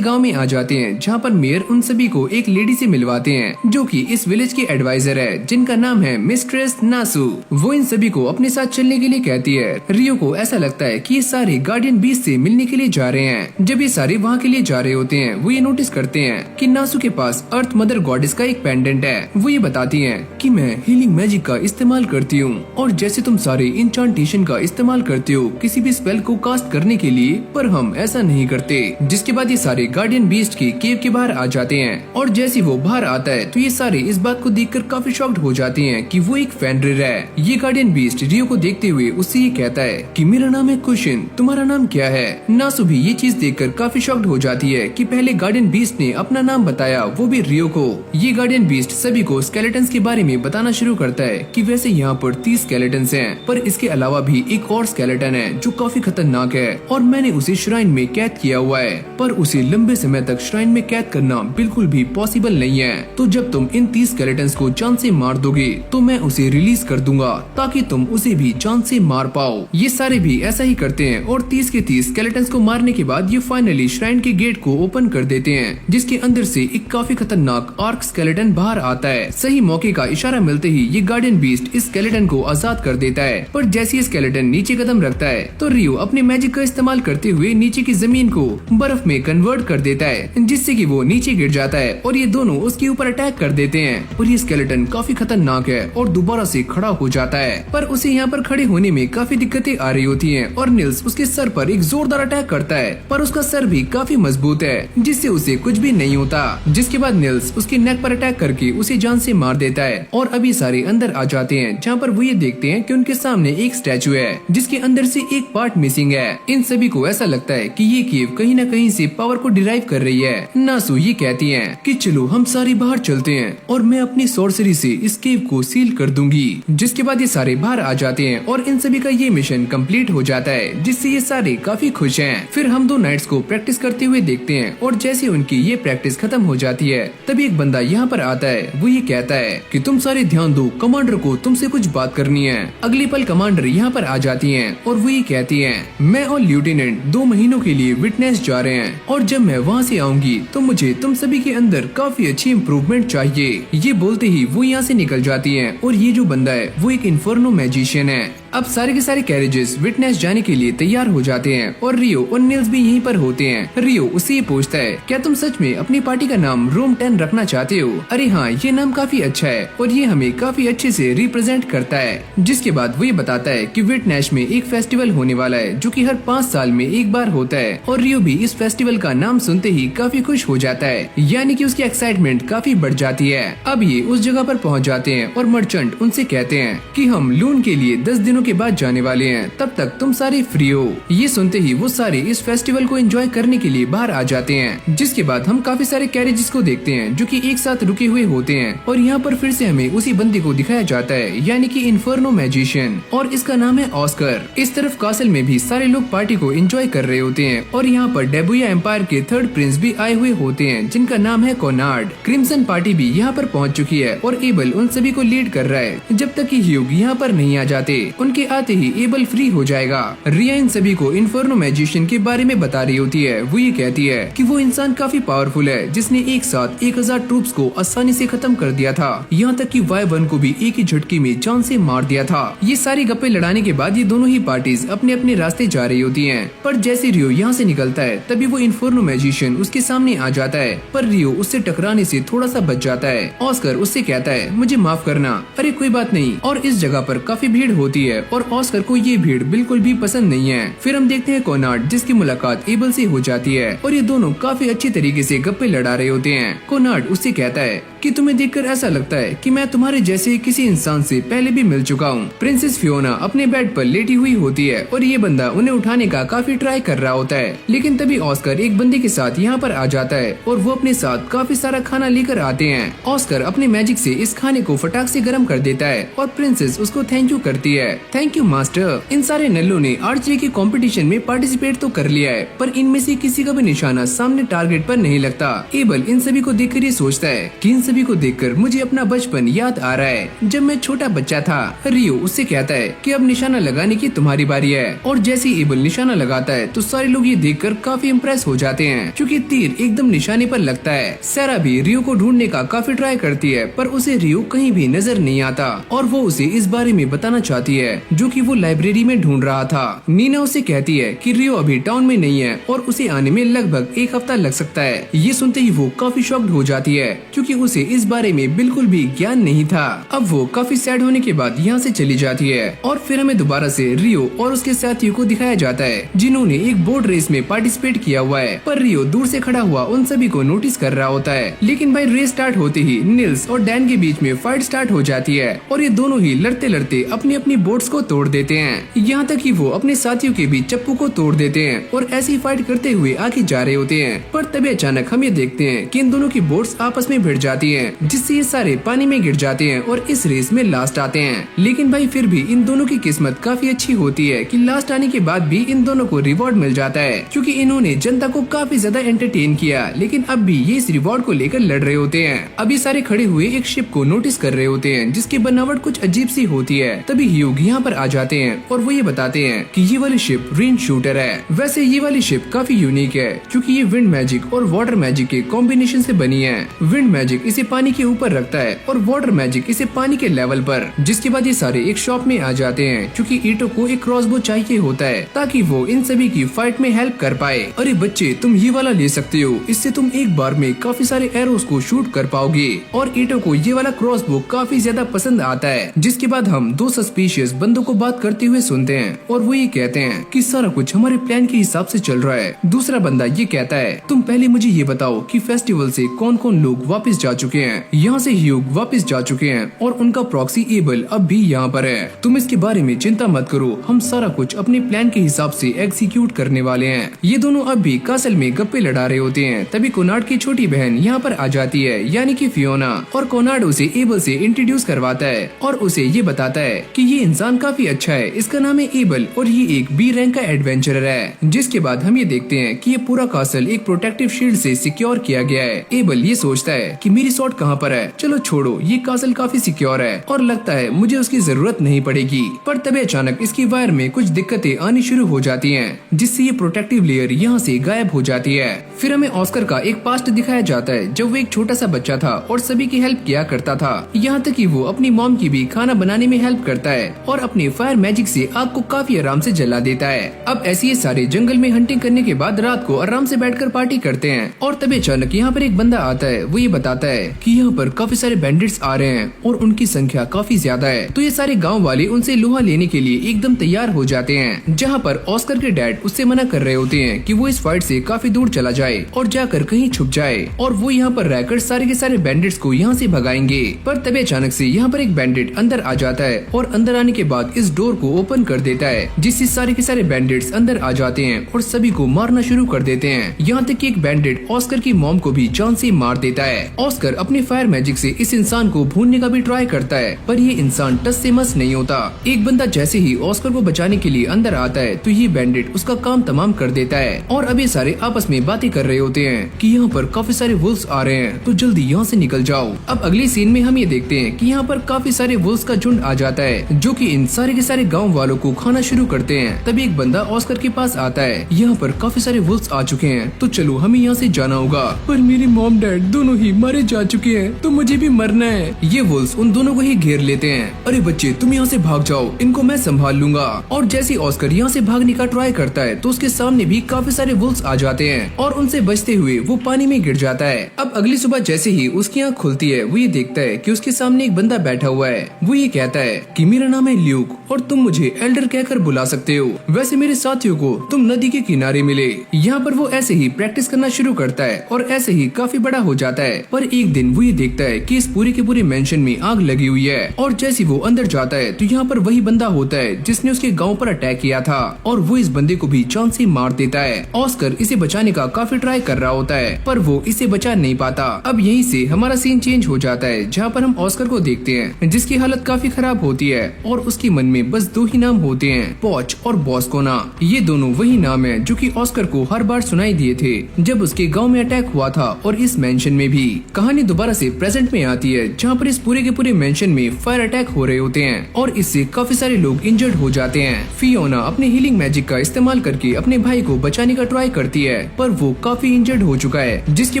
गांव में आ जाते हैं जहाँ पर मेयर उन सभी को एक लेडी से मिलवाते हैं जो कि इस विलेज की एडवाइजर है जिनका नाम है मिस्ट्रेस नासू। वो इन सभी को अपने साथ चलने के लिए कहती है। रियो को ऐसा लगता है कि ये सारे गार्डियन बीस्ट से मिलने के लिए जा रहे हैं। जब ये सारे वहाँ के लिए जा रहे होते हैं वो ये नोटिस करते हैं कि नासू के पास अर्थ मदर गॉडेस का एक पेंडेंट है। वो ये बताती है कि मैं हीलिंग मैजिक का इस्तेमाल करती हूँ और जैसे तुम सारे इंचांटेशन का इस्तेमाल करते हो किसी भी स्पेल को कास्ट करने के लिए, पर हम ऐसा नहीं करते। जिसके बाद ये सारे गार्डियन बीस्ट की केव के बाहर आ जाते हैं और जैसे वो बाहर आता है तो ये सारे इस बात को देखकर काफी शॉक्ड हो जाते हैं कि वो एक फेंड्रिर है। ये गार्डियन बीस्ट रियो को देखते हुए उससे ये कहता है कि मेरा नाम है कुशिन, तुम्हारा नाम क्या है? नासू भी ये चीज देखकर काफी शॉक्ड हो जाती है कि पहले गार्डियन बीस्ट ने अपना नाम बताया, वो भी रियो को। ये गार्डियन बीस्ट सभी को स्केलेटन्स के बारे में बताना शुरू करता है कि वैसे यहाँ पर 30 स्केलेटन्स हैं, पर इसके अलावा भी एक और स्केलेटन है जो काफी खतरनाक है और मैंने उसे श्राइन में कैद किया हुआ है, पर उसे लंबे समय तक श्राइन में कैद करना बिल्कुल भी पॉसिबल नहीं है। तो जब तुम इन 30 स्केलेटन्स को जान से मार दोगे तो मैं उसे रिलीज कर दूंगा ताकि तुम उसे भी जान से मार पाओ। ये सारे भी ऐसा ही करते हैं और 30 के 30 स्केलेटन्स को मारने के बाद ये फाइनली श्राइन के गेट को ओपन कर देते हैं, जिसके अंदर से एक काफी खतरनाक आर्क स्केलेटन बाहर आता है। सही मौके का इशारा मिलते ही ये गार्डियन बीस्ट इस स्केलेटन को आजाद कर देता है, पर जैसे ही स्केलेटन नीचे कदम रखता है तो रियो अपने मैजिक का इस्तेमाल करते हुए नीचे की जमीन को बर्फ में कन्वर्ट कर देता है, जिससे कि वो नीचे गिर जाता है और ये दोनों उसके ऊपर अटैक कर देते हैं। और ये स्केलेटन काफी खतरनाक है और दोबारा से खड़ा हो जाता है, पर उसे यहाँ पर खड़े होने में काफी दिक्कतें आ रही होती हैं और निल्स उसके सर पर एक जोरदार अटैक करता है, पर उसका सर भी काफी मजबूत है जिससे उसे कुछ भी नहीं होता। जिसके बाद निल्स उसके नेक पर अटैक करके उसे जान से मार देता है और अभी सारे अंदर आ जाते हैं जहाँ पर वो ये देखते हैं कि उनके सामने एक स्टैचू है जिसके अंदर से एक पार्ट मिसिंग है। इन सभी को ऐसा लगता है कि ये केव कहीं न कहीं से पावर को डिराइव कर रही है। नासू ये कहती है कि चलो हम सारे बाहर चलते हैं और मैं अपनी सॉर्सरी से इस केव को सील कर दूंगी। जिसके बाद ये सारे बाहर आ जाते हैं और इन सभी का ये मिशन कंप्लीट हो जाता है, जिससे ये सारे काफी खुश हैं। फिर हम दो नाइट्स को प्रैक्टिस करते हुए देखते हैं और जैसे उनकी ये प्रैक्टिस खत्म हो जाती है तभी एक बंदा यहाँ पर आता है। वो ये कहता है कि तुम सारे ध्यान दो, कमांडर को तुमसे कुछ बात करनी है। अगली पल कमांडर यहाँ पर आ जाती है और वो ये कहती हैं। मैं और लेफ्टिनेंट 2 महीनों के लिए विटनेस जा रहे हैं और जब मैं वहाँ से आऊंगी तो मुझे तुम सभी के अंदर काफी अच्छी इम्प्रूवमेंट चाहिए। ये बोलते ही वो यहाँ से निकल जाती है और ये जो बंदा है वो एक इन्फर्नो मैजिशियन है। अब सारे के सारे कैरेजेस विटनेस जाने के लिए तैयार हो जाते हैं और रियो और निल्स भी यहीं पर होते हैं। रियो उससे ये पूछता है, क्या तुम सच में अपनी पार्टी का नाम रूम 10 रखना चाहते हो? अरे हाँ, ये नाम काफी अच्छा है और ये हमें काफी अच्छे से रिप्रेजेंट करता है। जिसके बाद वो ये बताता है कि विटनेस में एक फेस्टिवल होने वाला है जो कि हर 5 साल में एक बार होता है और रियो भी इस फेस्टिवल का नाम सुनते ही काफी खुश हो जाता है, यानी कि उसकी एक्साइटमेंट काफी बढ़ जाती है। अब ये उस जगह पर पहुँच जाते हैं और मर्चेंट उनसे कहते हैं कि हम लून के लिए 10 दिनों के बाद जाने वाले हैं, तब तक तुम सारे फ्री हो। ये सुनते ही वो सारे इस फेस्टिवल को एंजॉय करने के लिए बाहर आ जाते हैं। जिसके बाद हम काफी सारे कैरेजेस को देखते हैं जो कि एक साथ रुके हुए होते हैं और यहाँ पर फिर से हमें उसी बंदे को दिखाया जाता है, यानी कि इन्फर्नो मैजिशियन, और इसका नाम है ऑस्कर। इस तरफ कासल में भी सारे लोग पार्टी को एंजॉय कर रहे होते हैं और यहाँ पर डेबुया एम्पायर के 3rd प्रिंस भी आए हुए होते हैं जिनका नाम है कोनार्ड। क्रिम्सन पार्टी भी यहाँ पर पहुँच चुकी है और एबल उन सभी को लीड कर रहा है जब तक कि ह्यूग यहाँ पर नहीं आ जाते। उनके आते ही एबल फ्री हो जाएगा। रिया इन सभी को इन्फर्नो मैजिशियन के बारे में बता रही होती है। वो ये कहती है कि वो इंसान काफी पावरफुल है जिसने एक साथ 1000 ट्रूप्स को आसानी से खत्म कर दिया था, यहाँ तक कि Y1 को भी एक ही झटके में जान से मार दिया था। ये सारी गप्पे लड़ाने के बाद ये दोनों ही पार्टीज अपने अपने रास्ते जा रही होती हैं। पर जैसे रियो यहाँ से निकलता है तभी वो इन्फर्नो मैजिशियन उसके सामने आ जाता है, पर रियो उससे टकराने से थोड़ा सा बच जाता है। ऑस्कर उससे कहता है, मुझे माफ करना। अरे कोई बात नहीं। और इस जगह पर काफी भीड़ होती है और ऑस्कर को ये भीड़ बिल्कुल भी पसंद नहीं है। फिर हम देखते हैं कोनार्ड जिसकी मुलाकात एबल से हो जाती है और ये दोनों काफी अच्छी तरीके से गप्पे लड़ा रहे होते हैं। कोनार्ड उससे कहता है कि तुम्हें देखकर ऐसा लगता है कि मैं तुम्हारे जैसे किसी इंसान से पहले भी मिल चुका हूँ। प्रिंसेस फियोना अपने बेड पर लेटी हुई होती है और ये बंदा उन्हें उठाने का काफी ट्राई कर रहा होता है, लेकिन तभी ऑस्कर एक बंदे के साथ यहाँ पर आ जाता है और वो अपने साथ काफी सारा खाना लेकर आते हैं। ऑस्कर अपने मैजिक से इस खाने को फटाक से गर्म कर देता है और प्रिंसेस उसको थैंक यू करती है। Thank you master. इन सारे नल्लों ने आर्चरी के कंपटीशन में पार्टिसिपेट तो कर लिया है, पर इनमें से किसी का भी निशाना सामने टारगेट पर नहीं लगता। एबल इन सभी को देखकर ये सोचता है कि इन सभी को देखकर मुझे अपना बचपन याद आ रहा है जब मैं छोटा बच्चा था। रियो उससे कहता है कि अब निशाना लगाने की तुम्हारी बारी है और जैसे ही एबल निशाना लगाता है तो सारे लोग ये देखकर काफी इम्प्रेस हो जाते हैं क्योंकि तीर एकदम निशाने पर लगता है। सारा भी रियो को ढूंढने का काफी ट्राई करती है पर उसे रियो कहीं भी नजर नहीं आता और वो उसे इस बारे में बताना चाहती है जो कि वो लाइब्रेरी में ढूंढ रहा था। नीना उसे कहती है कि रियो अभी टाउन में नहीं है और उसे आने में लगभग 1 हफ्ता लग सकता है। ये सुनते ही वो काफी शॉक्ड हो जाती है क्योंकि उसे इस बारे में बिल्कुल भी ज्ञान नहीं था। अब वो काफी सैड होने के बाद यहाँ से चली जाती है और फिर हमें दोबारा से रियो और उसके साथियों को दिखाया जाता है जिन्होंने एक बोर्ड रेस में पार्टिसिपेट किया हुआ है। पर रियो दूर से खड़ा हुआ उन सभी को नोटिस कर रहा होता है, लेकिन भाई रेस स्टार्ट होते ही निल्स और डैन के बीच में फाइट स्टार्ट हो जाती है और ये दोनों ही लड़ते लड़ते अपनी अपनी बोट्स को तोड़ देते हैं, यहाँ तक कि वो अपने साथियों के बीच चप्पू को तोड़ देते हैं और ऐसी फाइट करते हुए आगे जा रहे होते हैं। पर तभी अचानक हम ये देखते हैं कि इन दोनों की बोट्स आपस में भिड़ जाती हैं, जिससे ये सारे पानी में गिर जाते हैं और इस रेस में लास्ट आते हैं। लेकिन भाई फिर भी इन दोनों की किस्मत काफी अच्छी होती है कि लास्ट आने के बाद भी इन दोनों को रिवॉर्ड मिल जाता है क्योंकि इन्होंने जनता को काफी ज्यादा एंटरटेन किया। लेकिन अब भी ये इस रिवॉर्ड को लेकर लड़ रहे होते हैं। अभी सारे खड़े हुए एक शिप को नोटिस कर रहे होते हैं जिसकी बनावट कुछ अजीब सी होती है। तभी ह्यूग यहाँ पर आ जाते हैं और वो ये बताते हैं कि ये वाली शिप रेन शूटर है। वैसे ये वाली शिप काफी यूनिक है क्योंकि ये विंड मैजिक और वाटर मैजिक के कॉम्बिनेशन से बनी है। विंड मैजिक इसे पानी के ऊपर रखता है और वाटर मैजिक इसे पानी के लेवल पर। जिसके बाद ये सारे एक शॉप में आ जाते हैं क्योंकि ईटो को एक क्रॉसबो चाहिए होता है ताकि वो इन सभी की फाइट में हेल्प कर पाए। अरे बच्चे, तुम ये वाला ले सकते हो, इससे तुम एक बार में काफी सारे एरोस को शूट कर पाओगे। और ईटो को ये वाला क्रॉसबो काफी ज्यादा पसंद आता है। जिसके बाद हम 2 सस्पिशियस बंदों को बात करते हुए सुनते हैं और वो ये कहते हैं कि सारा कुछ हमारे प्लान के हिसाब से चल रहा है। दूसरा बंदा ये कहता है, तुम पहले मुझे ये बताओ कि फेस्टिवल से कौन कौन लोग वापस जा चुके हैं। यहाँ से ह्यूग वापस जा चुके हैं और उनका प्रॉक्सी एबल अब भी यहाँ पर है। तुम इसके बारे में चिंता मत करो, हम सारा कुछ अपने प्लान के हिसाब से एग्जीक्यूट करने वाले हैं। ये दोनों अब भी कासल में गप्पे लड़ा रहे होते हैं। तभी कोनार्ड की छोटी बहन यहाँ पर आ जाती है, यानी कि फियोना, और कोनार्ड उसे एबल से इंट्रोड्यूस करवाता है और उसे ये बताता है कि ये इंसान इंसान काफी अच्छा है। इसका नाम है एबल और ये एक बी रैंक का एडवेंचरर है। जिसके बाद हम ये देखते हैं कि ये पूरा कासल एक प्रोटेक्टिव शील्ड से सिक्योर किया गया है। एबल ये सोचता है कि मेरी स्वॉर्ड कहाँ पर है। चलो छोड़ो, ये कासल काफी सिक्योर है और लगता है मुझे उसकी जरूरत नहीं पड़ेगी। पर तभी अचानक इसकी वायर में कुछ दिक्कतें आनी शुरू हो जाती हैं, जिससे ये प्रोटेक्टिव लेयर यहाँ से गायब हो जाती है। फिर हमें ऑस्कर का एक पास्ट दिखाया जाता है जब वो एक छोटा सा बच्चा था और सभी की हेल्प किया करता था। यहाँ तक कि वो अपनी मॉम की भी खाना बनाने में हेल्प करता है और अपने फायर मैजिक से आग को काफी आराम से जला देता है। अब ऐसे ये सारे जंगल में हंटिंग करने के बाद रात को आराम से बैठकर पार्टी करते हैं और तभी अचानक यहाँ पर एक बंदा आता है। वो ये बताता है कि यहाँ पर काफी सारे बैंडिट्स आ रहे हैं और उनकी संख्या काफी ज्यादा है। तो ये सारे गाँव वाले उनसे लोहा लेने के लिए एकदम तैयार हो जाते हैं, जहाँ पर ऑस्कर के डैड उससे मना कर रहे होते हैं कि वो इस फाइट से काफी दूर चला जाए और जाकर कहीं छुप जाए और वो यहाँ पर रहकर सारे के सारे बैंडिट्स को यहाँ से भगाएंगे। पर तभी अचानक से यहाँ पर एक बैंडिट अंदर आ जाता है और अंदर आने के बाद इस डोर को ओपन कर देता है, जिससे सारे के सारे बैंडिट्स अंदर आ जाते हैं और सभी को मारना शुरू कर देते हैं। यहाँ तक कि एक बैंडिट ऑस्कर की मॉम को भी जान से मार देता है। ऑस्कर अपने फायर मैजिक से इस इंसान को भूनने का भी ट्राई करता है, पर ये इंसान टस से मस नहीं होता। एक बंदा जैसे ही ऑस्कर को बचाने के लिए अंदर आता है तो ये बैंडिट उसका काम तमाम कर देता है और अब ये सारे आपस में बातें कर रहे होते हैं कि यहाँ पर काफी सारे वुल्फ्स आ रहे हैं, तो जल्दी यहाँ से निकल जाओ। अब अगली सीन में हम ये देखते हैं कि यहाँ पर काफी सारे वुल्फ्स का झुंड आ जाता है, जो कि इन सारे के सारे गांव वालों को खाना शुरू करते हैं। तभी एक बंदा ऑस्कर के पास आता है। यहाँ पर काफी सारे वुल्फ्स आ चुके हैं, तो चलो हमें यहाँ से जाना होगा। पर मेरी मॉम डैड दोनों ही मारे जा चुके हैं, तो मुझे भी मरना है। ये वुल्फ्स उन दोनों को ही घेर लेते हैं। अरे बच्चे, तुम यहाँ से भाग जाओ, इनको मैं संभाल लूंगा। और जैसे ऑस्कर यहाँ से भागने का ट्राई करता है तो उसके सामने भी काफी सारे वुल्फ्स आ जाते हैं और उनसे बचते हुए वो पानी में गिर जाता है। अब अगली सुबह जैसे ही उसकी आँख खुलती है, वो ये देखता है कि उसके सामने एक बंदा बैठा हुआ है। वो ये कहता है कि मेरा नाम है ल्यूक और तुम मुझे एल्डर कहकर बुला सकते हो। वैसे मेरे साथियों को तुम नदी के किनारे मिले। यहाँ पर वो ऐसे ही प्रैक्टिस करना शुरू करता है और ऐसे ही काफी बड़ा हो जाता है। पर एक दिन वो ये देखता है कि इस पूरे के पूरे मेंशन में आग लगी हुई है और जैसे वो अंदर जाता है तो यहाँ पर वही बंदा होता है जिसने उसके गाँव पर अटैक किया था और वो इस बंदे को भी जान से मार देता है। ऑस्कर इसे बचाने का काफी ट्राई कर रहा होता है, पर वो इसे बचा नहीं पाता। अब यहीं से हमारा सीन चेंज हो जाता है, जहाँ पर हम ऑस्कर को देखते हैं जिसकी हालत काफी खराब होती है और उसके मन में बस दो ही नाम होते हैं, पॉच और बॉस्कोना। ये दोनों वही नाम है जो कि ऑस्कर को हर बार सुनाई दिए थे जब उसके गांव में अटैक हुआ था। और इस मेंशन में भी कहानी दोबारा से प्रेजेंट में आती है, जहाँ पर इस पूरे के पूरे मेंशन में फायर अटैक हो रहे होते हैं और इससे काफी सारे लोग इंजर्ड हो जाते हैं। फियोना अपने हीलिंग मैजिक का इस्तेमाल करके अपने भाई को बचाने का ट्राई करती है, पर वो काफी इंजर्ड हो चुका है। जिसके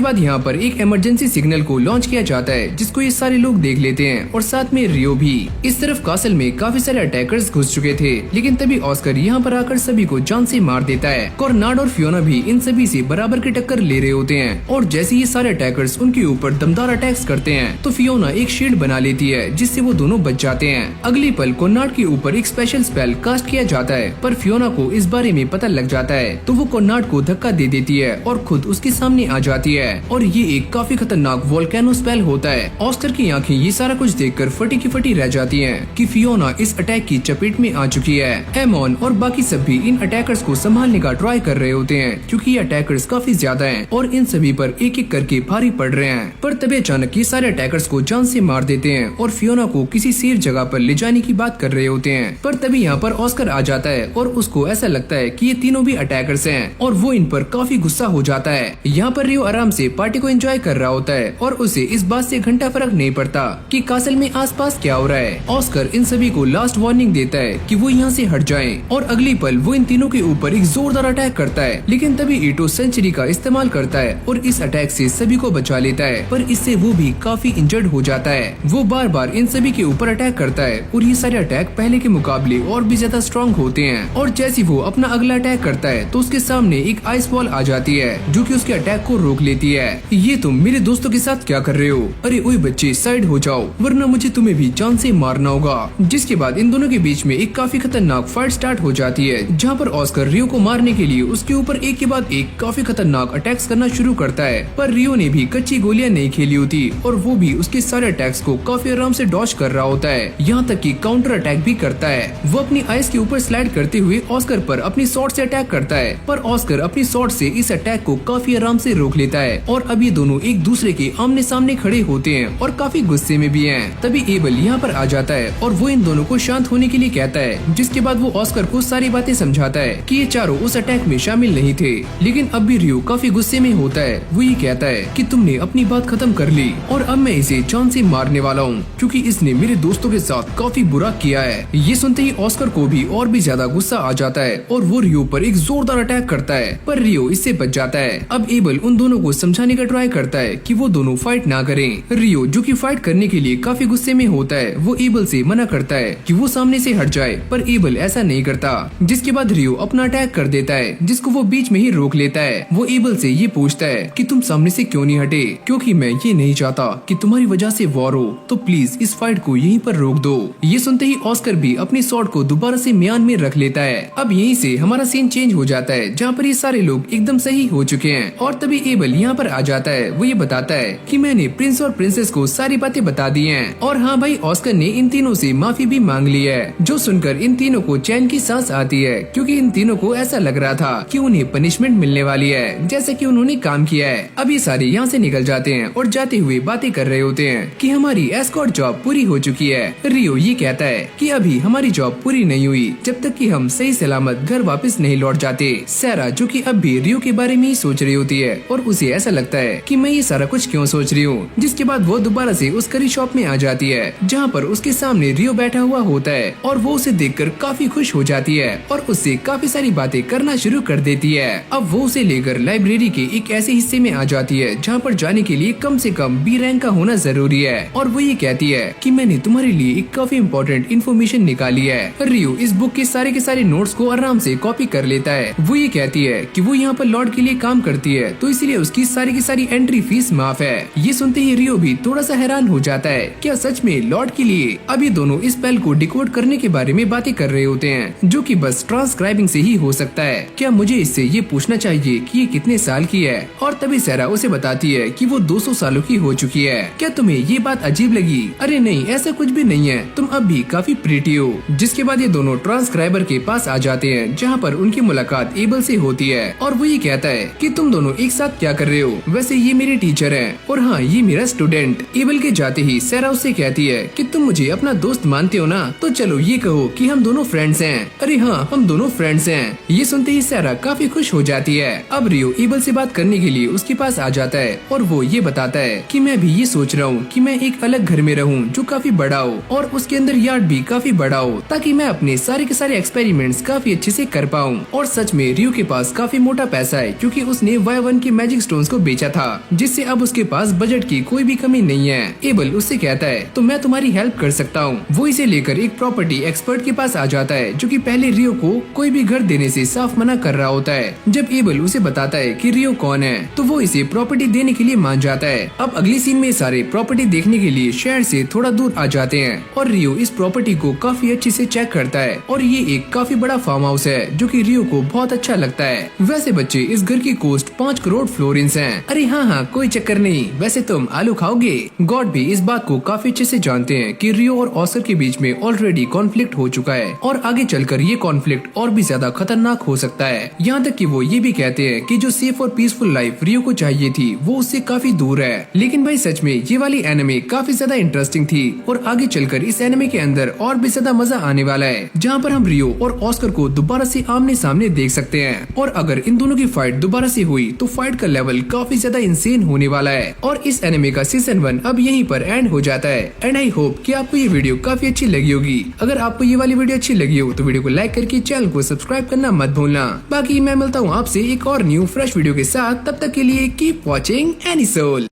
बाद यहाँ पर एक इमरजेंसी सिग्नल को लॉन्च किया जाता है, जिसको ये सारे लोग देख लेते हैं और साथ में रियो भी। इस तरफ कासल में काफी सारे अटैकर्स घुस चुके थे, लेकिन तभी ऑस्कर यहाँ पर आकर सभी को जान से मार देता है। कॉर्नाड और फियोना भी इन सभी से बराबर की टक्कर ले रहे होते हैं और जैसे ये सारे अटैकर्स उनके ऊपर दमदार अटैक्स करते हैं तो फियोना एक शील्ड बना लेती है, जिससे वो दोनों बच जाते हैं। अगली पल कॉर्नाड के ऊपर एक स्पेशल स्पेल कास्ट किया जाता है, पर फियोना को इस बारे में पता लग जाता है तो वो कॉर्नाड को धक्का दे देती है और खुद उसके सामने आ जाती है। और ये एक काफी खतरनाक वोल्केनो स्पेल होता है। ऑस्कर की आंखें ये सारा कुछ देखकर फटी की फटी रह जाती हैं कि फियोना इस अटैक की चपेट में आ चुकी है। एमोन और बाकी सब भी इन अटैकर्स को संभालने का ट्राई कर रहे होते हैं, क्योंकि ये अटैकर्स काफी ज्यादा हैं और इन सभी पर एक एक करके भारी पड़ रहे हैं। पर तभी अचानक ये सारे अटैकर्स को जान से मार देते हैं और फियोना को किसी सेफ जगह पर ले जाने की बात कर रहे होते हैं। पर तभी यहाँ पर ऑस्कर आ जाता है और उसको ऐसा लगता है कि ये तीनों भी अटैकर्स हैं और वो इन पर काफी गुस्सा हो जाता है। यहाँ पर रियो आराम से पार्टी को एंजॉय कर रहा होता है और उसे इस बात से घंटा फर्क नहीं पड़ता कि कासल में आसपास क्या हो रहा है। ऑस्कर इन सभी को लास्ट वार्निंग देता है कि वो यहाँ से हट जाएं और अगली पल वो इन तीनों के ऊपर एक जोरदार अटैक करता है, लेकिन तभी ईटो सेंचुरी का इस्तेमाल करता है और इस अटैक से सभी को बचा लेता है, पर इससे वो भी काफी इंजर्ड हो जाता है। वो बार बार इन सभी के ऊपर अटैक करता है और ये सारे अटैक पहले के मुकाबले और भी ज्यादा स्ट्रॉन्ग होते हैं। और जैसे वो अपना अगला अटैक करता है तो उसके सामने एक आइस वॉल आ जाती है जो कि उसके अटैक को रोक लेती है। ये तुम मेरे दोस्तों के साथ क्या कर रहे हो? अरे ओए बच्चे, साइड हो जाओ वरना मुझे तुम्हें भी जान से मारना होगा। जिसके बाद इन दोनों के बीच में एक काफी खतरनाक फाइट स्टार्ट हो जाती है, जहाँ पर ऑस्कर रियो को मारने के लिए उसके ऊपर एक के बाद एक काफी खतरनाक अटैक्स करना शुरू करता है। पर रियो ने भी कच्ची गोलियां नहीं खेली होती और वो भी उसके सारे अटैक्स को काफी आराम से डॉज कर रहा होता है, यहाँ तक कि काउंटर अटैक भी करता है। वो अपनी आइस के ऊपर स्लाइड करते हुए ऑस्कर पर अपनी शॉट से अटैक करता है, पर ऑस्कर अपनी शॉट से इस अटैक को काफी आराम से रोक लेता है और अब ये दोनों एक दूसरे के आमने सामने खड़े होते हैं और काफी गुस्से में भी हैं। तभी एबल यहाँ पर आ जाता है और वो इन दोनों को शांत होने के लिए कहता है, जिसके बाद वो ऑस्कर को सारी बातें समझाता है कि ये चारों उस अटैक में शामिल नहीं थे। लेकिन अब भी रियो काफी गुस्से में होता है। वो ये कहता है कि तुमने अपनी बात खत्म कर ली और अब मैं इसे जान से मारने वाला हूँ, क्योंकि इसने मेरे दोस्तों के साथ काफी बुरा किया है। ये सुनते ही ऑस्कर को भी और भी ज्यादा गुस्सा आ जाता है और वो रियो पर एक जोरदार अटैक करता है, पर रियो इससे बच जाता है। अब एबल उन दोनों को समझाने का ट्राई करता है कि वो दोनों फाइट ना करें। रियो जो कि फाइट करने के लिए काफी गुस्से में होता है, वो एबल से मना करता है कि वो सामने से हट जाए, पर एबल ऐसा नहीं करता। जिसके बाद रियो अपना अटैक कर देता है, जिसको वो बीच में ही रोक लेता है। वो एबल से ये पूछता है कि तुम सामने से क्यों नहीं हटे, क्योंकि मैं ये नहीं चाहता कि तुम्हारी वजह से वॉर हो, तो प्लीज इस फाइट को यहीं पर रोक दो। ये सुनते ही ऑस्कर भी अपनी स्वॉर्ड को दोबारा से म्यान में रख लेता है। अब यहीं से हमारा सीन चेंज हो जाता है, जहाँ पर ये सारे लोग एकदम सही हो चुके हैं और तभी एबल यहाँ पर आ जाता है। वो ये बताता है कि मैंने प्रिंस और प्रिंसेस को सारी बातें बता दी हैं और हाँ भाई, ऑस्कर ने इन तीनों से माफी भी मांग ली है। जो सुनकर इन तीनों को चैन की सांस आती है, क्योंकि इन तीनों को ऐसा लग रहा था कि उन्हें पनिशमेंट मिलने वाली है, जैसे कि उन्होंने काम किया है। अब ये सारे यहाँ से निकल जाते हैं और जाते हुए बातें कर रहे होते हैं कि हमारी एस्कॉर्ट जॉब पूरी हो चुकी है। रियो ये कहता है कि अभी हमारी जॉब पूरी नहीं हुई जब तक कि हम सही सलामत घर वापस नहीं लौट जाते। सैरा जो कि अब भी रियो के बारे में ही सोच रही होती है और उसे ऐसा लगता है कि मैं ये सारा कुछ क्यों सोच रही हूँ। जिसके बाद वो दोबारा से उस करी शॉप में आ जाती है, जहाँ पर उसके सामने रियो बैठा हुआ होता है और वो उसे देखकर काफी खुश हो जाती है और उससे काफी सारी बातें करना शुरू कर देती है। अब वो उसे लेकर लाइब्रेरी के एक ऐसे हिस्से में आ जाती है जहाँ पर जाने के लिए कम से कम बी रैंक का होना जरूरी है और वो ये कहती है कि मैंने तुम्हारे लिए एक काफी इम्पोर्टेंट इन्फॉर्मेशन निकाली है। रियो इस बुक के सारे नोट्स को आराम से कॉपी कर लेता है। वो ये कहती है कि वो यहाँ पर लॉर्ड के लिए काम करती है, तो इसलिए उसकी सारी की सारी एंट्री फीस माफ है। ये सुनते ही रियो भी थोड़ा सा हैरान हो जाता है, क्या सच में लॉर्ड के लिए? अब ये दोनों इस स्पेल को डिकोड करने के बारे में बातें कर रहे होते हैं, जो कि बस ट्रांसक्राइबिंग से ही हो सकता है। क्या मुझे इससे ये पूछना चाहिए कि ये कितने साल की है? और तभी सैरा उसे बताती है कि वो 200 सालों की हो चुकी है। क्या तुम्हें ये बात अजीब लगी? अरे नहीं, ऐसा कुछ भी नहीं है, तुम अब भी काफी प्रीटी हो। जिसके बाद ये दोनों ट्रांसक्राइबर के पास आ जाते हैं, जहाँ पर उनकी मुलाकात एबल से होती है और वो ये कहता है कि तुम दोनों एक साथ क्या कर रहे हो? वैसे ये मेरे टीचर हैं और हाँ, ये मेरा स्टूडेंट। एबल के जाते ही सैरा उससे कहती है कि तुम मुझे अपना दोस्त मानते हो ना, तो चलो ये कहो कि हम दोनों फ्रेंड्स हैं। अरे हाँ, हम दोनों फ्रेंड्स हैं। ये सुनते ही सैरा काफी खुश हो जाती है। अब रियो एबल से बात करने के लिए उसके पास आ जाता है और वो ये बताता है कि मैं भी ये सोच रहा हूँ कि मैं एक अलग घर में रहूँ जो काफी बड़ा हो और उसके अंदर यार्ड भी काफी बड़ा हो, ताकि मैं अपने सारे के सारे एक्सपेरिमेंट्स काफी अच्छे से कर पाऊँ। और सच में रियो के पास काफी मोटा पैसा है, क्योंकि उसने Y1 के मैजिक स्टोन्स को बेचा था, जिससे अब उसके पास बजट की कोई भी कमी नहीं है। एबल उससे कहता है तो मैं तुम्हारी हेल्प कर सकता हूँ। वो इसे लेकर एक प्रॉपर्टी एक्सपर्ट के पास आ जाता है, जो कि पहले रियो को कोई भी घर देने से साफ मना कर रहा होता है। जब एबल उसे बताता है कि रियो कौन है, तो वो इसे प्रॉपर्टी देने के लिए मान जाता है। अब अगली सीन में सारे प्रॉपर्टी देखने के लिए शहर से थोड़ा दूर आ जाते हैं और रियो इस प्रॉपर्टी को काफी अच्छे से चेक करता है और ये एक काफी बड़ा फार्म हाउस है, जो कि रियो को बहुत अच्छा लगता है। वैसे बच्चे, इस घर की कॉस्ट 5 करोड़ फ्लोरिन्स है। अरे हाँ, कोई चक्कर नहीं। वैसे तुम आलू खाओगे? गॉड भी इस बात को काफी अच्छे से जानते हैं कि रियो और ऑस्कर के बीच में ऑलरेडी कॉन्फ्लिक्ट हो चुका है और आगे चलकर ये कॉन्फ्लिक्ट और भी ज्यादा खतरनाक हो सकता है। यहाँ तक कि वो ये भी कहते हैं कि जो सेफ और पीसफुल लाइफ रियो को चाहिए थी, वो उससे काफी दूर है। लेकिन भाई सच में ये वाली एनिमे काफी ज्यादा इंटरेस्टिंग थी और आगे चलकर इस एनिमे के अंदर और भी ज्यादा मजा आने वाला है, जहाँ पर हम रियो और ऑस्कर को दोबारा से आमने सामने देख सकते हैं। और अगर इन दोनों की फाइट दोबारा से हुई तो फाइट का लेवल काफी ज्यादा इंसेन होने वाला है। और इस एनिमे का सीजन 1 अब यहीं पर एंड हो जाता है। एंड आई होप कि आपको ये वीडियो काफी अच्छी लगी होगी। अगर आपको ये वाली वीडियो अच्छी लगी हो तो वीडियो को लाइक करके चैनल को सब्सक्राइब करना मत भूलना। बाकी मैं मिलता हूँ आपसे एक और न्यू फ्रेश वीडियो के साथ। तब तक के लिए कीप वॉचिंग एनीसोल।